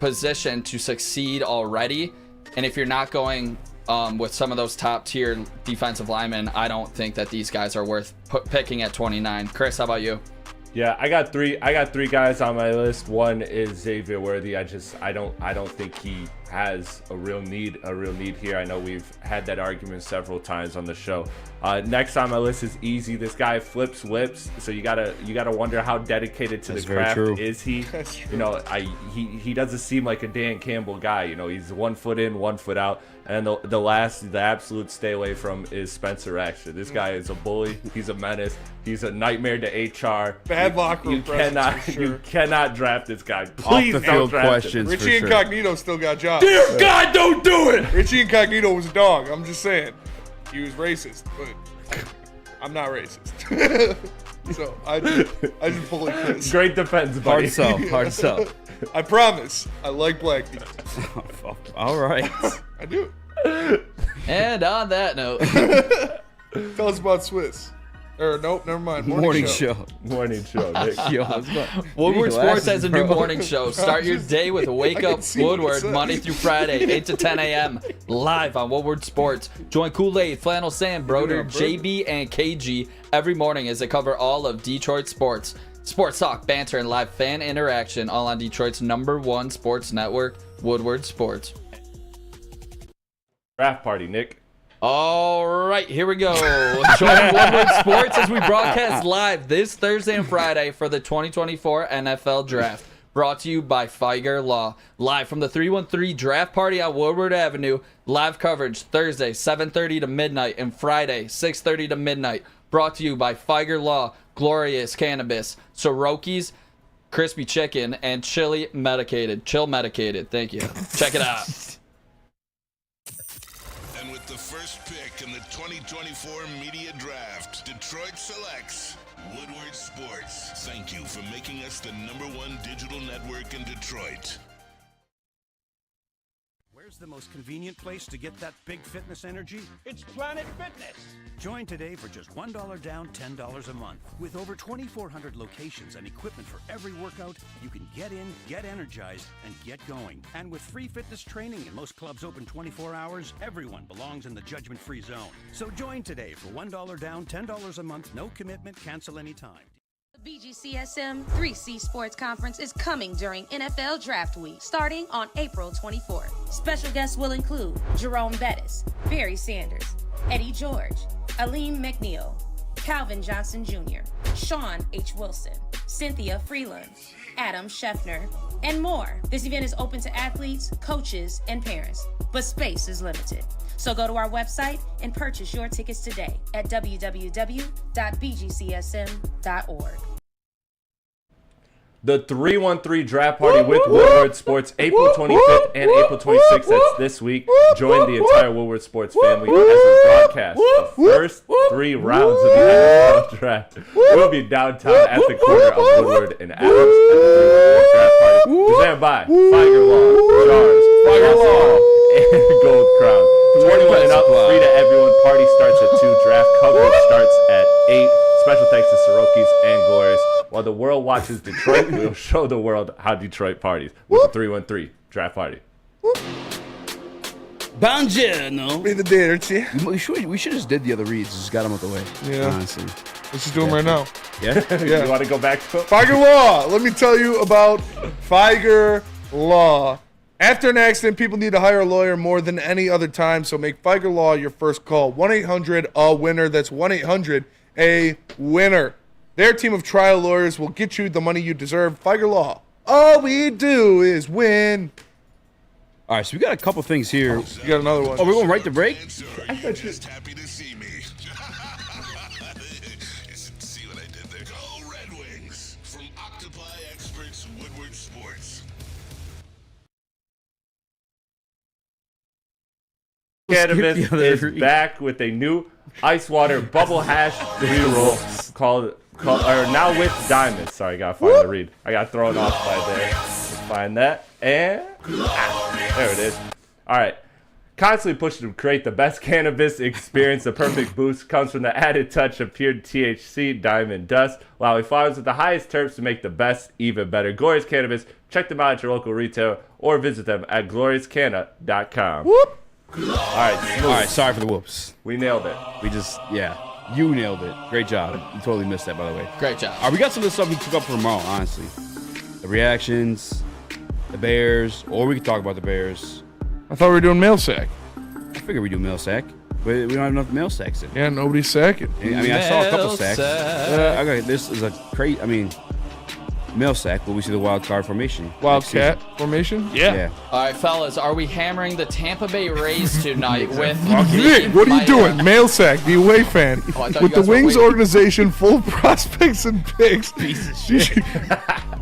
[SPEAKER 5] positioned to succeed already. And if you're not going with some of those top tier defensive linemen, I don't think that these guys are worth picking at 29. Chris, how about you?
[SPEAKER 4] Yeah, I got three guys on my list. One is Xavier Worthy. I don't think he has a real need here. I know we've had that argument several times on the show. Next on my list is Eazy. This guy flips whips, so you gotta wonder how dedicated to the craft is he. You know, he doesn't seem like a Dan Campbell guy. You know, he's 1 foot in, 1 foot out. And the absolute stay away from is Spencer Raxter. This guy is a bully. He's a menace. He's a nightmare to HR.
[SPEAKER 3] Bad locker room presence, for sure.
[SPEAKER 4] You cannot draft this guy. Please don't draft him.
[SPEAKER 3] Richie Incognito still got jobs.
[SPEAKER 4] Dear God, don't do it.
[SPEAKER 3] Richie Incognito was a dog. I'm just saying. He was racist, but I'm not racist. So I just bully Chris.
[SPEAKER 4] Great defense, buddy.
[SPEAKER 2] Hard sell.
[SPEAKER 3] I promise. I like black people.
[SPEAKER 2] All right.
[SPEAKER 3] I do.
[SPEAKER 5] And on that note,
[SPEAKER 3] tell us about Swiss. Or nope, never mind.
[SPEAKER 2] Morning show.
[SPEAKER 4] Morning show, Nick.
[SPEAKER 5] Woodward Sports has a new morning show. Start your day with Wake Up Woodward, Monday through Friday, 8 to 10 a.m. live on Woodward Sports. Join Kool-Aid, Flannel Sam, Broder, JB, and KG every morning as they cover all of Detroit sports. Sports talk, banter, and live fan interaction, all on Detroit's #1 sports network, Woodward Sports.
[SPEAKER 4] Draft party, Nick.
[SPEAKER 5] All right, here we go. Join Woodward Sports as we broadcast live this Thursday and Friday for the 2024 NFL Draft. Brought to you by Feiger Law. Live from the 313 Draft Party on Woodward Avenue. Live coverage Thursday, 7:30 to midnight, and Friday, 6:30 to midnight. Brought to you by Feiger Law, Glorious Cannabis, Soroki's, Crispy Chicken, and Chill Medicated. Thank you. Check it out.
[SPEAKER 6] And with the first pick in the 2024 Media Draft, Detroit selects Woodward Sports. Thank you for making us the #1 digital network in Detroit.
[SPEAKER 7] Where's the most convenient place to get that big fitness energy?
[SPEAKER 15] It's Planet Fitness.
[SPEAKER 7] Join today for just $1 down, $10 a month. With over 2,400 locations and equipment for every workout, you can get in, get energized, and get going. And with free fitness training and most clubs open 24 hours, everyone belongs in the judgment-free zone. So join today for $1 down, $10 a month, no commitment, cancel anytime.
[SPEAKER 17] The BGCSM 3C Sports Conference is coming during NFL Draft Week, starting on April 24th. Special guests will include Jerome Bettis, Barry Sanders, Eddie George, Aleem McNeil, Calvin Johnson Jr., Sean H. Wilson, Cynthia Freeland, Adam Scheffner, and more. This event is open to athletes, coaches, and parents, but space is limited. So go to our website and purchase your tickets today at www.bgcsm.org.
[SPEAKER 4] The 313 Draft Party with Woodward Sports, April 25th and April 26th. That's this week. Join the entire Woodward Sports family as we broadcast the first 3 rounds of the NFL Draft. We'll be downtown at the corner of Woodward and Adams at the 313 Draft Party. Presented by Feiger Law, Jars, Feiger Law, and Gold Crown. 21 and up, free to everyone. Party starts at 2. Draft coverage starts at 8. Special thanks to Soroki's and Glorious. While the world watches Detroit, we'll show the world how Detroit parties with the 313 Draft Party.
[SPEAKER 2] Buongiorno.
[SPEAKER 3] Be the day, Richie.
[SPEAKER 2] We should just did the other reads. Just got them out the way.
[SPEAKER 3] Yeah.
[SPEAKER 2] Honestly.
[SPEAKER 3] Let's just do them right now.
[SPEAKER 2] Yeah?
[SPEAKER 3] Yeah.
[SPEAKER 4] You want to go back to it?
[SPEAKER 3] Feiger Law. Let me tell you about Feiger Law. After an accident, people need to hire a lawyer more than any other time, so make Feiger Law your first call. 1-800-A-WINNER. That's 1-800 a winner. Their team of trial lawyers will get you the money you deserve. Figure Law. All we do is win.
[SPEAKER 2] All right, so we got a couple things here.
[SPEAKER 3] You got another one.
[SPEAKER 2] Oh, we're going right to break?
[SPEAKER 6] I bet you're just happy to see me. See what I did there? Go Red Wings from Octopi Experts Woodward Sports.
[SPEAKER 4] Cannabis is back with a new ice water bubble hash pre-roll called or now with diamonds. Sorry, I gotta find the read. I got thrown off by there. Let's find that. And there it is. All right. Constantly pushing to create the best cannabis experience. The perfect boost comes from the added touch of pure THC diamond dust, allowing flowers with the highest terps to make the best even better. Glorious Cannabis. Check them out at your local retailer or visit them at gloriouscanna.com.
[SPEAKER 3] Whoop.
[SPEAKER 2] All right. Sorry for the whoops.
[SPEAKER 4] We nailed it.
[SPEAKER 2] You nailed it. Great job. You totally missed that, by the way.
[SPEAKER 5] Great job.
[SPEAKER 2] All right, we got some of the stuff we took up for tomorrow, honestly. The reactions, the Bears, or we could talk about the Bears.
[SPEAKER 3] I thought we were doing mail sack.
[SPEAKER 2] I figured we do mail sack, but we don't have enough mail sacks in.
[SPEAKER 3] Yeah, nobody's sacking.
[SPEAKER 2] I mean, I saw a couple sacks.
[SPEAKER 3] Sack.
[SPEAKER 2] Okay, this is a great, mail sack, but we see the wild card formation.
[SPEAKER 3] Wildcat formation? Yeah.
[SPEAKER 5] All right, fellas, are we hammering the Tampa Bay Rays tonight with
[SPEAKER 3] Nick, what are you doing? Mail sack, the away fan. With the Wings organization full of prospects and picks.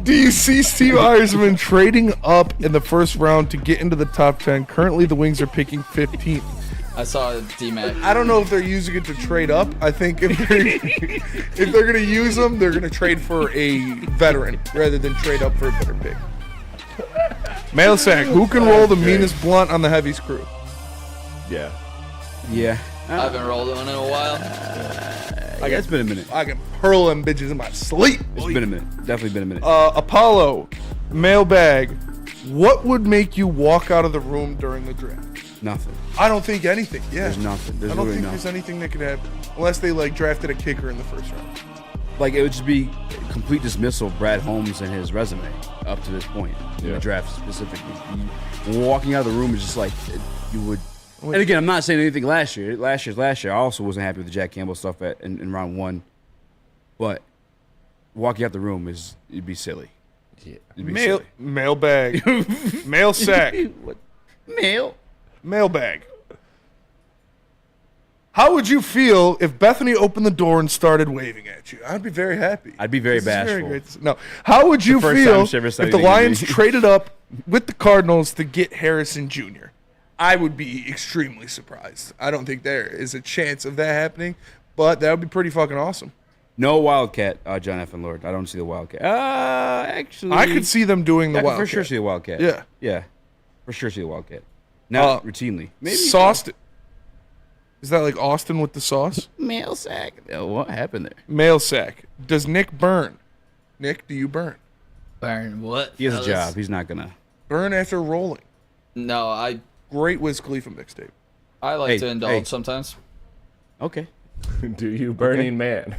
[SPEAKER 3] Do you see Steve Eisman trading up in the first round to get into the top 10? Currently, the Wings are picking 15th.
[SPEAKER 5] I saw D-Mac.
[SPEAKER 3] I don't know if they're using it to trade up. I think if they're going to use them, they're going to trade for a veteran rather than trade up for a better pick. Mail sack. Who can roll the meanest blunt on the heavies crew?
[SPEAKER 4] Yeah.
[SPEAKER 5] I haven't rolled one in a while.
[SPEAKER 2] It's been a minute.
[SPEAKER 3] I can hurl them bitches in my sleep.
[SPEAKER 2] It's been a minute. Definitely been a minute.
[SPEAKER 3] Apollo, mailbag. What would make you walk out of the room during the draft?
[SPEAKER 2] Nothing.
[SPEAKER 3] I don't think anything. Yeah.
[SPEAKER 2] There's nothing.
[SPEAKER 3] I don't think there's anything that could happen unless they drafted a kicker in the first round.
[SPEAKER 2] It would just be complete dismissal of Brad Holmes and his resume up to this point in the draft specifically. Walking out of the room is just you would. And again, I'm not saying anything last year. Last year. I also wasn't happy with the Jack Campbell stuff in round one. But walking out the room it'd be silly. Yeah.
[SPEAKER 3] Mailbag. Mail sack.
[SPEAKER 2] What?
[SPEAKER 3] Mailbag. How would you feel if Bethany opened the door and started waving at you? I'd be very happy.
[SPEAKER 2] I'd be very bashful.
[SPEAKER 3] No. How would you feel if the
[SPEAKER 2] anything
[SPEAKER 3] Lions traded up with the Cardinals to get Harrison Jr.? I would be extremely surprised. I don't think there is a chance of that happening, but that would be pretty fucking awesome.
[SPEAKER 2] No Wildcat, John F. and Lord. I don't see the Wildcat. Actually,
[SPEAKER 3] I could see them doing the
[SPEAKER 2] I
[SPEAKER 3] Wildcat.
[SPEAKER 2] for sure see the Wildcat.
[SPEAKER 3] Yeah.
[SPEAKER 2] For sure see the Wildcat. Not routinely. Maybe
[SPEAKER 3] sauced. Is that like Austin with the sauce?
[SPEAKER 2] Mail sack. What happened there?
[SPEAKER 3] Mail sack. Does Nick burn? Nick, do you burn?
[SPEAKER 5] Burn what?
[SPEAKER 2] He has a job. He's not gonna
[SPEAKER 3] burn after rolling.
[SPEAKER 5] No,
[SPEAKER 3] Great Wiz Khalifa mixtape.
[SPEAKER 5] I like to indulge sometimes.
[SPEAKER 2] Okay.
[SPEAKER 4] Do you, burning man?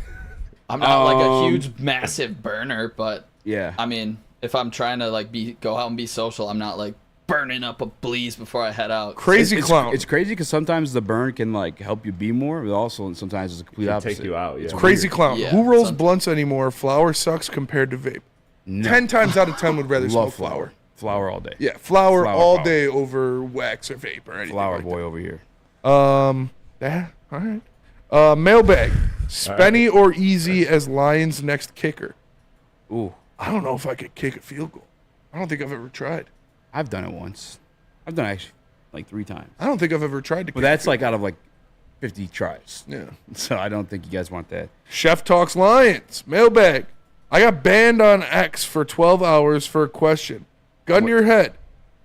[SPEAKER 5] I'm not like a huge, massive burner, but
[SPEAKER 2] yeah.
[SPEAKER 5] I mean, if I'm trying to go out and be social, I'm not burning up a bleeze before I head out.
[SPEAKER 3] Crazy clown.
[SPEAKER 2] It's crazy because sometimes the burn can help you be more, but also sometimes it's a complete opposite.
[SPEAKER 4] Take you out. Yeah.
[SPEAKER 3] It's crazy
[SPEAKER 2] weird.
[SPEAKER 3] clown.
[SPEAKER 5] Yeah,
[SPEAKER 3] Who rolls blunts anymore? Flower sucks compared to vape.
[SPEAKER 2] No.
[SPEAKER 3] 10 times out of 10 would rather smoke flower.
[SPEAKER 2] Flower all day.
[SPEAKER 3] Yeah, flower all day over wax or vape or anything.
[SPEAKER 2] Flower
[SPEAKER 3] like
[SPEAKER 2] boy
[SPEAKER 3] that.
[SPEAKER 2] over here.
[SPEAKER 3] Yeah, all right. Mailbag. Spenny or Eazy as Lions' next kicker?
[SPEAKER 2] Ooh.
[SPEAKER 3] I don't know if I could kick a field goal. I don't think I've ever tried.
[SPEAKER 2] I've done it once. I've done it actually 3 times.
[SPEAKER 3] I don't think I've ever tried to kick
[SPEAKER 2] But that's
[SPEAKER 3] a field
[SPEAKER 2] out of 50 tries.
[SPEAKER 3] Yeah.
[SPEAKER 2] So I don't think you guys want that.
[SPEAKER 3] Chef Talks Lions. Mailbag. I got banned on X for 12 hours for a question. Gun to your head.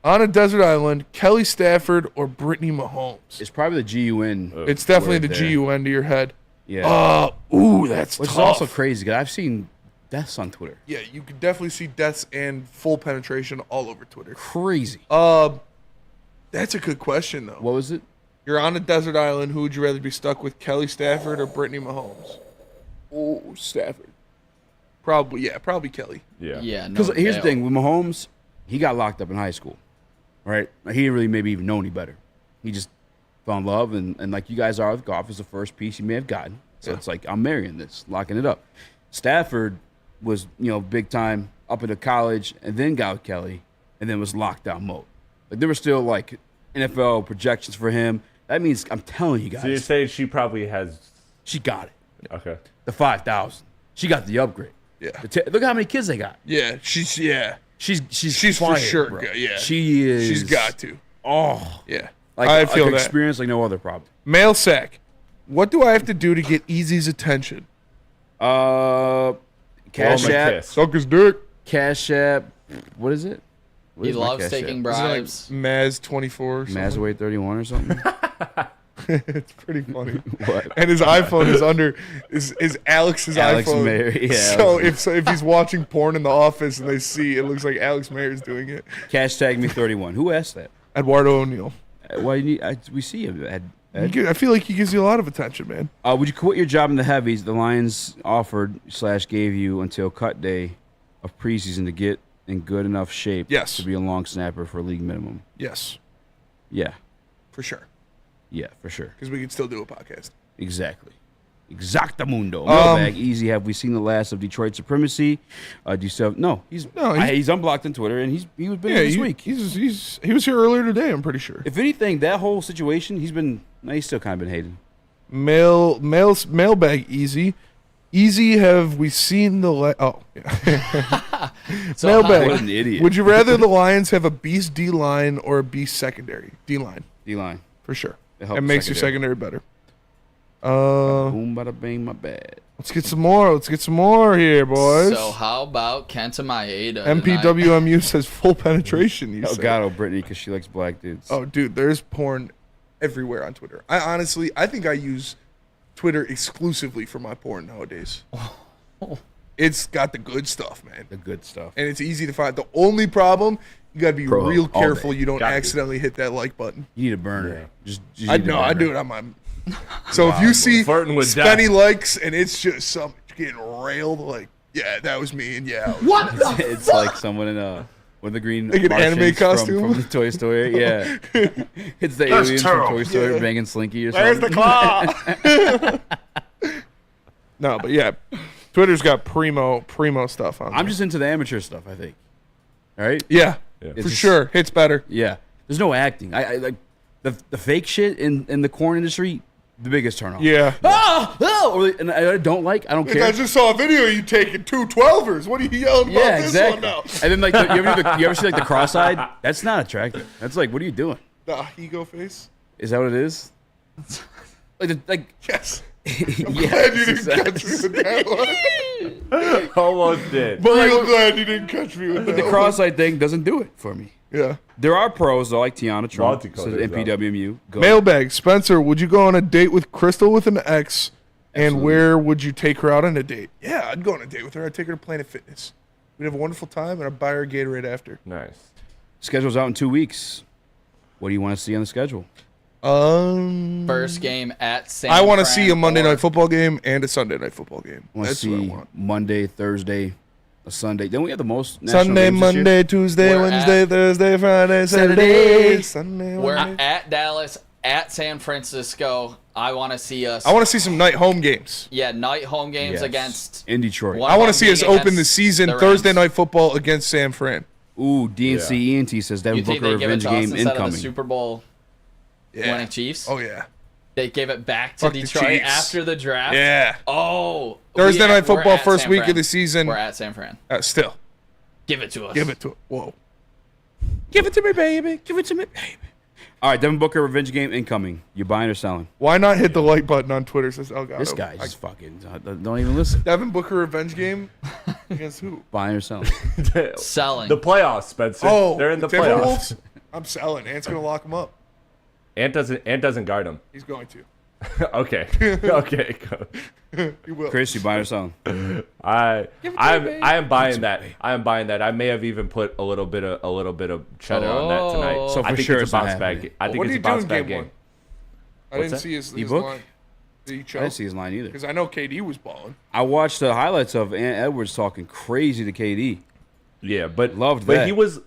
[SPEAKER 3] On a desert island, Kelly Stafford or Brittany Mahomes?
[SPEAKER 2] It's probably the GUN.
[SPEAKER 3] It's definitely the GUN to your head.
[SPEAKER 2] Yeah.
[SPEAKER 3] Ooh, that's
[SPEAKER 2] Which
[SPEAKER 3] tough.
[SPEAKER 2] is also crazy because I've seen deaths on Twitter.
[SPEAKER 3] Yeah, you can definitely see deaths and full penetration all over Twitter.
[SPEAKER 2] Crazy.
[SPEAKER 3] That's a good question, though.
[SPEAKER 2] What was it?
[SPEAKER 3] You're on a desert island. Who would you rather be stuck with, Kelly Stafford or Brittany Mahomes? Oh, Stafford. Probably Kelly.
[SPEAKER 4] Yeah.
[SPEAKER 5] Yeah.
[SPEAKER 2] Because here's the thing. With Mahomes, he got locked up in high school, right? He didn't really maybe even know any better. He just fell in love, and like you guys are with golf, is the first piece he may have gotten. So it's like, I'm marrying this, locking it up. Stafford was, big time up into college and then got Kelly and then was lockdown mode. Like, there were still, like, NFL projections for him. That means, I'm telling you guys.
[SPEAKER 4] So you're saying she probably has...
[SPEAKER 2] She got it.
[SPEAKER 4] Okay.
[SPEAKER 2] The 5,000. She got the upgrade.
[SPEAKER 3] Yeah.
[SPEAKER 2] Look how many kids they got.
[SPEAKER 3] Yeah, she's
[SPEAKER 2] fire,
[SPEAKER 3] for sure.
[SPEAKER 2] bro.
[SPEAKER 3] Yeah,
[SPEAKER 2] she is.
[SPEAKER 3] She's got to.
[SPEAKER 2] Oh,
[SPEAKER 3] Yeah,
[SPEAKER 2] like
[SPEAKER 3] I feel that.
[SPEAKER 2] Experience like no other, probably.
[SPEAKER 3] Mail sack. What do I have to do to get Easy's attention?
[SPEAKER 2] Cash App.
[SPEAKER 3] Suck his dick.
[SPEAKER 2] Cash App. What is it? What
[SPEAKER 5] He
[SPEAKER 2] is my
[SPEAKER 5] loves
[SPEAKER 2] Cash
[SPEAKER 5] taking
[SPEAKER 2] App?
[SPEAKER 5] bribes.
[SPEAKER 3] Maz24 or something.
[SPEAKER 2] Mazaway 31 or something.
[SPEAKER 3] It's pretty funny.
[SPEAKER 2] What?
[SPEAKER 3] And his iPhone is under is Alex's
[SPEAKER 2] Alex
[SPEAKER 3] iPhone.
[SPEAKER 2] Mayer, yeah.
[SPEAKER 3] So if he's watching porn in the office and they see it looks like Alex Mayer's doing it.
[SPEAKER 2] Cash tag me 31. Who asked that?
[SPEAKER 3] Eduardo O'Neill.
[SPEAKER 2] Why you need? We see him. Ed.
[SPEAKER 3] I feel like he gives you a lot of attention, man.
[SPEAKER 2] Would you quit your job in the heavies? The Lions offered / gave you until cut day of preseason to get in good enough shape.
[SPEAKER 3] Yes.
[SPEAKER 2] To be a long snapper for league minimum.
[SPEAKER 3] Yes,
[SPEAKER 2] Yeah.
[SPEAKER 3] for sure.
[SPEAKER 2] Yeah, for sure.
[SPEAKER 3] Because we can still do a podcast.
[SPEAKER 2] Exactly. Exactamundo. Mailbag. Easy. Have we seen the last of Detroit supremacy? Do you still have, no? He's unblocked on Twitter, and he was been this week.
[SPEAKER 3] He was here earlier today. I'm pretty sure.
[SPEAKER 2] If anything, that whole situation, he's still kind of been hated.
[SPEAKER 3] Mailbag. Easy. Have we seen the mailbag?
[SPEAKER 2] What an idiot.
[SPEAKER 3] Would you rather the Lions have a beast D line or a beast secondary? D line for sure. It makes your secondary better.
[SPEAKER 2] Boom, bada bang, my bad.
[SPEAKER 3] Let's get some more here, boys.
[SPEAKER 5] So how about Kenta Maeda?
[SPEAKER 3] MPWMU says full penetration.
[SPEAKER 2] God, Brittany, because she likes black dudes.
[SPEAKER 3] Oh, dude, there's porn everywhere on Twitter. I think I use Twitter exclusively for my porn nowadays. It's got the good stuff, man.
[SPEAKER 2] The good stuff.
[SPEAKER 3] And it's easy to find. The only problem, you got to be real
[SPEAKER 2] all
[SPEAKER 3] careful
[SPEAKER 2] day.
[SPEAKER 3] you don't accidentally hit that like button.
[SPEAKER 2] You need a burner.
[SPEAKER 3] Yeah.
[SPEAKER 2] I
[SPEAKER 3] do it on my... So if you see Spenny likes and it's just something getting railed, like, yeah, that was me, and yeah.
[SPEAKER 2] It's like someone in with the green
[SPEAKER 3] like an anime
[SPEAKER 2] Martians
[SPEAKER 3] costume
[SPEAKER 2] from the Toy Story. Yeah, it's the
[SPEAKER 3] That's
[SPEAKER 2] aliens
[SPEAKER 3] terrible.
[SPEAKER 2] from Toy Story
[SPEAKER 3] Yeah.
[SPEAKER 2] banging Slinky or something.
[SPEAKER 3] There's the claw. No, but yeah, Twitter's got primo stuff on.
[SPEAKER 2] I'm just into the amateur stuff. I think. All right.
[SPEAKER 3] Yeah,
[SPEAKER 2] It's
[SPEAKER 3] for
[SPEAKER 2] just-
[SPEAKER 3] sure. Hits better.
[SPEAKER 2] Yeah, there's no acting. I like the fake shit in the corn industry. The biggest turn off.
[SPEAKER 3] Yeah.
[SPEAKER 2] And I don't like. I don't
[SPEAKER 3] Like,
[SPEAKER 2] care.
[SPEAKER 3] I just saw a video of you taking 2 12ers. What are you yelling about
[SPEAKER 2] Yeah,
[SPEAKER 3] this
[SPEAKER 2] exactly.
[SPEAKER 3] one now?
[SPEAKER 2] And then like you ever see like the cross-eyed? That's not attractive. That's like, what are you doing?
[SPEAKER 3] The ego face.
[SPEAKER 2] Is that what it is? Like
[SPEAKER 3] yes.
[SPEAKER 2] I'm
[SPEAKER 3] glad you didn't catch me with that one.
[SPEAKER 4] Almost did.
[SPEAKER 3] But real glad you didn't catch me with that
[SPEAKER 2] the
[SPEAKER 3] one.
[SPEAKER 2] cross-eyed thing doesn't do it for me.
[SPEAKER 3] Yeah.
[SPEAKER 2] There are pros though, like Tiana Trump,
[SPEAKER 4] Multicolored,
[SPEAKER 2] says MPWMU. Go.
[SPEAKER 3] Mailbag. Spencer, would you go on a date with Crystal with an X? And where would you take her out on a date? Yeah, I'd go on a date with her. I'd take her to Planet Fitness. We'd have a wonderful time, and I'd buy her a Gatorade after.
[SPEAKER 4] Nice.
[SPEAKER 2] Schedule's out in 2 weeks. What do you want to see on the schedule?
[SPEAKER 5] First game at San
[SPEAKER 3] I want to
[SPEAKER 5] Fran
[SPEAKER 3] see a Monday
[SPEAKER 5] or-
[SPEAKER 3] night football game and a Sunday night football game.
[SPEAKER 2] I want to
[SPEAKER 3] That's what I
[SPEAKER 2] see
[SPEAKER 3] want.
[SPEAKER 2] Monday, Thursday, a Sunday. Then we have the most national
[SPEAKER 3] Sunday,
[SPEAKER 2] games this year.
[SPEAKER 3] Monday, Tuesday,
[SPEAKER 5] We're
[SPEAKER 3] Wednesday,
[SPEAKER 5] at-
[SPEAKER 3] Thursday, Friday, Saturday, Sunday.
[SPEAKER 5] We're
[SPEAKER 3] Monday.
[SPEAKER 5] at Dallas, at San Francisco. I want to see us.
[SPEAKER 3] I want to see some night home games.
[SPEAKER 5] Yeah, night home games
[SPEAKER 2] Yes.
[SPEAKER 5] against.
[SPEAKER 2] in Detroit.
[SPEAKER 5] One
[SPEAKER 3] I want to
[SPEAKER 5] of
[SPEAKER 3] see
[SPEAKER 5] them
[SPEAKER 3] us
[SPEAKER 5] being
[SPEAKER 3] open the
[SPEAKER 5] against
[SPEAKER 3] season
[SPEAKER 5] the
[SPEAKER 3] Thursday
[SPEAKER 5] Rams.
[SPEAKER 3] night football against San Fran.
[SPEAKER 2] Ooh, DNC ENT says Devin
[SPEAKER 5] You think
[SPEAKER 2] Booker
[SPEAKER 5] they give it
[SPEAKER 2] revenge
[SPEAKER 5] to us
[SPEAKER 2] game
[SPEAKER 5] instead of the
[SPEAKER 2] incoming.
[SPEAKER 5] Super Bowl winning Chiefs?
[SPEAKER 3] Oh yeah.
[SPEAKER 5] They gave it back to
[SPEAKER 3] Fuck the
[SPEAKER 5] Detroit
[SPEAKER 3] Chiefs.
[SPEAKER 5] after the draft.
[SPEAKER 3] Yeah.
[SPEAKER 5] Oh.
[SPEAKER 3] Thursday night
[SPEAKER 5] we're
[SPEAKER 3] football,
[SPEAKER 5] at
[SPEAKER 3] first
[SPEAKER 5] San
[SPEAKER 3] week
[SPEAKER 5] Fran.
[SPEAKER 3] of the season.
[SPEAKER 5] We're at San Fran.
[SPEAKER 3] Still,
[SPEAKER 5] Give it to us.
[SPEAKER 3] give it to it. Whoa.
[SPEAKER 2] Give it to me, baby. Give it to me, baby. All right, Devin Booker revenge game incoming. You buying or selling?
[SPEAKER 3] Why not hit the like button on Twitter? Says Elgato.
[SPEAKER 2] This guy just fucking don't even listen.
[SPEAKER 3] Devin Booker revenge game against who?
[SPEAKER 2] Buying or selling?
[SPEAKER 5] Selling.
[SPEAKER 4] The playoffs, Spencer.
[SPEAKER 3] Oh,
[SPEAKER 4] They're in the
[SPEAKER 3] Timberwolves?
[SPEAKER 4] playoffs.
[SPEAKER 3] I'm selling. Ant's gonna lock him up.
[SPEAKER 4] Ant doesn't guard him.
[SPEAKER 3] He's going to.
[SPEAKER 4] Okay. Okay.
[SPEAKER 3] He will.
[SPEAKER 2] Chris, you buying or selling?
[SPEAKER 4] I am buying that. I am buying that. I may have even put a little bit of cheddar on that tonight.
[SPEAKER 2] So
[SPEAKER 4] I
[SPEAKER 2] for
[SPEAKER 4] think
[SPEAKER 2] sure
[SPEAKER 4] it's
[SPEAKER 2] it's
[SPEAKER 4] a
[SPEAKER 2] not
[SPEAKER 4] bounce back.
[SPEAKER 2] happening.
[SPEAKER 4] I think
[SPEAKER 3] What
[SPEAKER 4] it's
[SPEAKER 3] are
[SPEAKER 4] a bounce
[SPEAKER 3] you
[SPEAKER 4] back
[SPEAKER 3] doing game
[SPEAKER 4] game.
[SPEAKER 3] one? I
[SPEAKER 4] What's
[SPEAKER 3] didn't
[SPEAKER 4] that?
[SPEAKER 3] see his
[SPEAKER 2] E-book?
[SPEAKER 3] line. Did he
[SPEAKER 2] I
[SPEAKER 3] choke?
[SPEAKER 2] didn't see his line either.
[SPEAKER 3] Because I know KD was balling.
[SPEAKER 2] I watched the highlights of Ant Edwards talking crazy to KD.
[SPEAKER 4] Yeah, but
[SPEAKER 2] Loved
[SPEAKER 4] but
[SPEAKER 2] that.
[SPEAKER 4] he was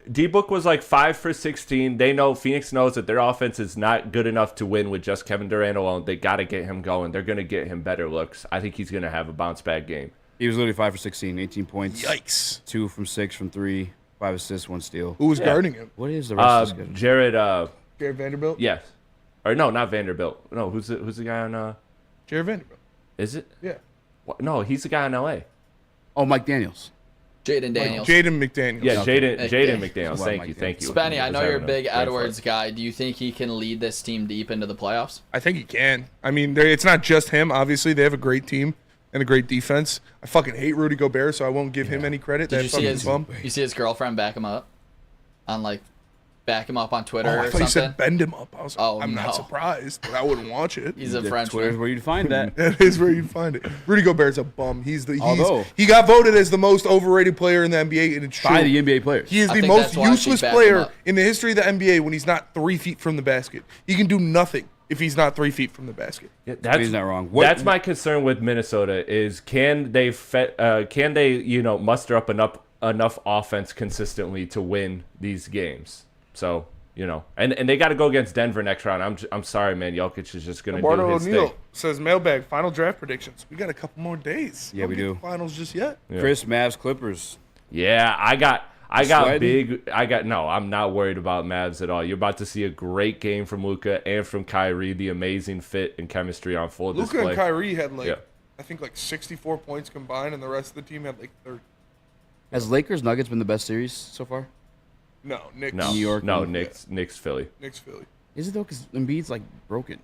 [SPEAKER 4] D-Book was like 5 for 16. They know, Phoenix knows that their offense is not good enough to win with just Kevin Durant alone. They got to get him going. They're going to get him better looks. I think he's going to have a bounce back game.
[SPEAKER 2] He was literally 5 for 16, 18 points.
[SPEAKER 3] Yikes.
[SPEAKER 2] 2 from 6 from 3, 5 assists, 1 steal.
[SPEAKER 3] Who was guarding him?
[SPEAKER 2] What is the rest of his
[SPEAKER 4] Jared
[SPEAKER 3] Vanderbilt?
[SPEAKER 4] Yes. Or no, not Vanderbilt. No, who's the guy on
[SPEAKER 3] Jared Vanderbilt.
[SPEAKER 4] Is it?
[SPEAKER 3] Yeah.
[SPEAKER 4] What? No, he's the guy in LA.
[SPEAKER 2] Oh, Mike Daniels.
[SPEAKER 5] Jaden Daniels.
[SPEAKER 3] Jaden McDaniels.
[SPEAKER 4] Yeah, Jaden McDaniels. Thank you.
[SPEAKER 5] Spenny, I know you're a big Edwards guy. Do you think he can lead this team deep into the playoffs?
[SPEAKER 3] I think he can. I mean, it's not just him. Obviously, they have a great team and a great defense. I fucking hate Rudy Gobert, so I won't give him any credit.
[SPEAKER 5] Did you see his girlfriend back him up on back him up on Twitter
[SPEAKER 3] I
[SPEAKER 5] or
[SPEAKER 3] thought
[SPEAKER 5] something?
[SPEAKER 3] you said bend him up. I was like, I'm
[SPEAKER 5] no.
[SPEAKER 3] not surprised, but I wouldn't watch it.
[SPEAKER 5] He's a Frenchman.
[SPEAKER 2] Twitter's where you'd find that.
[SPEAKER 3] That is where you'd find it. Rudy Gobert's a bum. He got voted as the most overrated player in the NBA, and it's true.
[SPEAKER 2] By the NBA players.
[SPEAKER 3] He is the most useless player in the history of the NBA when he's not 3 feet from the basket. He can do nothing if he's not 3 feet from the basket.
[SPEAKER 4] Yeah, that's
[SPEAKER 2] not wrong.
[SPEAKER 4] That's my concern with Minnesota is can they muster up enough offense consistently to win these games? So, and they got to go against Denver next round. I'm sorry, man. Jokic is just going to do his thing.
[SPEAKER 3] Says mailbag, final draft predictions. We got a couple more days.
[SPEAKER 2] Yeah, we do.
[SPEAKER 3] Finals just yet.
[SPEAKER 2] Yeah. Chris, Mavs, Clippers.
[SPEAKER 4] Yeah, no, I'm not worried about Mavs at all. You're about to see a great game from Luka and from Kyrie, the amazing fit and chemistry on full display.
[SPEAKER 3] Luka and Kyrie had I think 64 points combined, and the rest of the team had 30.
[SPEAKER 2] Has Lakers Nuggets been the best series so far?
[SPEAKER 3] No, Knicks.
[SPEAKER 4] No,
[SPEAKER 2] New York.
[SPEAKER 4] No, Knicks, Philly.
[SPEAKER 3] Knicks, Philly.
[SPEAKER 2] Is it though? Because Embiid's broken.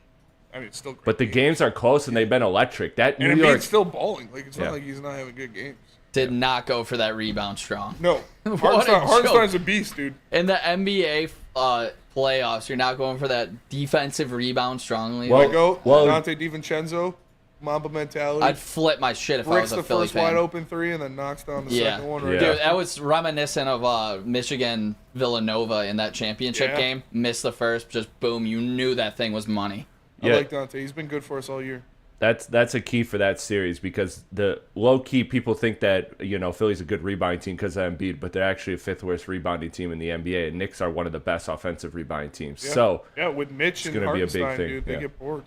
[SPEAKER 3] I mean, it's still great.
[SPEAKER 4] But the games are close and they've been electric. That
[SPEAKER 3] and
[SPEAKER 4] New York
[SPEAKER 3] Embiid's still balling. It's not like he's not having good games.
[SPEAKER 5] Did not go for that rebound strong.
[SPEAKER 3] No. Hartenstein's a beast, dude.
[SPEAKER 5] In the NBA playoffs, you're not going for that defensive rebound strongly.
[SPEAKER 3] Dante DiVincenzo, Mamba mentality.
[SPEAKER 5] I'd flip my shit if I was a Philly
[SPEAKER 3] first
[SPEAKER 5] fan.
[SPEAKER 3] wide open 3 and then knocks down the second one.
[SPEAKER 5] Dude, that was reminiscent of Michigan Villanova in that championship game. Missed the first, just boom. You knew that thing was money.
[SPEAKER 3] I like Dante. He's been good for us all year.
[SPEAKER 4] That's a key for that series because the low key people think that Philly's a good rebounding team because of Embiid, but they're actually a 5th worst rebounding team in the NBA, and Knicks are one of the best offensive rebounding teams.
[SPEAKER 3] Yeah.
[SPEAKER 4] So
[SPEAKER 3] with Mitch
[SPEAKER 4] it's
[SPEAKER 3] and
[SPEAKER 4] going to be a big
[SPEAKER 3] Hartenstein,
[SPEAKER 4] thing.
[SPEAKER 3] Dude, they get bored.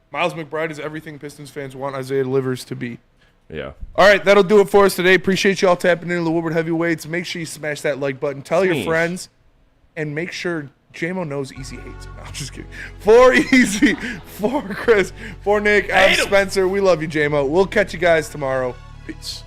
[SPEAKER 3] Miles McBride is everything Pistons fans want Isaiah Livers to be.
[SPEAKER 4] Yeah.
[SPEAKER 3] All right, that'll do it for us today. Appreciate y'all tapping into the Woodward Heavyweights. Make sure you smash that like button. Tell your friends, and make sure J-Mo knows Eazy hates him. No, I'm just kidding. For Eazy, for Chris, for Nick, I'm Spencer. We love you, J-Mo. We'll catch you guys tomorrow. Peace.